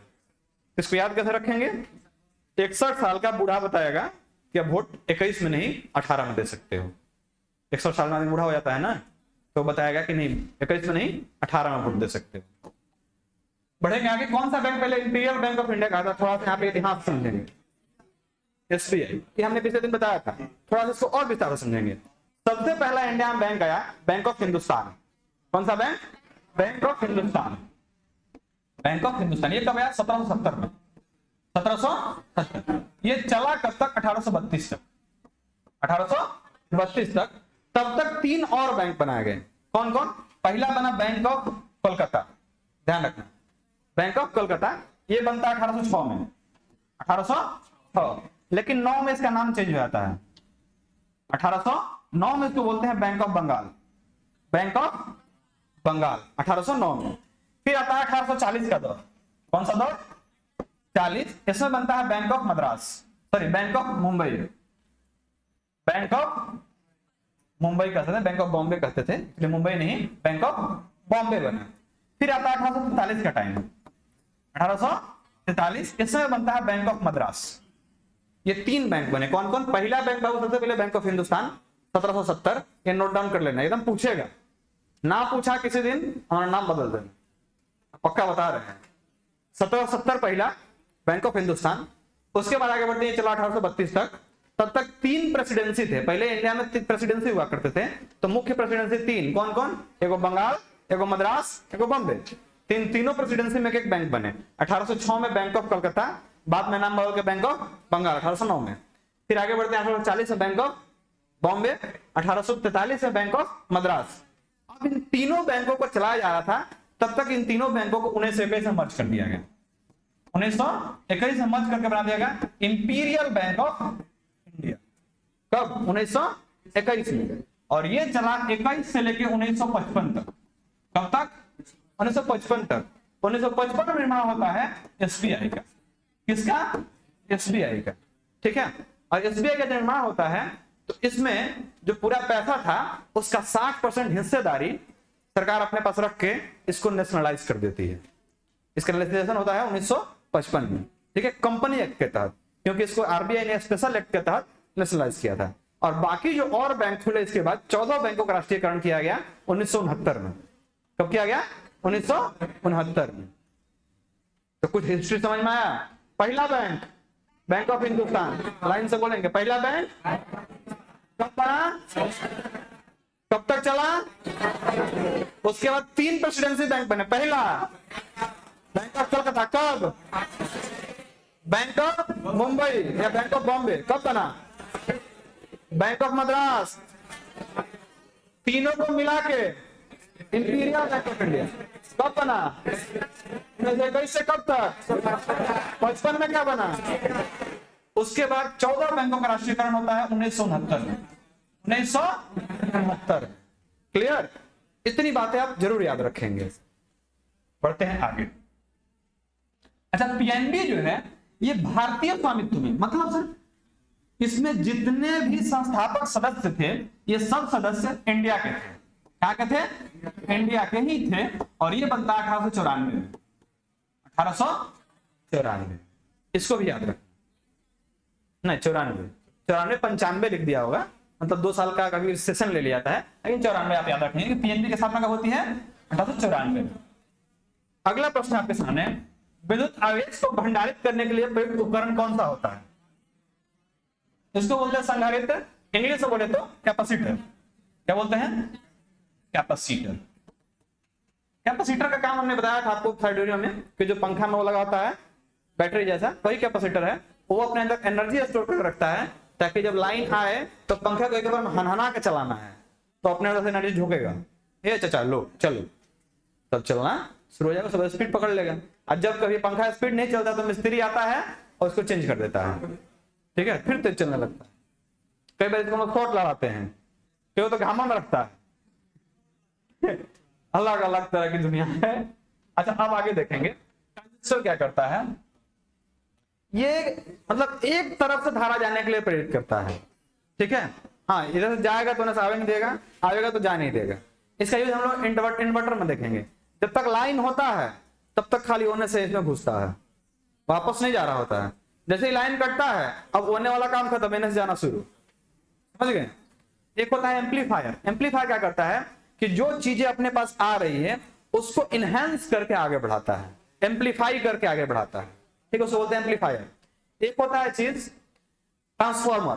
इसको याद कैसे रखेंगे, 61 साल का बूढ़ा बताएगा कि अब वोट 21 में नहीं 18 में दे सकते हो। 61 साल में आदमी बूढ़ा हो जाता है ना, तो बताएगा कि नहीं 21 में नहीं 18 में वोट दे सकते हो। बढ़ेंगे आगे, कौन सा बैंक पहले इंपीरियल बैंक ऑफ इंडिया कहा था, थोड़ा सा यहाँ पे इतिहास समझेंगे। एसबीआई, ये हमने पिछले दिन बताया था, थोड़ा सा इसको और विस्तार से समझेंगे। सबसे पहला इंडिया में बैंक आया, बैंक ऑफ हिंदुस्तान। कौन सा bank, bank of Hindustan, bank of Hindustan. ये कब आया, 1770 में, 1770। ये चला कब तक, 1832 तक, 1832 तक। तब तक 3 और बैंक बनाए गए। कौन कौन, पहला बना बैंक ऑफ कोलकाता, ध्यान रखना, बैंक ऑफ कोलकाता, ये बनता है 1806 में, 1806, लेकिन 9 में इसका नाम चेंज हो जाता है, 1809 में इसको बोलते हैं Bank of Bengal, Bank of Bengal 1809 में। फिर आता है 1840 का दौर, कौन सा दौर? 40। इसमें बनता है bank of Madras, sorry bank of Mumbai, bank of Mumbai कहते थे, बैंक ऑफ बॉम्बे कहते थे, इसलिए मुंबई नहीं, बैंक ऑफ बॉम्बे बना। फिर आता है 1843 का टाइम, 1843, इसमें बनता है बैंक ऑफ मद्रास। ये 3 बैंक बने, कौन कौन? पहला बैंक बाबू सबसे पहले बैंक ऑफ हिंदुस्तान 1770, ये नोट डाउन कर लेना, एकदम पूछेगा, ना पूछा किसी दिन हमारा नाम बदल देना, पक्का बता रहे हैं। 1770 पहला बैंक ऑफ हिंदुस्तान। उसके बाद आगे बढ़ते हैं, चलो 1832 तक। तब तक 3 प्रेसिडेंसी थे, पहले इंडिया में 3 प्रेसिडेंसी हुआ करते थे, तो मुख्य प्रेसिडेंसी 3, कौन कौन? एगो बंगाल, एगो मद्रास, एगो बॉम्बे। तीनों प्रेसिडेंसी में एक बैंक बने। 1806 में बैंक ऑफ कलकत्ता, बाद में नाम बदल के बैंक ऑफ बंगाल 1809 में। फिर आगे बढ़ते हैं 1840 में बैंक ऑफ बॉम्बे, 1843 में बैंक ऑफ मद्रास। अब इन तीनों बैंकों को चलाया जा रहा था, तब तक इन तीनों बैंकों को 1921 में मर्ज कर दिया गया। 1921 में मर्ज करके बना दिया गया इंपीरियल बैंक ऑफ इंडिया। कब? 1921 में। और ये चला 21 से लेके 1955 तक। कब तक? 1955 तक। 1955 में निर्माण होता है एसबीआई का। किसका? एसबीआई का। ठीक है। और एसबीआई का निर्माण होता है तो इसमें जो पूरा पैसा था उसका 60% हिस्सेदारी सरकार अपने पास रख के इसको नेशनलाइज कर देती है। इसका नेशनलाइजेशन होता है 1955 में। ठीक है, कंपनी एक्ट के तहत, क्योंकि इसको आरबीआई ने स्पेशल एक्ट के तहत नेशनलाइज किया था। और बाकी जो और बैंक खुले इसके बाद 14 बैंकों का राष्ट्रीयकरण किया गया 1969 में। कब किया गया? 1969 में। तो कुछ हिस्ट्री समझ में आया? पहला bank bank of Hindustan, line से बोलेंगे, पहला बैंक कब बना, कब तक चला? उसके बाद 3 प्रेसिडेंसी बैंक बने। पहला बैंक ऑफ कलकत्ता, कब? बैंक ऑफ मुंबई या बैंक ऑफ बॉम्बे कब बना? Bank of Madras. तीनों को मिला के इंपीरियल बैंक ऑफ इंडिया कब बना? 1921 से कब तक? 55 में क्या बना? उसके बाद 14 बैंकों का राष्ट्रीयकरण होता है 1969 में। 1969। क्लियर? इतनी बातें आप जरूर याद रखेंगे। बढ़ते हैं आगे। अच्छा, पीएनबी जो है ये भारतीय स्वामित्व में, मतलब सर इसमें जितने भी संस्थापक सदस्य थे ये सब सदस्य इंडिया के थे। क्या के थे? इंडिया के ही थे। और ये बनता है 1894 में। 1894, इसको भी याद रखें। नहीं, 94, 95 लिख दिया होगा, मतलब 2 साल का कभी सेशन ले लिया था है, लेकिन 94 आप याद रखेंगे कि पीएनबी की स्थापना कब होती है? 1894 में। अगला प्रश्न आपके सामने, विद्युत आवेश को भंडारित करने के लिए प्रयुक्त उपकरण कौन सा होता है? इसको बोलते हैं संधारित्र, इंग्लिश में बोले तो कैपेसिटर। क्या बोलते हैं? कैपेसिटर। कैपेसिटर का काम हमने बताया था आपको थर्ड वीडियो में, कि जो पंखा में वो लगा होता है बैटरी जैसा, वही कैपेसिटर है। वो अपने अंदर एनर्जी स्टोर कर रखता है ताकि जब लाइन आए तो पंखा को एक बार हनहना के चलाना है तो अपने अंदर से एनर्जी झोंकेगा, ये चाचा लो चलो, तब चलना शुरू हो जाएगा, सब स्पीड पकड़ लेगा। और जब कभी पंखा स्पीड नहीं चलता तो मिस्त्री आता है और उसको चेंज कर देता है। ठीक है, फिर तेज चलने लगता है। कई बार इसको हम शॉर्ट लगाते हैं, क्यों? तो घामा में रखता है। अलग अलग तरह की दुनिया है। अच्छा, अब आगे देखेंगे ट्रांजिस्टर क्या करता है। ये मतलब एक तरफ से धारा जाने के लिए प्रेरित करता है। ठीक है, हाँ, इधर से जाएगा तो आवे नहीं देगा, आएगा तो जा नहीं देगा। इसका यूज हम लोग इन्वर्टर में देखेंगे। जब तक लाइन होता है तब तक खाली होने से इसमें घुसता है, वापस नहीं जा रहा होता है। जैसे ही लाइन कटता है अब होने वाला काम खत्म, इन्हें से जाना शुरू। समझ गए? एक होता है एम्पलीफायर। एम्पलीफायर क्या करता है कि जो चीजें अपने पास आ रही है उसको इनहेंस करके आगे बढ़ाता है, एम्पलीफाई करके आगे बढ़ाता है। ठीक है, उसको बोलते हैं एम्पलीफायर। एक होता है चीज ट्रांसफार्मर।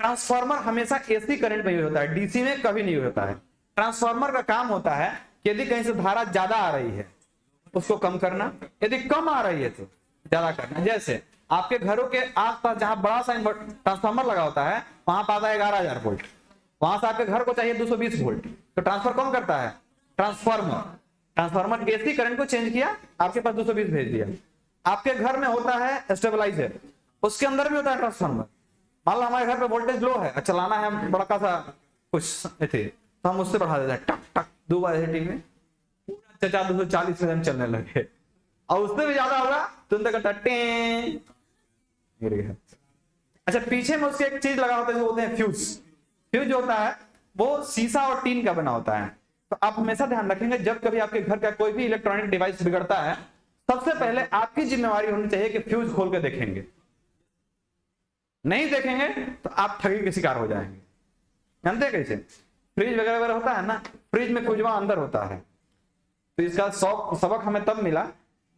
ट्रांसफार्मर हमेशा एसी करंट में यूज होता है, डीसी में कभी नहीं यूज होता है। ट्रांसफार्मर का काम होता है कि यदि कहीं से धारा ज्यादा आ रही है उसको कम करना, यदि कम आ रही है तो ज्यादा करना। जैसे आपके घरों के आसपास जहां बड़ा सा ट्रांसफार्मर लगा होता है वहां पाता है 11,000 वोल्ट, वहां से आपके घर को चाहिए 220 वोल्ट, तो ट्रांसफर कौन करता है? ट्रांसफार्मर एसी करंट को चेंज किया, आपके पास 220 भेज दिया। आपके घर में होता है स्टेबलाइजर, उसके अंदर भी होता है ट्रांसफार्मर, मान लो हमारे घर पे वोल्टेज लो है और चलाना है बड़ा सा कुछ थे, तो हम उससे बढ़ा देते हैं, टक टक 2 बार सेटिंग में पूरा 240 में चलने लगे, और उससे भी ज्यादा होगा तो उनका करता गिर गया। अच्छा, पीछे में उसके एक चीज लगा होता है जो बोलते हैं फ्यूज। फ्यूज होता है वो शीशा और टीन का बना होता है। तो आप हमेशा ध्यान रखेंगे जब कभी आपके घर का कोई भी इलेक्ट्रॉनिक डिवाइस बिगड़ता है, सबसे पहले आपकी जिम्मेवारी होनी चाहिए कि फ्यूज खोल के देखेंगे। नहीं देखेंगे तो आप ठगी के शिकार हो जाएंगे। जानते हैं कैसे? फ्रिज वगैरह वगैरह होता है ना, फ्रिज में फ्यूजवा अंदर होता है। तो इसका सबक हमें तब मिला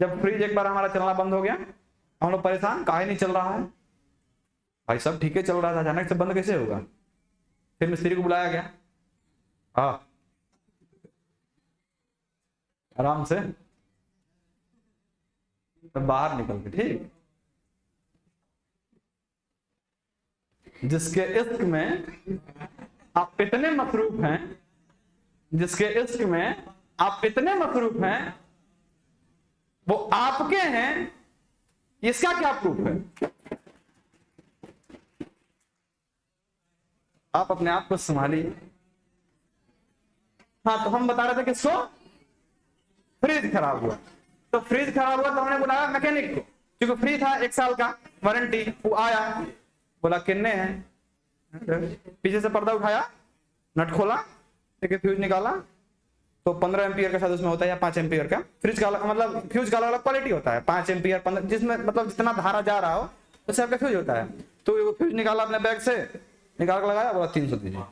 जब फ्रिज एक बार हमारा चलना बंद हो गया। हम लोग परेशान, काहे नहीं चल रहा है भाई, सब ठीक है चल रहा था, अचानक से बंद कैसे होगा? फिर मिस्त्री को बुलाया गया, हाँ आराम से तो बाहर निकल के, ठीक। जिसके इश्क में आप इतने मसरूफ हैं, जिसके इश्क में आप इतने मसरूफ हैं, वो आपके हैं, इसका क्या प्रूफ है? आप अपने आप को संभालिए। हाँ, तो हम बता रहे थे किसको? फ्रिज खराब हुआ। तो फ्रिज खराब हुआ तो हमने बुलाया मैकेनिक को, क्योंकि फ्रिज था 1 साल का वारंटी। वो आया, बोला किन्ने हैं, पीछे से पर्दा उठाया, नट खोला, देखिए फ्यूज निकाला, तो 15 एम्पियर का शायद उसमें होता है या 5 एम्पियर का। फ्रिज का मतलब फ्यूज का अलग क्वालिटी होता है, 5 एम्पियर 15, जिसमें मतलब जितना धारा जा रहा हो उससे आपका फ्यूज होता है। तो वो फ्यूज निकाला अपने बैग से, निकाल कर लगाया, बोला 300 दीजिए।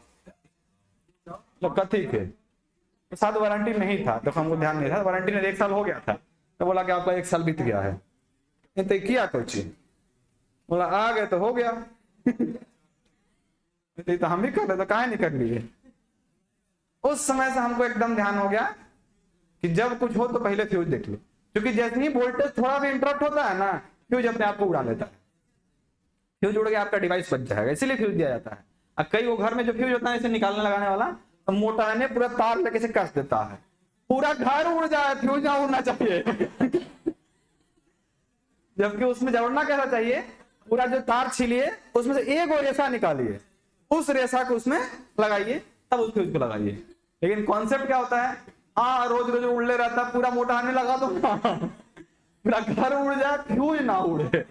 तो ठीक है, तो साथ वारंटी नहीं था, तो हमको ध्यान नहीं था, वारंटी ने 1 साल हो गया था। तो बोला कि आपका 1 साल बीत गया है। तो किया कुछ, बोला आ गए तो हो गया। तो हम भी कर रहे तो काहे नहीं कर लिए। उस समय से हमको एकदम ध्यान हो गया कि जब कुछ हो तो पहले फ्यूज देख लो, क्योंकि जैसे ही वोल्टेज थोड़ा भी इंटरप्ट होता है ना, फ्यूज अपने आप को उड़ा लेता है। फ्यूज उड़ गया, आपका डिवाइस बच जाएगा, इसीलिए फ्यूज दिया जाता है। और कई वो घर में जो फ्यूज होता है इसे निकालने लगाने वाला, तो मोटा ने पूरा तार लेके से कस देता है, पूरा घर उड़ जाए, फ्यूज ना उड़ना चाहिए। जबकि उसमें जोड़ना कैसा चाहिए, पूरा जो तार छीलिए उसमें से एक और रेशा निकालिए, उस रेशा को उसमें लगाइए, तब उस फ्यूज को लगाइए। लेकिन कॉन्सेप्ट क्या होता है, हाँ रोज रोज उड़ले रहता, पूरा मोटा आने लगा दो, पूरा घर उड़ जाए, फ्यूज ना उड़े।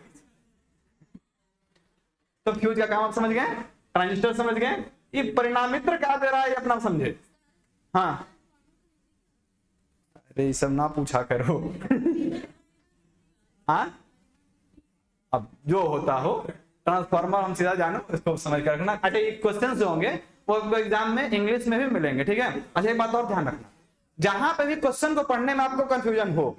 तो फ्यूज का काम आप समझ गए, ट्रांजिस्टर समझ गए, ये परिणामित्र क्या दे रहा है ये अपना समझे। हाँ, अरे ये सब ना पूछा करो। हाँ, अब जो होता हो, ट्रांसफार्मर हम सीधा जानो, इसको समझ कर रखना। अच्छा, ये क्वेश्चन जो होंगे वो एग्जाम में इंग्लिश में भी मिलेंगे, ठीक है। अच्छा, एक बात और ध्यान रखना, जहां पे भी क्वेश्चन को पढ़ने में आपको कंफ्यूजन हो,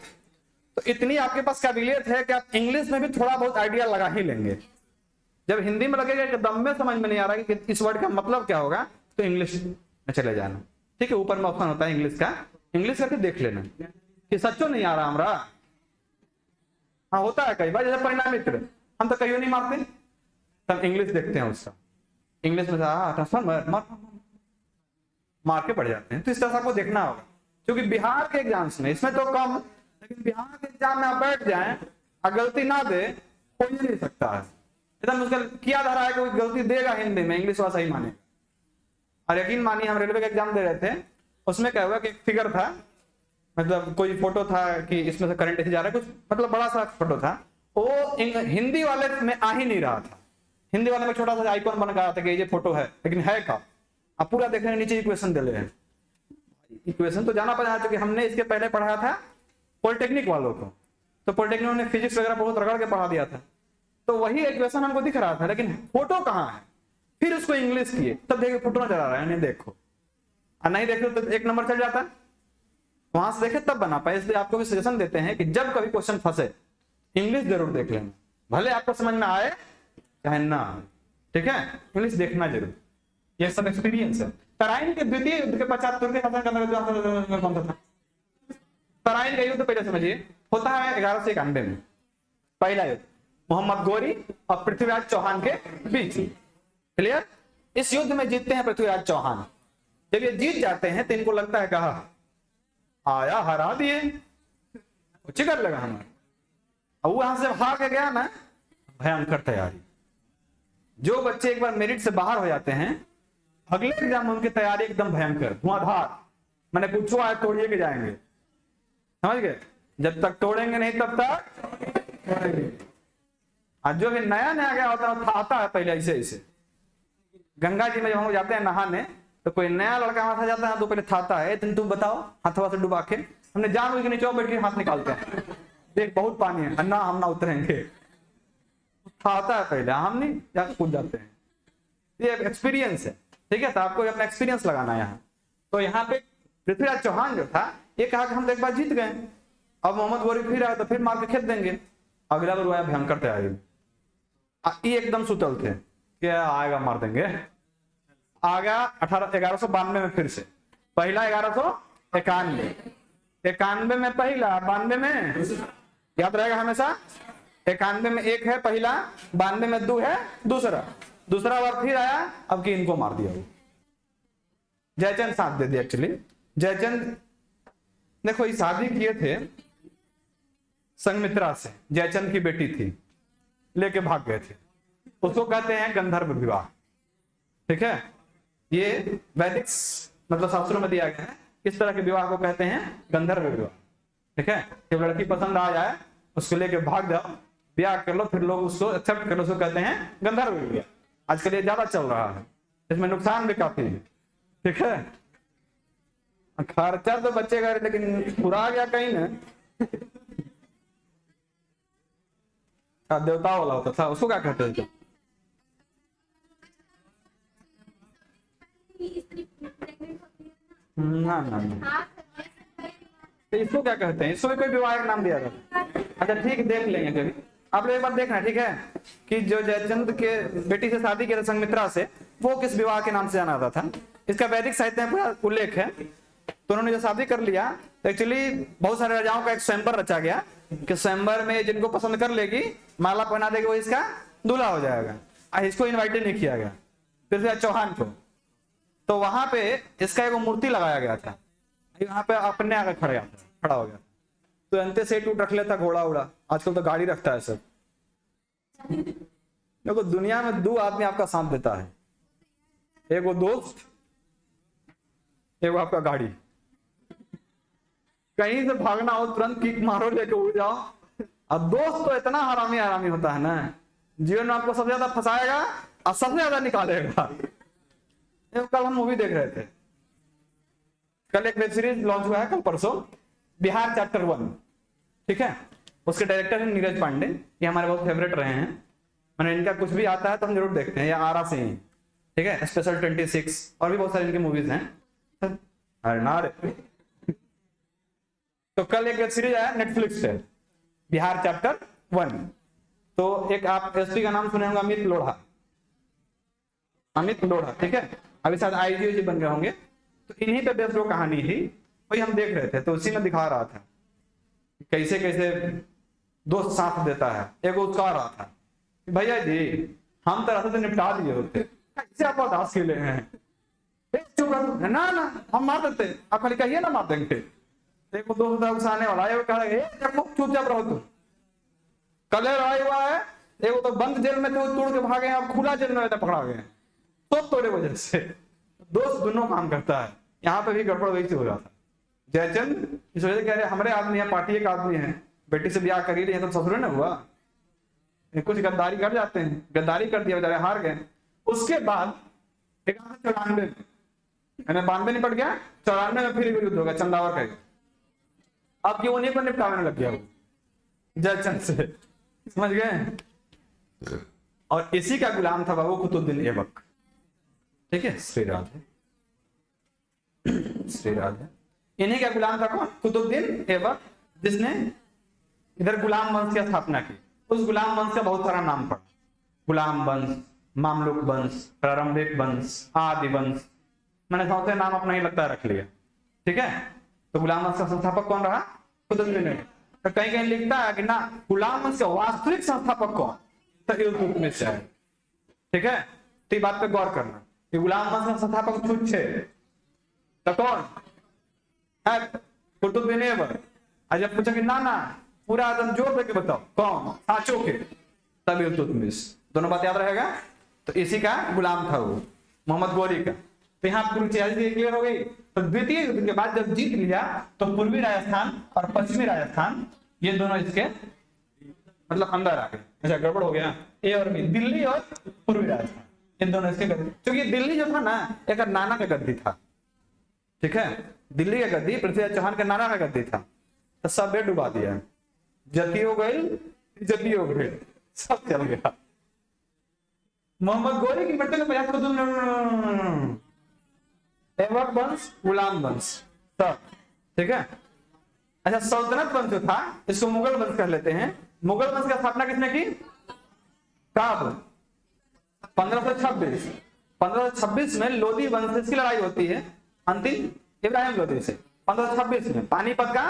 तो इतनी आपके पास काबिलियत है कि आप इंग्लिश में भी थोड़ा बहुत आइडिया लगा ही लेंगे। जब हिंदी में लगेगा कि दम में समझ में नहीं आ रहा कि इस वर्ड का मतलब क्या होगा, तो इंग्लिश में चले जाना, ठीक है। ऊपर में ऑप्शन होता है इंग्लिश का, इंग्लिश करके देख लेना कि सच्चो नहीं आ रहा हमारा। हाँ, होता है कई बार, जैसे परिणामित्र हम तो कहीं नहीं मारते, तब इंग्लिश देखते हैं उसका, इंग्लिश में ट्रांसफार्मर मार के पड़ जाते हैं। तो इस तरह से आपको देखना होगा, क्योंकि बिहार के एग्जाम्स में इसमें तो कम, लेकिन बिहार के एग्जाम में आप बैठ जाए और गलती ना दे, कोई नहीं सकता है। एकदम मुश्किल किया जा रहा है, कोई गलती देगा हिंदी में, इंग्लिश वाला सही माने। और यकीन मानिए, हम रेलवे का एग्जाम दे रहे थे, उसमें क्या हुआ कि एक फिगर था, मतलब कोई फोटो था कि इसमें से करंट ऐसे जा रहा है, कुछ मतलब बड़ा सा फोटो था, वो हिंदी वाले में आ ही नहीं रहा था। हिंदी वाले में छोटा सा आइकॉन बन गया था कि ये फोटो है, लेकिन है का आप पूरा देख रहे हैं, नीचे इक्वेशन दे रहे हैं। इक्वेशन तो जाना पड़ा, क्योंकि हमने इसके पहले पढ़ाया था पॉलिटेक्निक वालों को, तो पॉलिटेक्निक ने फिजिक्स वगैरह बहुत रगड़ के पढ़ा दिया था, तो वही इक्वेशन हमको दिख रहा था, लेकिन फोटो कहाँ है। फिर उसको इंग्लिश किए, तब देखो फोटो नजर आ रहा है, नहीं देखो, और नहीं देखो तो 1 नंबर चल जाता, वहां से देखे तब बना पाए। इसलिए आपको भी सजेशन देते हैं कि जब कभी क्वेश्चन फंसे, इंग्लिश जरूर देख लेना, भले आपको समझ में आए चाहे ना, ठीक है, इंग्लिश देखना जरूर। ये सब एक्सपीरियंस है। तराइन के द्वितीय युद्ध के पश्चात तुर्की शासन का कौन सा था? तराइन का युद्ध पहले समझिए, होता है 1191 में, पहला युद्ध मोहम्मद गोरी और पृथ्वीराज चौहान के बीच। क्लियर? इस युद्ध में जीतते हैं पृथ्वीराज चौहान। जब ये जीत जाते हैं तो इनको लगता है कहा आया हरा दिए, चिकर लगा हमें, और वहां से भाग के गया ना, भयंकर तैयारी, जो बच्चे एक बार मेरिट से बाहर हो जाते हैं, अगले एग्जाम में उनकी तैयारी एकदम भयंकर धुआंधार, मैंने पूछो आए तोड़िए के जाएंगे, समझ गए? जब तक तोड़ेंगे नहीं तब तक तोड़ेंगे। आज जो भी नया नया गया होता है आता है पहले ऐसे ऐसे। गंगा जी में जब हम जाते हैं नहाने तो कोई नया लड़का हाथ आ जाता है तो पहले थाता है, तुम बताओ, हाथवा से डुबा के हमने जान के नीचे बैठ के हाथ निकालते हैं, देख बहुत पानी है, अन्ना हम ना उतरेंगे, थाता है पहले, हम नहीं जाकर कूद जाते हैं। ये एक्सपीरियंस है, ठीक है? तो आपको अपना एक्सपीरियंस लगाना है यहाँ। तो यहाँ पे पृथ्वीराज चौहान जो था ये कहा कि हम तो एक बार जीत गए, अब मोहम्मद गौरी फिर आए तो फिर मार के खेत देंगे। अगला बार आया भयंकर तैयारी में, ये एकदम सुतल थे क्या आएगा मार देंगे। आ गया 1192 में फिर से, पहला 1191 में पहला, 92 में याद रहेगा हमेशा, 91 में एक है पहला, 92 में दो है दूसरा बार फिर आया, अब कि इनको मार दिया। जयचंद साथ दे दिया। एक्चुअली जयचंद देखो ये शादी किए थे संघमित्रा से, जयचंद की बेटी थी, लेके भाग गए थे, उसको कहते हैं गंधर्व विवाह, ठीक है? ये वैदिक मतलब शास्त्रों में दिया गया है, इस तरह के विवाह को कहते हैं गंधर्व विवाह, ठीक है? जब लड़की पसंद आ जाए उसको लेके भाग जाओ, ब्याह कर लो, फिर लोग उसको एक्सेप्ट कर लो, उसको कहते हैं गंधर्व विवाह। आजकल ये ज्यादा चल रहा है, इसमें नुकसान भी काफी है, ठीक है? खर्चा तो बचेगा लेकिन उड़ा गया कहीं ना। देवता वाला होता था, उसको क्या कहते थे? ना तो इसको क्या कहते हैं? इसको भी कोई विवाह का नाम दिया था। अच्छा ठीक, देख लेंगे कभी, आप लोग एक बार देखना, ठीक है? कि जो जयचंद के बेटी से शादी किया था संघमित्रा से, वो किस विवाह के नाम से जाना जाता था, इसका वैदिक साहित्य में पूरा उल्लेख है। तो उन्होंने जो शादी कर लिया तो एक्चुअली बहुत सारे राजाओं का एक स्वयंवर रचा गया कि स्वयंवर में जिनको पसंद कर लेगी माला पहना देगी वो इसका दूल्हा हो जाएगा। इसको इन्वाइट नहीं किया गया पृथ्वीराज चौहान को, तो वहां पे इसका एक मूर्ति लगाया गया था, यहाँ पे अपने आकर खड़ा हो गया। तो अंते से टूट रख लेता घोड़ा उड़ा, आजकल तो गाड़ी रखता है सब। देखो दुनिया में दो आदमी आपका साथ देता है, एक वो दोस्त, एक वो आपका गाड़ी। कहीं से भागना हो तुरंत किक मारो, लेके उड़ जाओ। अब दोस्त तो इतना हरामी होता है ना, जीवन में आपको सबसे ज्यादा फंसाएगा और सबसे ज्यादा निकालेगा। कल हम मूवी देख रहे थे, कल एक वेब सीरीज लॉन्च हुआ है कल परसों, बिहार चैप्टर 1, ठीक है? उसके डायरेक्टर हैं नीरज पांडे, ये हमारे बहुत फेवरेट रहे हैं, मैंने इनका कुछ भी आता है तो हम जरूर देखते हैं, या आरा से ही, ठीक है? स्पेशल 26 और भी बहुत सारे इनके मूवीज हैं। अरे ना रे। तो कल एक वेब सीरीज आया नेटफ्लिक्स पे, बिहार चैप्टर 1। तो एक आप एसपी का नाम सुने होंगे, अमित लोढ़ा, ठीक है? अभी शायद आईजी बन गए होंगे। तो इन्हीं पे बेस्ड वो कहानी थी, वही हम देख रहे थे। तो उसी में दिखा रहा था कैसे कैसे दोस्त साथ देता है। एक उसका आ रहा था कि भैया जी हम तो रास्ते से निपटा दिए होते, कैसे आप बर्दाश्त के लिए हैं? चुप रहो, ना हम मार देते, आप खाली कहिए ना मार देंगे। एक दोस्त उकसाने वाला है, चुपचाप रहो तुम, कल लड़ाई हुआ है, एक तो बंद जेल में थे, तोड़ के भागे, अब खुला जेल में पकड़ा गए, तो तोड़े वजह से। दोस्त दोनों काम करता है, यहाँ पे भी गड़बड़ वही हो रहा था। जयचंद इस वजह से कह रहे हमारे आदमी है, पार्टी एक आदमी है, बेटी से ब्याह कर ही रही, तो ससुर ना हुआ, कुछ गद्दारी कर जाते हैं, गद्दारी कर दिया, बेचारे हार गए। उसके बाद 94 में, मैंने 92 निपट गया, 94 में फिर युद्ध होगा चंदावर का। अब क्यों उन्हीं को निपटाने लग गया वो जयचंद से, समझ गए? और इसी का गुलाम था बाबू कुतुबुद्दीन ऐबक, ठीक है? श्री राधे। इन्हीं का गुलाम था कौन? कुतुबुद्दीन ऐबक, जिसने इधर गुलाम वंश की स्थापना की। उस गुलाम वंश का बहुत सारा नाम पड़ा, गुलाम वंश, मामलुक वंश, प्रारंभिक वंश, आदि वंश, मैंने सबसे नाम अपना ही लगता है रख लिया, ठीक है? तो गुलाम वंश का संस्थापक कौन रहा? कुतुबुद्दीन ऐबक। तो कहीं कहीं लिखता है कि ना गुलाम वंश का वास्तविक संस्थापक कौन? तो इल्तुतमिश है, ठीक है? तो ये बात पे गौर करना कि गुलाम वंश का संस्थापक छुच्छे तो कौन है? कुतुबुद्दीन ऐबक। आज जब पूछा कि ना पूरा आदम जोर देके बताओ कौन साचो के, तब इल्तुतमिश। दोनों बात याद रहेगा। तो इसी का गुलाम था वो, मोहम्मद गौरी का। तो यहाँ पूरी चीजें क्लियर हो गई। तो द्वितीय युद्ध के बाद जब जीत लिया तो पूर्वी राजस्थान और पश्चिमी राजस्थान ये दोनों इसके मतलब अंदर आ गए। अच्छा गड़बड़ हो गया, ए और बी, दिल्ली और पूर्वी राजस्थान इन दोनों इसके गद्दी, क्योंकि दिल्ली जो था ना एक नाना का गद्दी था, ठीक है, दिल्ली का गद्दी पृथ्वीराज चौहान के नाना का गद्दी था। तो सब बे डुबा दिया, जती हो गई जती हो गई, सब चल गया। मोहम्मद गौरी की मृत्यु के 50 को ऐबक वंश, गुलाम वंश, सब ठीक है। अच्छा सल्तनत वंश जो था इसको मुगल वंश कह लेते हैं। मुगल वंश की स्थापना किसने की? कब? 1526। 1526 में लोधी वंश की लड़ाई होती है अंतिम इब्राहिम लोधी से 1526 में, पानीपत का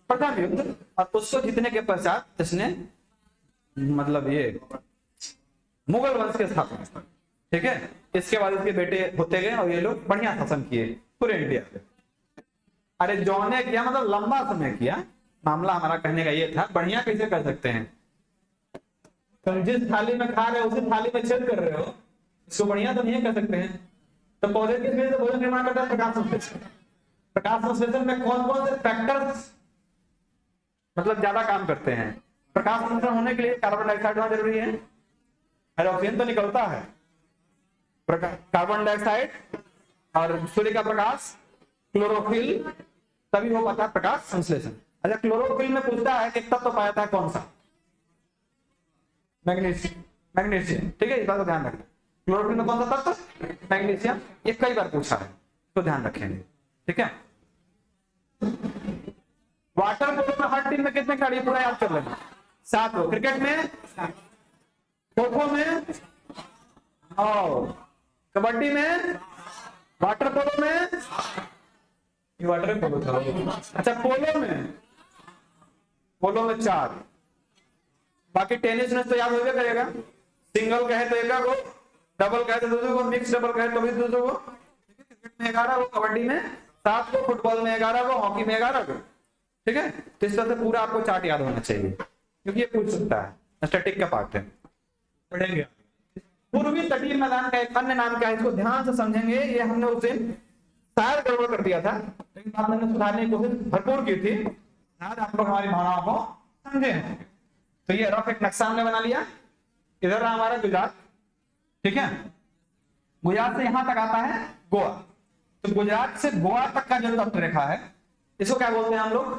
प्रथम युद्ध। और उसको जीतने के पश्चात इसने मतलब ये मुगल वंश की स्थापना, ठीक है। इसके बाद इसके बेटे होते गए और ये लोग बढ़िया शासन किए पूरे इंडिया पे। अरे जौने किया मतलब लंबा समय किया, मामला हमारा कहने का ये था। बढ़िया कैसे कर सकते हैं? तुम जिस थाली में खा रहे हो उसी थाली में छेद कर रहे हो, इसको बढ़िया तो नहीं कर सकते हैं। तो पौधे किस वजह से भोजन निर्माण करता है? प्रकाश संश्लेषण। प्रकाश संश्लेषण में कौन कौन से फैक्टर्स मतलब ज्यादा काम करते हैं? प्रकाश संश्लेषण होने के लिए कार्बन डाइऑक्साइड होना जरूरी है, ऑक्सीजन तो निकलता है, कार्बन डाइऑक्साइड और सूर्य का प्रकाश, क्लोरोफिल, तभी हो पाता है प्रकाश संश्लेषण। अच्छा क्लोरोफिल में पूछता है कि तत्व पाया था कौन सा? मैग्नीशियम। मैग्नीशियम, ठीक है, इस बात को ध्यान रखना। क्लोरोफिल में कौन सा तत्व? मैग्नीशियम। ये कई बार पूछा है तो ध्यान रखेंगे, ठीक है। वाटर पोलो में हर टीम में कितने खिलाड़ी? पूरा याद कर लेना, 7 लोग। क्रिकेट में, खो-खो में और कबड्डी में, वाटर पोलो में, ये वाटर पोलो था। अच्छा पोलो में 4। बाकी टेनिस में तो याद हो करेगा, सिंगल कहे तो 1 गो, डबल कहे तो 2 गो, मिक्स डबल कहे तो भी 2 गो। क्रिकेट में 11 गो, कबड्डी में 7 गो, फुटबॉल में 11 गो, हॉकी में 11 गो, ठीक है। तो इस तरह से पूरा आपको चार्ट याद होना चाहिए क्योंकि ये पूछ सकता है, स्टैटिक का पार्ट है, पढ़ेंगे। पूर्वी तटीय मैदान का एक अन्य नाम क्या है? इसको ध्यान से समझेंगे। ये हमने उस दिन शायद गड़बड़ कर दिया था, लेकिन बाद में सुधारने की कोशिश भरपूर की थी। शायद आप लोग हमारी भावनाओं को समझे होंगे। तो ये रफ एक नक्शा हमने बना लिया। इधर रहा हमारा गुजरात, ठीक है। गुजरात से यहां तक आता है गोवा। तो गुजरात से गोवा तक का जो तट रेखा है इसको क्या बोलते हैं हम लोग?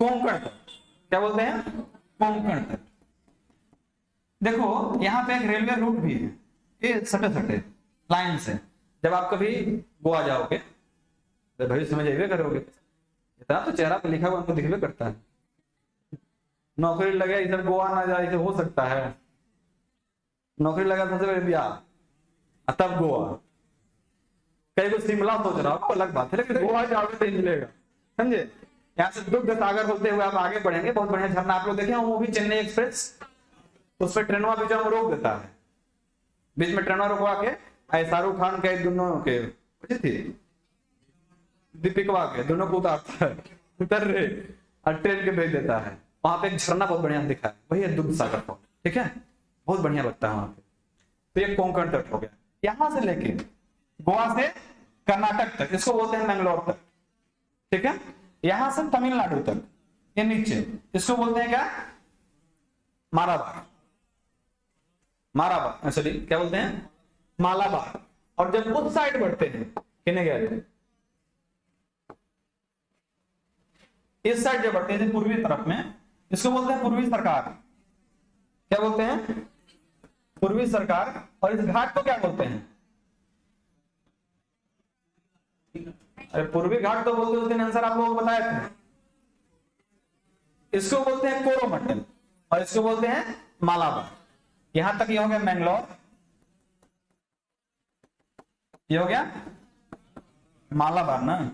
कोंकण तट। क्या बोलते हैं? कोंकण तट। देखो यहाँ पे एक रेलवे रूट भी है, ये सटे लाइन से। जब आप कभी गोवा जाओगे तो भविष्य में जाइए करोगे, इतना तो चेहरा पे लिखा हुआ हमको दिखने करता है। नौकरी लगे इधर गोवा ना जाए इसे हो सकता है, नौकरी लगा सबसे पहले बिहार तब गोवा। कई को शिमला सोच रहा हो अलग बात है, लेकिन गोवा जाओगे तो मिलेगा, समझे। यहाँ से दुग्ध सागर होते हुए आप आगे बढ़ेंगे, बहुत बढ़िया झरना आप लोग देखे वो भी चेन्नई एक्सप्रेस, उस पर ट्रेनवा बीच में रोक देता है, बीच में ट्रेनवा रोकवा के शाहरुख खान के दोनों के थी दीपिकवा के दोनों को उतारता है, उतर रहे और ट्रेन के भेज देता है। वहां पे एक झरना बहुत बढ़िया दिखा है, वही है दुग्ध सागर फॉल, ठीक है, बहुत बढ़िया लगता है वहां पे। तो ये कोंकण तट हो गया, यहां से लेके गोवा से कर्नाटक तक, इसको बोलते हैं मैंगलोर तक, ठीक है। यहां से तमिलनाडु तक ये नीचे, इसको बोलते हैं क्या? मालाबार। मालाबार सॉरी क्या बोलते हैं? मालाबार। और जब उस साइड बढ़ते हैं किन्हें गए इस साइड जब बढ़ते हैं पूर्वी तरफ में, इसको बोलते हैं पूर्वी सरकार। क्या बोलते हैं? पूर्वी सरकार। और इस घाट को क्या बोलते हैं? अरे पूर्वी घाट तो बोलते हैं, उस दिन आंसर आप लोगों को बताए थे। इसको बोलते हैं कोरोमंडल और इसको बोलते हैं मालाबार। यहां तक ये हो गया मैंगलोर, ये हो गया मालाबार ना,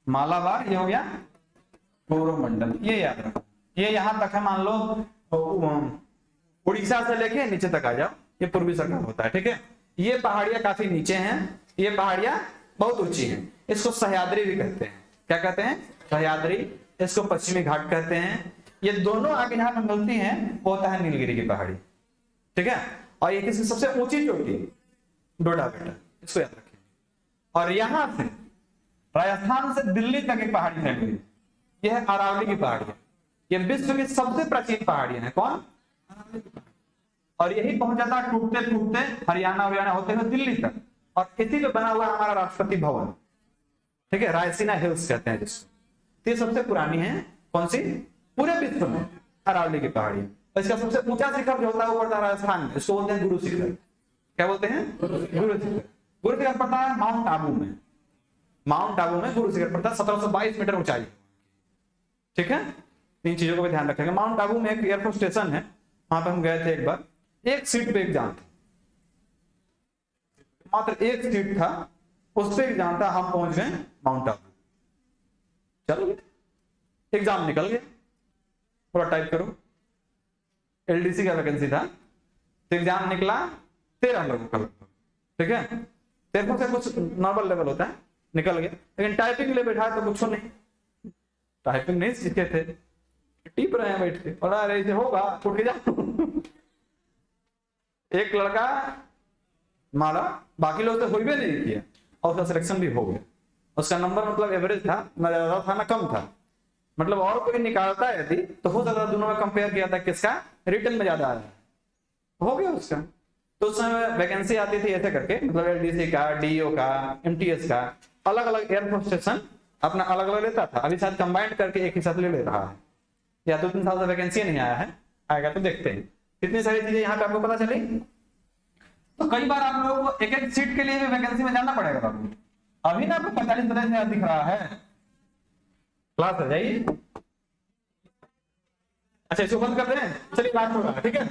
मालाबार, ये हो गया कोरोमंडल। ये याद रखो, ये यहां तक है, मान लो उड़ीसा से लेके नीचे तक आ जाओ, ये पूर्वी सरकार होता है, ठीक है। ये पहाड़ियां काफी नीचे हैं, ये पहाड़ियां बहुत ऊंची हैं, इसको सह्याद्री भी कहते हैं। क्या कहते हैं? सह्याद्री। इसको पश्चिमी घाट कहते हैं। ये दोनों आगे यहाँ पे मिलती हैं वो होता है नीलगिरी की पहाड़ी, ठीक है। और ये किसी सबसे ऊंची चोटी डोडा बेटा, इसको याद रखें। और यहां से राजस्थान से दिल्ली तक एक पहाड़ी फैल गई, यह है अरावली की पहाड़ी। ये विश्व की सबसे प्राचीन पहाड़ी है। कौन? और यही पहुंच जाता है टूटते टूटते हरियाणा होते हुए दिल्ली तक, और इसी पे बना हुआ हमारा राष्ट्रपति भवन, ठीक है। रायसीना हिल्स कहते हैं जिसको। ये सबसे पुरानी है कौन सी पूरे विश्व में? अरावली की पहाड़ी। और इसका सबसे ऊंचा शिखर जो होता है वो पड़ता है राजस्थान में, इसको बोलते हैं गुरु शिखर। क्या बोलते हैं? गुरु शिखर। गुरु शिखर पड़ता है माउंट आबू में। माउंट आबू में गुरु शिखर पड़ता है, 1722 मीटर ऊंचाई, ठीक है। इन चीजों को भी ध्यान रखेंगे। माउंट आबू में एक एयरफोर्स स्टेशन है, वहां पे हम गए थे एक बार। एक सीट पे एग्जाम था, मात्र एक सीट था, उससे एग्जाम था। हम पहुंच गए माउंट आबू, चलो एग्जाम निकल गया। थोड़ा टाइप करो, एलडीसी का वैकेंसी था, तो एग्जाम निकला 13 लोगों का, ठीक है। 13 से कुछ नॉर्मल लेवल होता है, निकल गया। लेकिन टाइपिंग के लिए बैठा तो कुछ नहीं, टाइपिंग नहीं सीखे थे, टिप रहे हैं बैठ के, और अरे ऐसे होगा उठ के जाओ। एक लड़का मारा, बाकी लोग तो हो भी नहीं किया, और उसका सिलेक्शन भी हो गया। उसका नंबर मतलब एवरेज था, ना ज्यादा था ना कम था, मतलब और कोई निकालता है यदि तो हो सकता दोनों में कंपेयर किया था किसका रिटर्न में ज्यादा आया, हो गया उसका। तो उस समय वैकेंसी आती थी ऐसे करके, मतलब एलडीसी का, डीओ का, एमटीएस का, अलग अलग एयरफोर्स स्टेशन अपना अलग अलग लेता था। अभी शायद कंबाइंड करके एक ही साथ ले रहा है, या 2-3 साल से वैकेंसी नहीं आया है, आएगा तो देखते हैं। इतनी सारी चीजें यहाँ पे आपको पता चली। तो कई बार आप लोगों को एक एक सीट के लिए भी वैकेंसी में जाना पड़ेगा बाबू। अभी ना आपको 45-50 दिख रहा है, क्लास हो जाइए। अच्छा इसको बंद कर दें, चलिए क्लास होगा, ठीक है।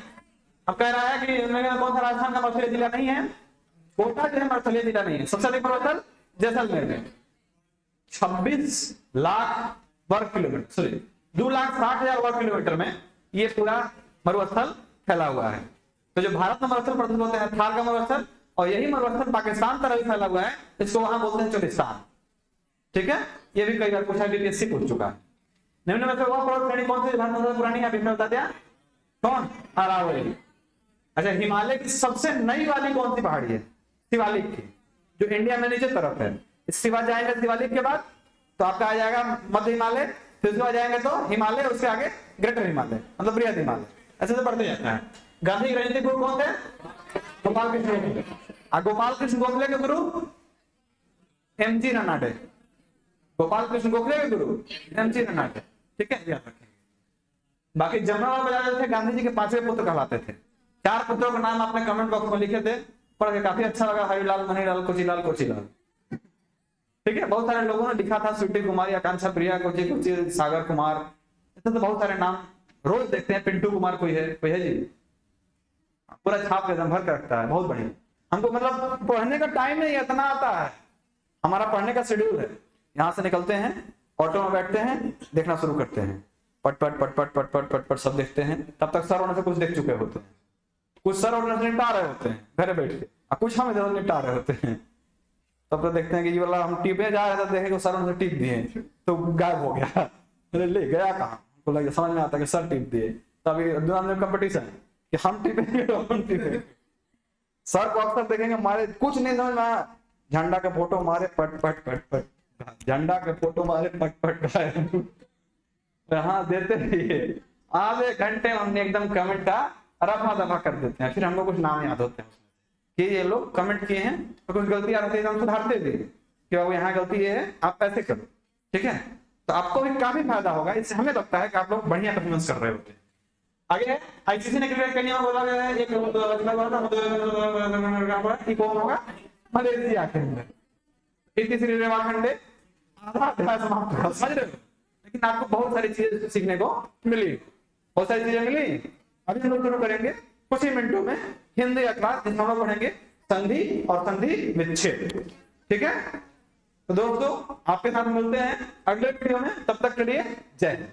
अब कह रहा है कि कौन सा राजस्थान का मत्स्य जिला नहीं है? कोटा जो है मत्स्य जिला नहीं है। सबसे अधिक मरुस्थल जैसलमेर में 26 लाख वर्ग किलोमीटर, सॉरी 2,60,000 वर्ग किलोमीटर में ये पूरा मरुस्थल फैला हुआ है। तो जो भारत में मरुस्थल प्रदूषित होते हैं थार का मरुस्थल, और यही मरुस्थल पाकिस्तान तरफ फैला हुआ है, इसको वहां बोलते हैं चोलिस्तान, ठीक है। ये भी कई बार पूछा, बीपीएससी पूछ चुका है। निम्न में से वह पर्वत श्रेणी कौन सी भारत में पुरानी है? अभी बता दिया, कौन? अरावली। अच्छा हिमालय की सबसे नई वाली कौन सी पहाड़ी है? शिवालिक की, जो इंडिया में नीचे तरफ है। शिवा जाएंगे शिवालिक के बाद तो आपका आ जाएगा मध्य हिमालय, फिर उसके बाद जाएंगे तो हिमालय, उसके आगे ग्रेटर हिमालय, मतलब बृहद हिमालय, ऐसे तो बढ़ते जाता है। गांधी के राजनीतिक गुरु कौन थे? गोपाल कृष्ण गोखले। गोपाल कृष्ण गोखले के गुरु एमजी रनाडे। गोपाल कृष्ण गोखले के गुरु एमजी रनाडे, ठीक है, याद रखें। बाकी जमनालाल बजाज थे गांधी जी के 5वें पुत्र कहलाते थे। 4 पुत्रों का नाम आपने कमेंट बॉक्स में लिखे थे, पढ़ के काफी अच्छा लगा। हरिलाल, मणिलाल, कोचीलाल, कोचीलाल, ठीक है। बहुत सारे लोगों ने लिखा था, स्वीटी कुमारी, आकांक्षा प्रिया, कोची कोची, सागर कुमार, ऐसे तो बहुत सारे नाम रोज देखते हैं। पिंटू कुमार कोई है जी, पूरा छाप एकदम भर कर रखता है, बहुत बढ़िया। हमको मतलब पढ़ने का टाइम नहीं इतना आता है, हमारा पढ़ने का शेड्यूल है। यहाँ से निकलते हैं, ऑटो में बैठते हैं, देखना शुरू करते हैं, पट पट पट पट पट पट पट पट सब देखते हैं। तब तक सर होने से कुछ देख चुके होते हैं, कुछ सर होने से निपटा रहे होते हैं घर बैठ के, और कुछ हम इधर निपटा रहे होते हैं। तब तो देखते हैं कि ये वाला हम टिपे जा रहे थे, देखेंगे सर उनसे टिप दिए तो गायब हो गया। अरे ले गया कहाँ, तो लगे समझ में आता कि सर टिप दिए। तभी दुनिया में कंपटीशन है कि हम टिपेंगे तो हम टिपेंगे। सर को अक्सर देखेंगे मारे, कुछ नहीं समझ में आया, झंडा का फोटो मारे पट पट पट पट, झंडा के फोटो मारे पट पट गायब। हाँ देते रहिए, आधे घंटे हमने एकदम कमेंट का रफा दफा कर देते हैं। फिर हमको कुछ नाम याद होते हैं कि ये लोग कमेंट किए हैं, तो कुछ गलती आती है हम सुधारते भी कि बाबू यहाँ गलती ये है, आप ऐसे करो, ठीक है। तो आपको भी काफी फायदा होगा, इससे हमें लगता है कि आप लोग बढ़िया परफॉर्मेंस कर रहे होते हैं। आगे आईसीसी ने क्रिकेट का नियम बोला गया है, एक कौन होगा? मलेशिया के अंदर तीसरी रेवाखंडे आधा अध्याय समाप्त हुआ, समझ रहे हो। लेकिन आपको बहुत सारी चीजें सीखने को मिली, बहुत सारी चीजें मिली। अभी हम लोग शुरू करेंगे कुछ ही मिनटों में हिंदी का क्लास, जिसमें हम लोग पढ़ेंगे संधि और संधि विच्छेद, ठीक है। तो दोस्तों आपके साथ मिलते हैं अगले वीडियो में, तब तक के लिए जय हिंद।